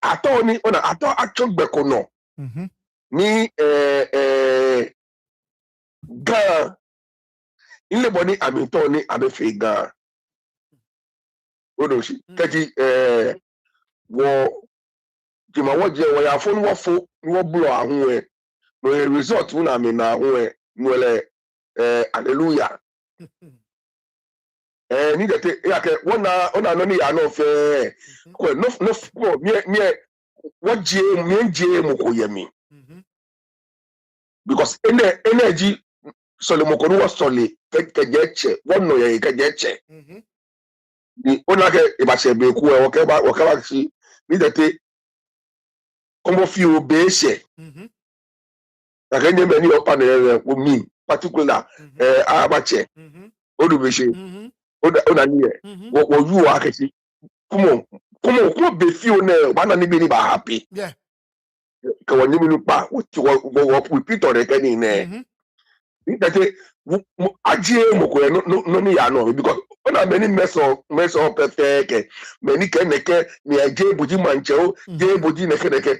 ato ni ona ato achogbe no ni ga ile body amito ni abefe ga odoshi kaji wo jima woje wo ya fo wo blow ahun e no result una me na ahun e nwele hallelujah ni dete ya ke ona no ni ya no fe ko no me woje mo ko yemi because energy sole mo ko no sole ke jeche wonno ye ke jeche ni ona ke ibase be ku e wo ke ba si ni dete como fio bese akanye many upper with me particular abache odubeshe oda niye wo you akesi kumo be fio ne bana ni bi ni ba happy yeah ka woni mi pa wo repeat ore ke ni ne ndate ajie mo ko no ni ya no because ona many mess up perfect many keneke ni aje boji mancheo je boji neke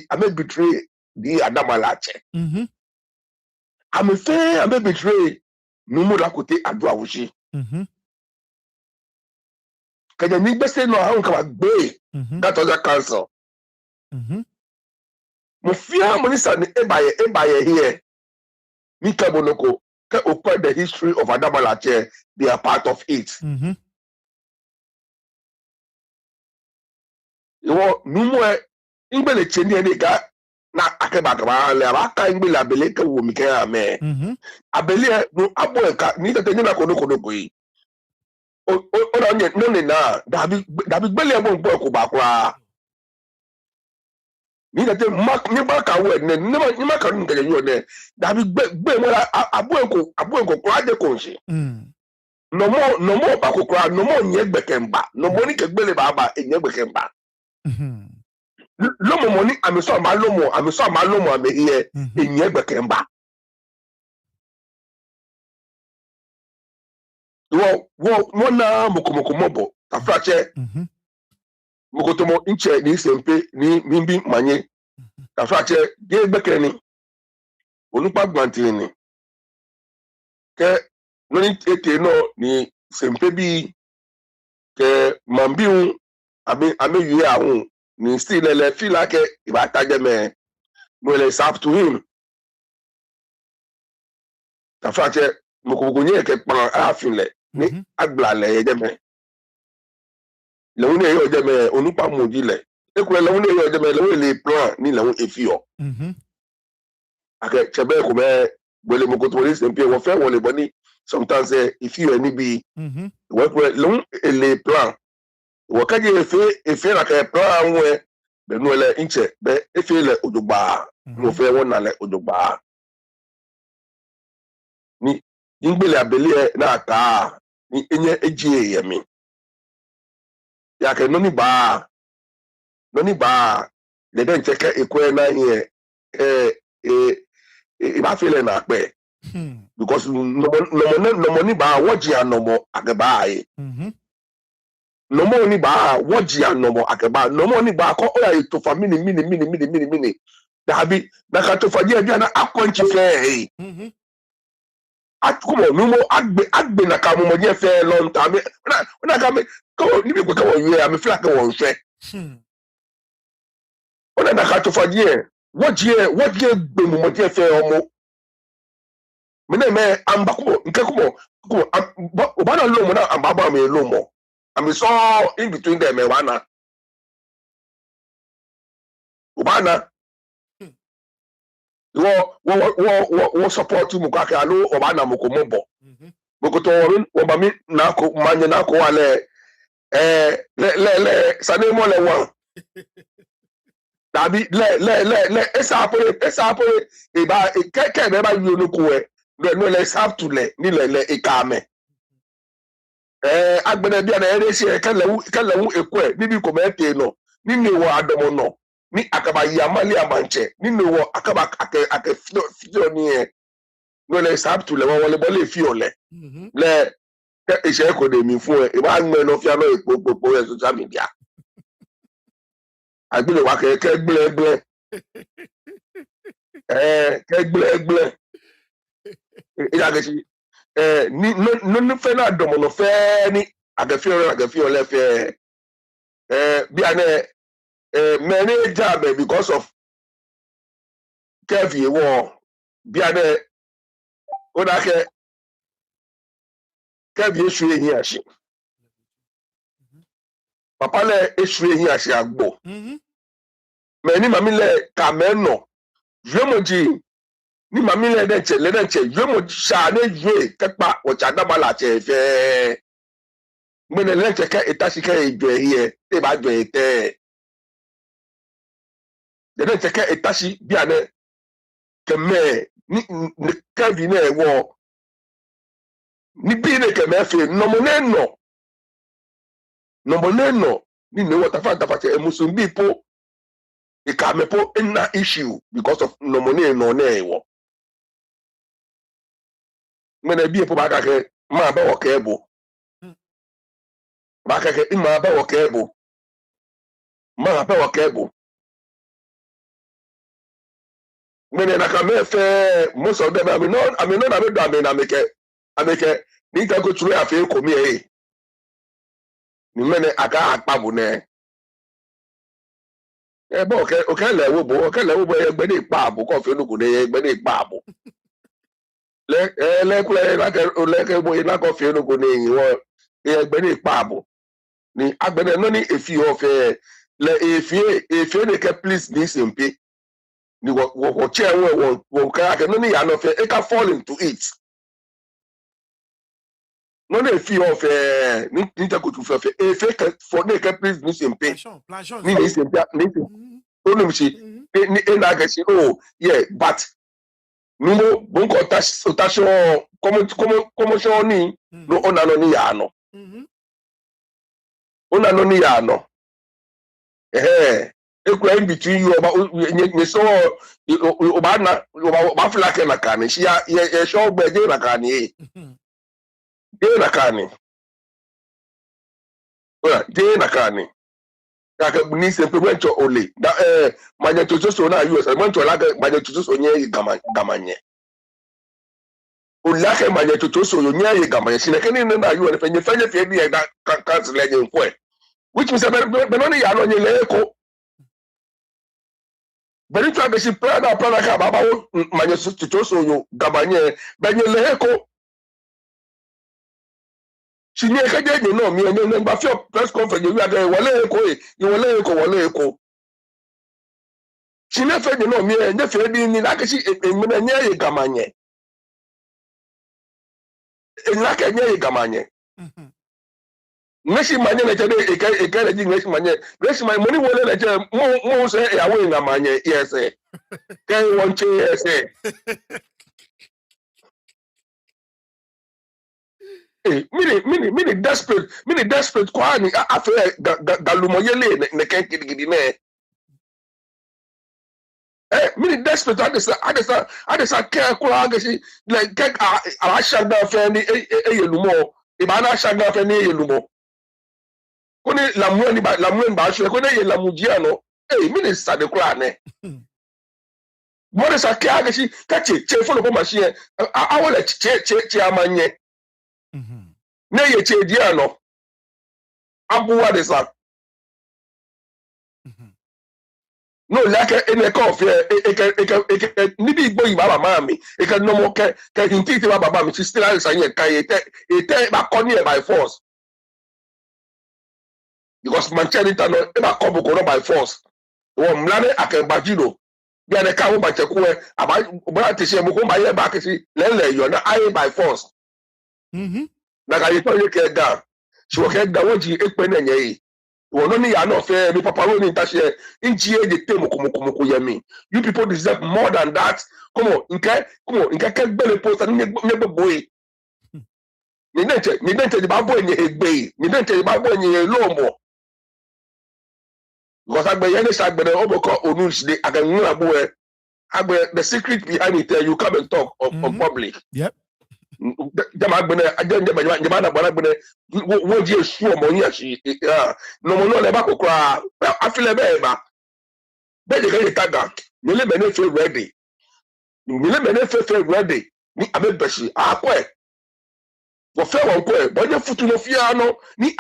ame betray di adamalache ame betray numu la kote adu awushi kenya ni gbese no ha nka gbe that was a cancer mo fia mo ni sa ni ebaye here Mika Bonoko, the history of Adamalache, they are part of it. You know, no Ingbele Chenny and Ega, na Akabaka, Lavaka, Ingbela Beleka, Wumika, me. Abelia, no Abueka, neither the Nina Konoko. No, na, Dabi Belia won't work about. Neither the Mark Nibaka, never can get you there. Dabi Abuenko, cried the consi. No more Bakukra, no more Nyebekemba, no money can belly baba in Nyebekemba. Lomo money, I'm so malomo, I'm here in Nyebekemba. Wona Mokomokomobo, a fracture, Mokotomo inche ni sempe ni mimbi manye, a fracture, gay bekeni, Onupa Guantini. Ke no ni sempe bi ke mambiun ame yue ahun ni still le feel like if I tag me no it's up to him. Ta fracture Mokogonye ke pan afin ni agbla le je me. Le woni yo je me Onupa moji le. E ko le woni yo je me le woni le plan ni le won efio. Ake chebe ko me gbele Mokoto ni sempe wo fe won le boni sometimes if you any be work long le plan wakaje efe la ke plan we be no le inche be efe le odugba no fe won na le odugba ni ingbele abele na aka ni enye eji yemi ya ke no ni ba le den cheke ekwe na here ba feel na pe because no money ba waji anomo agaba ai no money ba waji anomo agaba no money ba ko oya to fa mini dabi na ka to fa dia na akwanchi fe atkumo no mo agbe na ka mo je fe long time na ka me ko ni be ko ka wo ye am feel like wo fe ona na ka to fa dia waji gbe mo je fe omo me ambako nkekumo ko obana lomo na ambaba me lomo I'm so in between them wana obana wo support mu kwa ka lo obana mokomobo mokoto orin wo ba mi na ko manye na ko wale le sanemo le wa dabi le esapo e ba ke be ba yu no ko e no le sap to le ni le ikame agbede bia na eresi kelewu ekwe nibi ko mete no ni ni wo adomo no ni akaba yamali amanche ni ni wo akaba ake fio ni no le sap to le wole bole fio le le ise ko de mi fun e ba nme no fia no epopopo e social media agbele wa ke gble ke gble ila ke si ni no fe na domo no fe ni agafio le fe bi ane many job because of Kelvin wo bi ane oda ke Kelvin esu ehin ase papa le esu ehin ase agbo me ni mami le kameno jemoji ni mami le denche jemoji sha ne je kepa o cha dabala che fe mene le che ke etasi ke ejo ehie te ba jo ete de che ke etasi bi ane keme ni Kelvin e wo ni bi ne keme fe no moneno ni ne water fa che emusumbi po e kame po na issue because of no money no na ewo mene bi po ba ka ke ma ba wo ka ebo ba ka ke ma ba wo ka ebo ma ba wo ka ebo mene na ka me fe most of them I mean no na me do ameke ni ka go through afi ko mi ni mene aka akpabu ne bo o ke le wo bo egbe ni pa abu ko fi onugun ne egbe ni pa abu le kula la ke bo ina ko fe no go ni wo egbe ni paabo ni agbene no ni efi of le efi ne ke please ni simple ni wo che wo ka ke no ni ya no fe e ka fall into it no ne efi of ni ta ko tu fe efi ke for ne ke please ni simple ni simple ni only she ni na ga she oh yeah but numo bonko tasho como shoni no ona no ni ya no ona no ni ya no ekura in between you oba nye so oba na oba feel like na kan she ya show gbe je na kan e na kan je na kan ya ka ni se pe wencho ole da manye to so na US wencho la manye to so nye gamanye ulake manye to so yo nye gamanye sineke ni na US fenye fe bi da cancel le nko e which means benoni ya no nye le eko beri to agesi plan ka baba wo manye to so yo gamanye benye le eko sinye ka je ni no mi enye ngba fi press conference wi ade wole eko sinye fe ni no mi enye fe di ni agesi emene nye gamanye enake nye gamanye Ngeshi manye na chede ekele ji ngeshi manye money wole na che mo se ya we na manye yes ke won che yes mini desperate kwa ni afa galumo yele ne ken kidigidi ne mini desperate adesa ke kwa agesi like ke ala shagda fe ni eyelumo ibana shagda fe ni eyelumo koni lamu ba so koni ye lamu dia no minister de kula ne mo de sa ke agesi ka che follow bo machine awole che amanye ne ye che dia no abuwa de sa no like ene ka of e ni bi igbo baba mami e ka no mo ke hinti ti baba mi still are saying ka ete ba koni e by force because Manchester no e ba ko boko no by force wo mlane akembajiro bi ane ka wo ba cheku e aba bra te se mo ko ba ye ba ke si lele yo na I by force na ka ye to ye ke da so ke da wo ji epe na nye yi wo no ni ya no fe mi papa ro ni ta se inji e de temo komoko yemi you people deserve more than that come on nke ke gbele post ni boy ni dente di ba boy ni egbe ni dente di ba boy ni lomo because agbe yene sagbere oboko onus de aganwu agbo agbe the secret behind it you come and talk on public yep jama agbene agende jama na gbara agbene wo di esu omo yin asi no mo no le ba kokora afile be ba be de ke taga ni le bene fe ready ni abebeshi akwe wo fe won ko e bo je futu no fia no ni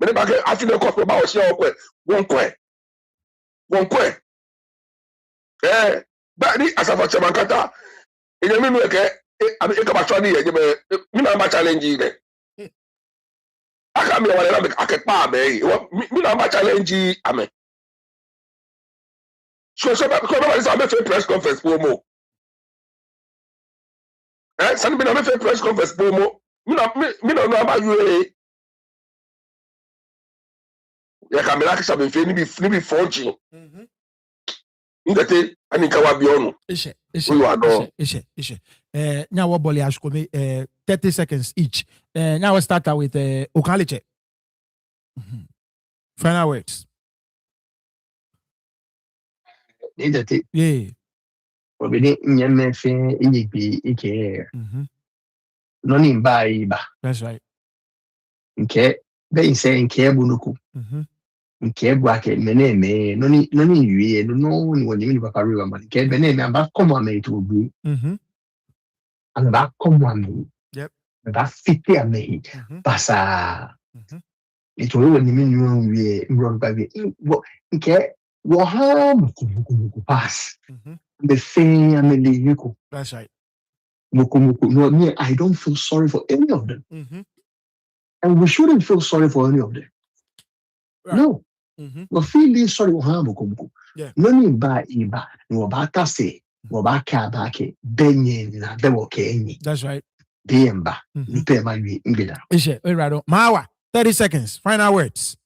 mene ba ke afile ko ba o se o ko won ko ba ni asafa chamankata enye mi nu ke e ka ba so ni ye je be mi na ba challenge ile aka mi wale na me akepa be mi na ba challenge ame so ba ko ba isa be press conference promo sani bi na me press conference promo mi na no aba UA ya kamera ka sabe fe ni bi 4G ngate ani ka wa bi onu ishe now what boli ashkomi 30 seconds each now we start with Okaliche final words yeah obede nyame fe enyibi ike no ni ba iba that's right nke be say nke bunuku nke gwa ke meneme no ni yue no ni woni ni papa riwa man nke be na ba komo ame to obu and ba komo ame yep ba fiti ame basa ito wo ni mi yue nro ba bi nke wo ha muku pass The thing I'm in the That's right. Muku. No, me, I don't feel sorry for any of them. Mm-hmm. And we shouldn't feel sorry for any of them. Right. No. Mm-hmm. We feel sorry for Muku. Yeah. No need by Iba, no Bakase, no Bakabake, Benyin, Dewoke. That's right. Demba. Nipe Mali Ingeda. Ishe, right on. Mawa, 30 seconds. Final words.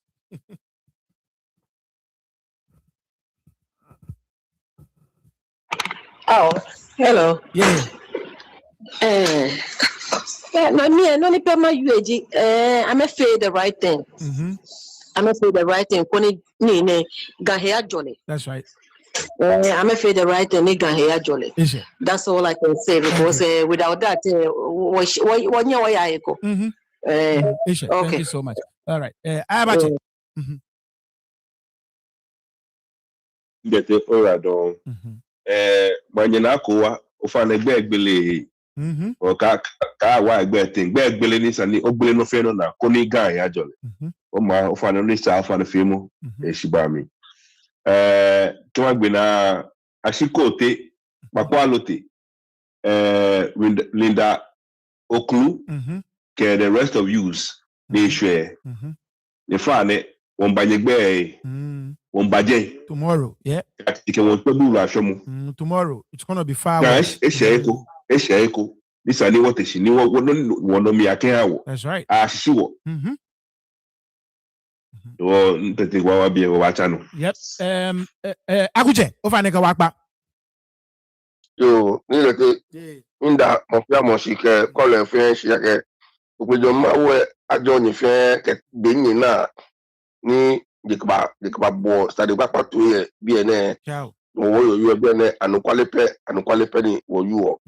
Oh, hello. Yeah. No, me, no, ni pema UAG. I'm afraid the right thing. Mm-hmm. I'm afraid the right thing. Koni ni gahea jolly. That's right. I'm afraid the right thing. Ni gahea jolly. Ishe. That's all I can say because without that, what you Mm-hmm. Ishe, okay. thank you so much. All right. Abachi. Get it all right on. Banyana kowa ofana egbele o ka wa egbele ni sani ogbele no fe no na koni gan ya jole o ma ofana ni sa ofana fe mu e shiba mi to agbe na ashikote pakwa lote Linda Oklu ke the rest of yous they share the fane won banyegbe won baje tomorrow, yeah. Tomorrow it's gonna be far worse. This is what she knew. One of me, I can't. That's right. She will. Yep. Akuje, ofaneka wakba. Yo, ni lete inda mafia moshike kole fe shike. Ukwejo mawe ajo ni fe ke benyi na ni dikba bo stadi kwa patuye biene. Ciao. Wo yo biene anukwalepe ni wo yo.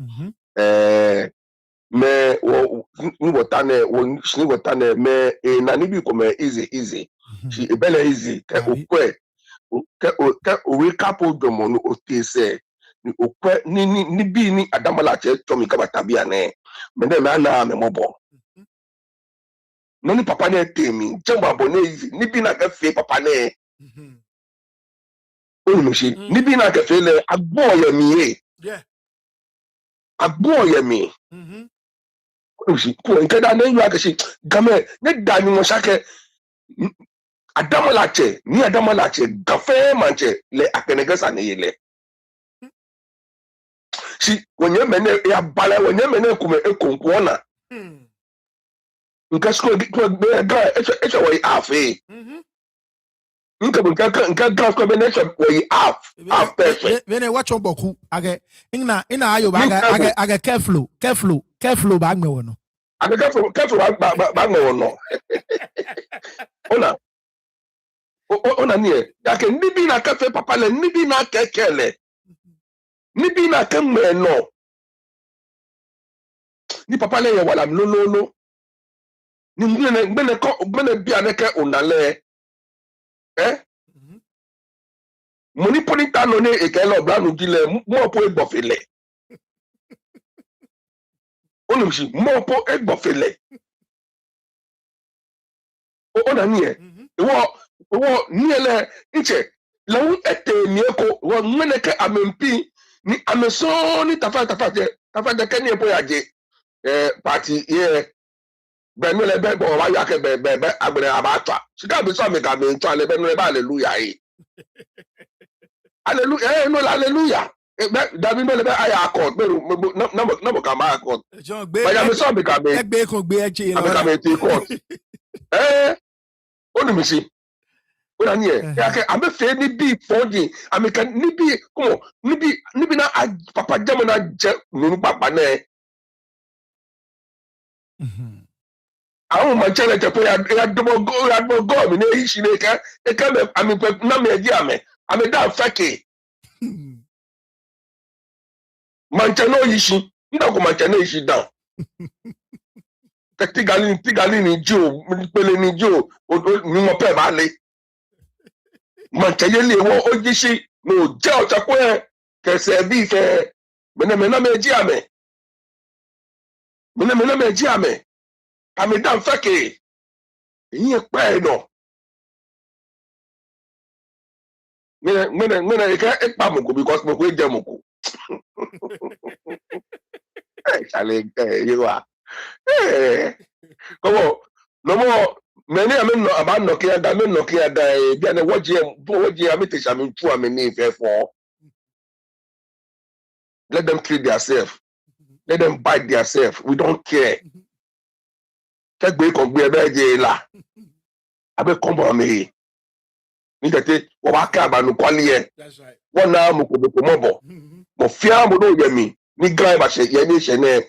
Me wo ni wotane me na ni bi ko me easy. She ebele easy ke okwe ke we kapo domo no otese ni okwe ni bi ni adamala che tomi ka batabia ne me na me mobo no ni papa ne temi jamba bo ne easy ni bi na ka fe papa ne Olushi ni bi na ka fe le agbo ye mi e yeah agbo ye mi Olushi ko nke da ne yu akashi game ne da ni mo shake Adamalache gafe manche le akenegesa ne yele si wonye mene ya bala wonye mene kume ekonkwona nka sko ga eche wo afi nka ga sko bene eche wo af perfect bene wacho boku age ina ayo ba age careful ba agme wono age careful ba agme wono ona nie yake nibi na kafe papa le nibi na kekele nibi na kemme no ni papa le ye wala mlololo ni ngene bia ne ke onale moni polita no ne ekele oblanu dile mo po egbofele onumshi mo po egbofele ona nie wo niele nche lawu etemieko wo meneke amempi ni ameso ni tafate keni po yaje party ye benule be bo wa yake be agbere abata sika be so me ka be nto ale benule ba hallelujah hallelujah no hallelujah dabi benule be aya accord be no ka ma accord ba ya me so me ka be egbe ko gbe eche lo ka me ti court onimisi ona nie yake amefe ni bi fondi ameka ni bi komo ni bi na papa jamo na je nunu papa ne awon ma chele te po ya dobo go mi ne ishi ne ka e ka me amepe na me agi ame da fake manchano yishi nda ko manchano yishi down tigali ni jo pele ni jo ni mo pe ba le manchaye le wo ojishi no je o chapo e kese bi fe mena meji ame ame dan fake yin pe no mena e ka e pa mo ko because mo ko je mo ko Chale, you are. Come on. No more. Many I mean about Nokia, I mean Nokia, then what year I mean, I mean, poor many for. Let them treat themselves. Let them bite themselves. We don't care. Take break on be a bad la. I be come on me. Nigga, what I care about no quality. That's right. One now, Moko. Mo fear mo no yemi. Ni guy ba she yemi shene.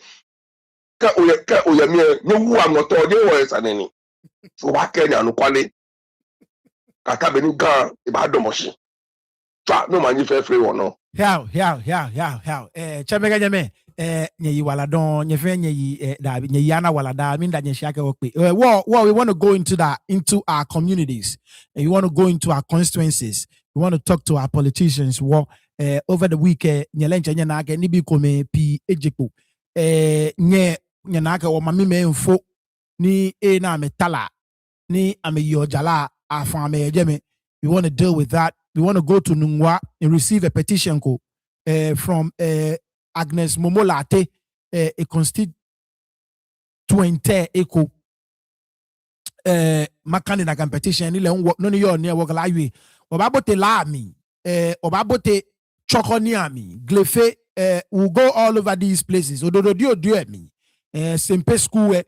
Ka oyemi ni wu amoto de wo esaneni. So wa Kenya no kwale. Kaka be ni gan e ba domoshi. Twa no man you free one no. How. Chamega nyame. Nye waladon, nye fe nye da nye yana walada. Mean that nye shake okpe. We want to go into our communities. And you want to go into our constituencies. We want to talk to our politicians. Over the week, nye lenche nye nage nibi kome pi ejipo. Nye nage wa mami me info ni na metala ni ame yojala afame ejeme. We want to deal with that. We want to go to Nungwa and receive a petition from Agnes Momolate, a constituent echo. Makandi na competition ile no ni yo near work live. Obabote la mi, obabote chokoni ami, glefe will go all over these places. Ododo dio mi, sempe school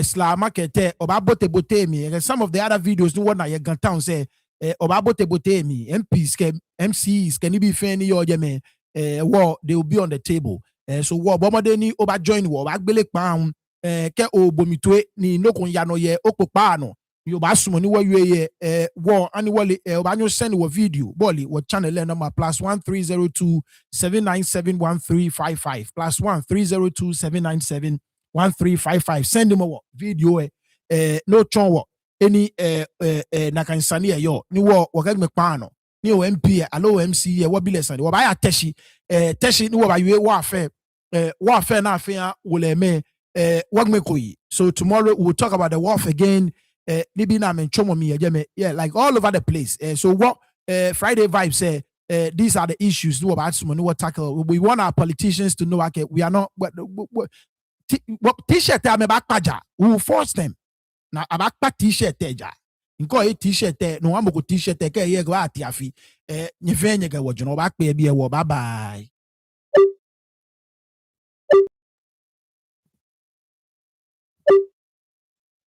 slama kete obabote bote mi. Some of the other videos no one na ye gantown say obabote bote mi MPs MCs can be fanny or jeme war they will be on the table. So what bomade ni oba join war agbele pound ke o bomitwe ni no kon ya no ye okpopa no yo ba sumo ni wa ye war ani wale oba nyo send wo video boli wo channel number +1302 7971355 +1302 7971355 send him a video no chonwo any nakansani yo ni wo wakagme pano ni o MP alo MC wo bilesani wo ba ya teshi ni wo ba yue wa fe na fe wo me wagme koyi. So tomorrow we'll talk about the wharf again. Nibi na men chomo mi ejeme. Yeah, like all over the place. So what Friday vibes say these are the issues no about someone who tackle. We want our politicians to know okay, we are not what t-shirt me back paja. We will force them. Na abakpa t-shirt teja. Nko t-shirt no amoko t-shirt ke ye go atiafi. Nye fe nye ke wo jono back pe bi e wo bye bye.